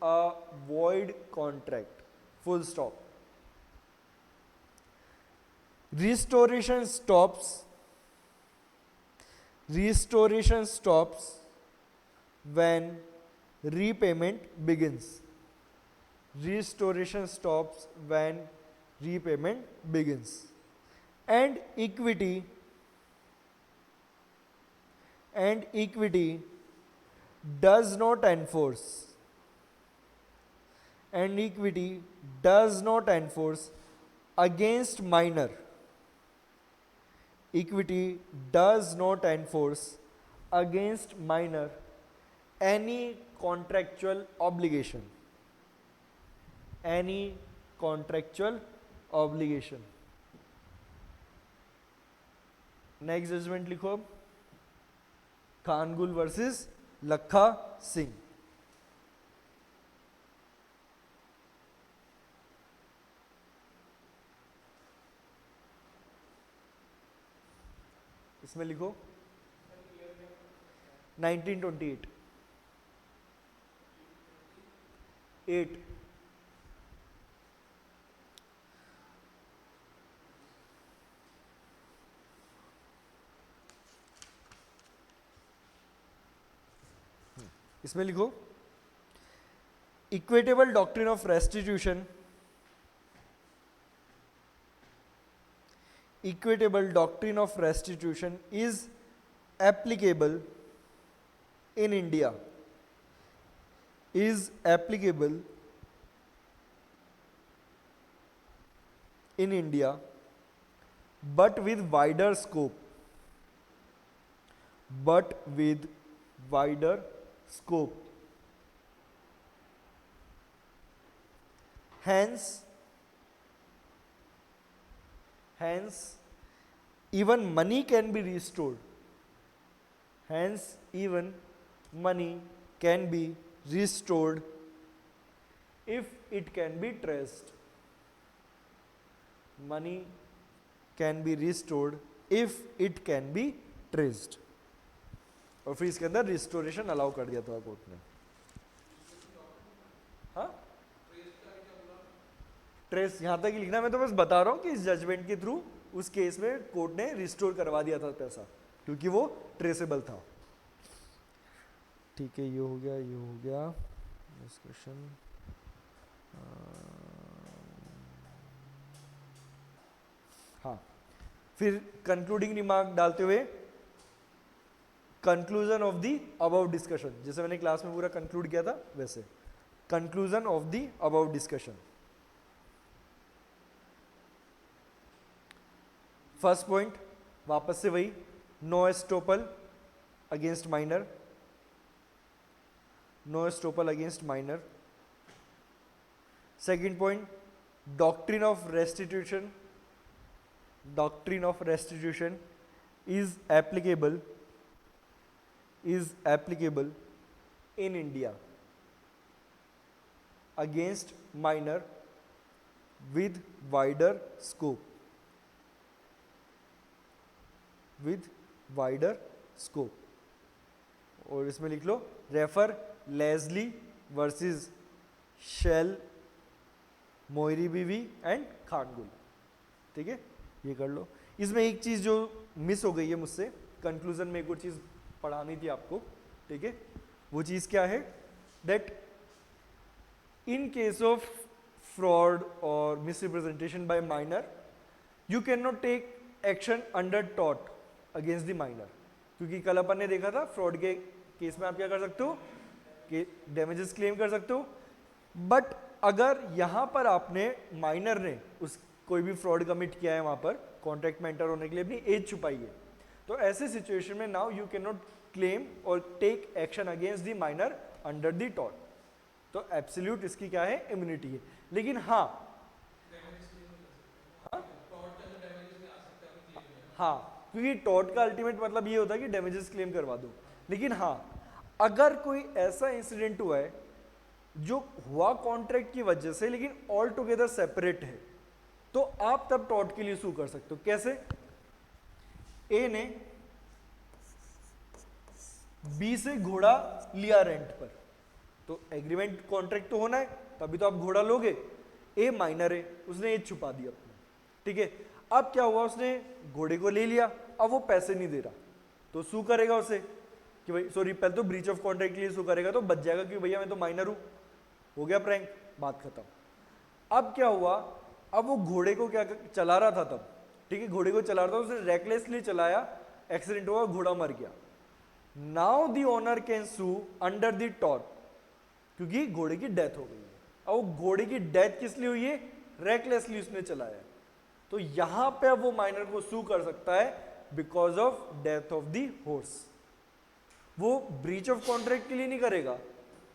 a void contract. Full stop. Restoration stops when repayment begins. And equity does not enforce against minor. Any contractual obligation. Next judgement लिखो अब, खानगुल versus Lakha Singh. इसमें लिखो 1928 8। इसमें लिखो इक्वेटेबल doctrine of restitution, equitable doctrine of restitution is applicable in India, is applicable in India but with wider scope, but with wider scope. Hence even money can be restored. Hence even money can be restored if it can be traced. Money can be restored if it can be traced. और फिर इसके अंदर restoration allow कर दिया था court ने। हाँ, trace यहां तक ही लिखना, मैं तो बस बता रहा हूं कि इस जजमेंट के थ्रू उस केस में कोर्ट ने रिस्टोर करवा दिया था पैसा, क्योंकि वो ट्रेसेबल था। ठीक है, ये हो गया, ये हो गया डिस्कशन। हाँ, फिर कंक्लूडिंग रिमार्क डालते हुए conclusion of the about discussion, जैसे मैंने क्लास में पूरा कंक्लूड किया था वैसे conclusion of the about discussion. First point वापस से वही, no estoppel against minor, no estoppel against minor. Second point, doctrine of restitution, doctrine of restitution is applicable in India against minor with wider scope, with wider scope। और इसमें लिख लो refer Leslie versus shell, मोइरी बीवी and खानगुल। ठीक है, ये कर लो। इसमें एक चीज जो मिस हो गई है मुझसे, कंक्लूजन में एक और चीज पढ़ानी थी आपको। ठीक है, वो चीज क्या है, that in case of fraud और misrepresentation by minor you can not take action under टॉट अगेंस्ट द माइनर, क्योंकि कल अपन ने देखा था फ्रॉड के केस में आप क्या कर सकते हो कि डैमेजेस क्लेम कर सकते हो, बट अगर यहां पर आपने माइनर ने उस कोई भी फ्रॉड कमिट किया है, वहां पर कॉन्ट्रैक्ट में एंटर होने के लिए अपनी एज छुपाई है, तो ऐसे सिचुएशन में now you can not claim और take action against the minor under the टॉट। तो एब्सोल्यूट इसकी क्या है, इम्यूनिटी है। लेकिन हाँ, हाँ, क्योंकि टॉट का अल्टीमेट मतलब ये होता है कि डैमेजेस क्लेम करवा दो। लेकिन हाँ, अगर कोई ऐसा इंसिडेंट हुआ है जो हुआ कॉन्ट्रैक्ट की वजह से लेकिन ऑल टुगेदर सेपरेट है, तो आप तब टॉट के लिए सू कर सकते हो। कैसे, ए ने बी से घोड़ा लिया रेंट पर, तो एग्रीमेंट कॉन्ट्रैक्ट तो होना है, तभी तो आप घोड़ा लोगे। ए माइनर है, उसने एज छुपा दी अपने। ठीक है, अब क्या हुआ, उसने घोड़े को ले लिया, अब वो पैसे नहीं दे रहा, तो सू करेगा उसे कि भाई सॉरी, पहले तो ब्रीच ऑफ कॉन्ट्रैक्ट के लिए सू करेगा, तो बच जाएगा कि भैया मैं तो माइनर हूं, हो गया प्रैंक, बात खत्म। अब क्या हुआ, अब वो घोड़े को क्या चला रहा था तब, ठीक है, घोड़े को चला रहा था, उसने रेकलेसली चलाया, एक्सीडेंट हुआ, घोड़ा मर गया। Now the owner can sue under the टॉट, क्योंकि घोड़े की डेथ हो गई है। अब घोड़े की डेथ किस लिए हुई है, रेकलेसली उसने चलाया, तो यहां पे अब वो माइनर को सू कर सकता है because of death of the horse. वो ब्रीच ऑफ कॉन्ट्रैक्ट के लिए नहीं करेगा,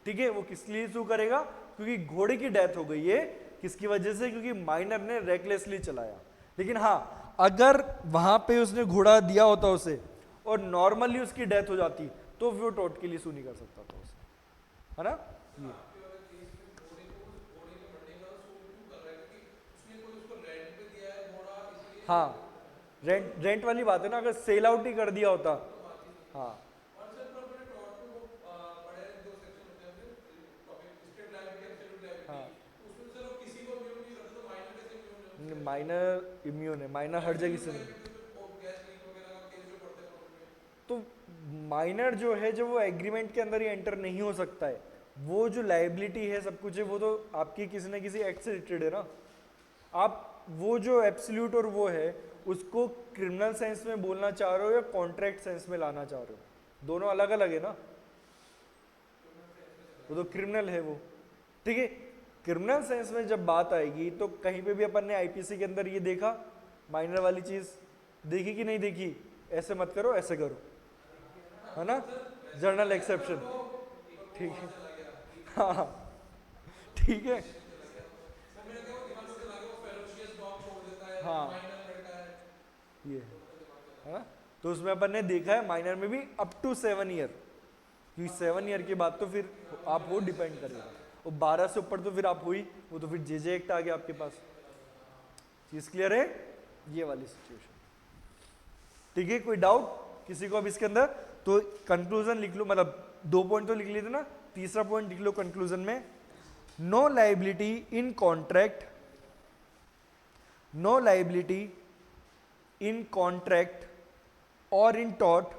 ठीक है, वो किस लिए सू करेगा, क्योंकि घोड़े की डेथ हो गई है, किसकी वजह से, क्योंकि माइनर ने रेकलेसली चलाया। लेकिन हाँ, अगर वहां पे उसने घोड़ा दिया होता उसे और नॉर्मली उसकी डेथ हो जाती तो वो टॉट के लिए सू नहीं कर सकता था उसे, है ना। ये हाँ, रेंट वाली बात है ना, अगर सेल आउट ही कर दिया होता। हाँ और सर पर अपने टॉट में वो बड़े दो सेक्शन होते हैं अपने टॉपिक स्टेट लायबिलिटी एब्सोल्यूट हाँ, लायबिलिटी, उसमें सर वो किसी को इम्यून नहीं करते तो माइनर कैसे इम्यून है? माइनर इम्यून है, माइनर हर जगह से नहीं। तो गैस लीक वगैरह का केस जो पड़ते हैं उसमें तो माइनर जो है, जो वो एग्रीमेंट के अंदर ही एंटर नहीं हो सकता है, वो जो लाइबिलिटी है सब कुछ है वो तो आपकी किसी ना किसी एक्ट से रिलेटेड है ना। आप वो जो एब्सोल्यूट और वो है उसको क्रिमिनल सेंस में बोलना चाह रहे हो या कॉन्ट्रैक्ट सेंस में लाना चाह रहे हो, दोनों अलग अलग है ना। वो तो क्रिमिनल है वो, ठीक है। क्रिमिनल सेंस में जब बात आएगी तो कहीं पे भी अपन ने आईपीसी के अंदर ये देखा, माइनर वाली चीज देखी कि नहीं देखी, ऐसे मत करो ऐसे करो, है ना, जर्नल एक्सेप्शन, ठीक है। हाँ ठीक है। हाँ ये है ना, तो उसमें अपन ने देखा है माइनर में भी अप टू 7 ईयर, क्योंकि 7 ईयर के बाद तो फिर आप वो डिपेंड करेगा, और 12 से ऊपर तो फिर आप हुई, वो तो फिर जेजे एक्ट आ गया आपके पास। चीज क्लियर है, ये वाली सिचुएशन, ठीक है। कोई डाउट किसी को अब इसके अंदर? तो कंक्लूजन लिख लो, मतलब 2 पॉइंट तो लिख लिए थे ना, तीसरा पॉइंट लिख लो कंक्लूजन में, no liability in contract, no liability in contract और इन टॉट,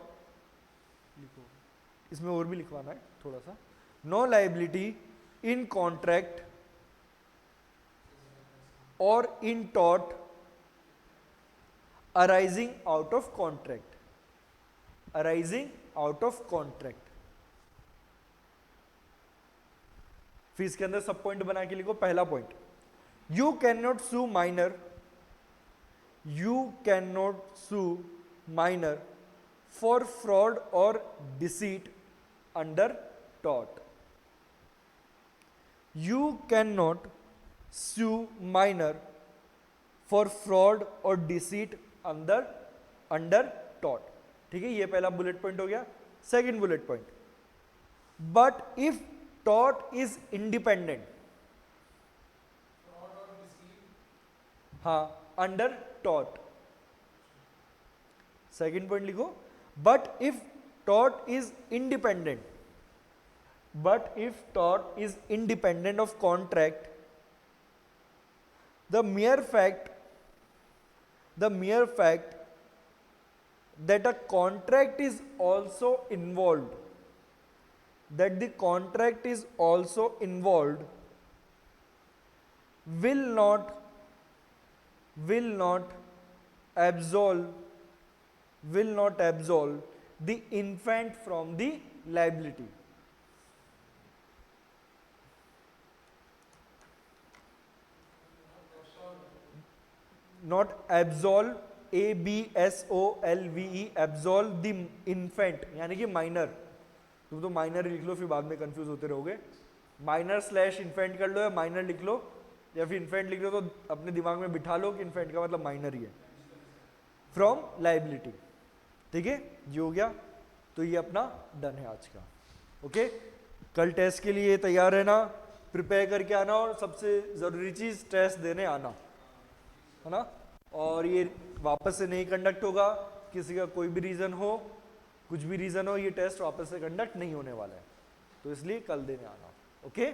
इसमें और भी लिखवाना है थोड़ा सा, नो लाइबिलिटी इन कॉन्ट्रैक्ट और इन टॉट arising out of contract, arising out of contract. फिर इसके अंदर सब पॉइंट बना के लिखो। पहला point, you can not sue minor, you can not sue minor for fraud और डिसीट अंडर टॉट, you can not sue minor for fraud और डिसीट अंडर टॉट, ठीक है। ये पहला बुलेट पॉइंट हो गया। Second bullet point, but if टॉट इज इंडिपेंडेंट, हाँ, अंडर टॉट। सेकंड पॉइंट लिखो, बट इफ टॉट is independent, but if tort is independent of contract, the mere fact that a contract is also involved, that the contract is also involved will not absolve the infant from the liability. Not absolve, ABSOLVE, absolve the infant, यानी कि minor. तुम तो minor लिख लो, फिर बाद में confuse होते रहोगे। माइनर स्लैश इन्फेंट कर लो या माइनर लिख लो, या फिर इन्फेंट लिख लो, तो अपने दिमाग में बिठा लो कि इन्फेंट का मतलब माइनर ही है, फ्रॉम लाइबिलिटी, ठीक है। ये हो गया, तो ये अपना डन है आज का। ओके, कल टेस्ट के लिए तैयार रहना, प्रिपेयर करके आना, और सबसे ज़रूरी चीज़ टेस्ट देने आना, है ना। और ये वापस से नहीं कंडक्ट होगा, किसी का कोई भी रीज़न हो, कुछ भी रीज़न हो, ये टेस्ट वापस से कंडक्ट नहीं होने वाला है, तो इसलिए कल देने आना। ओके।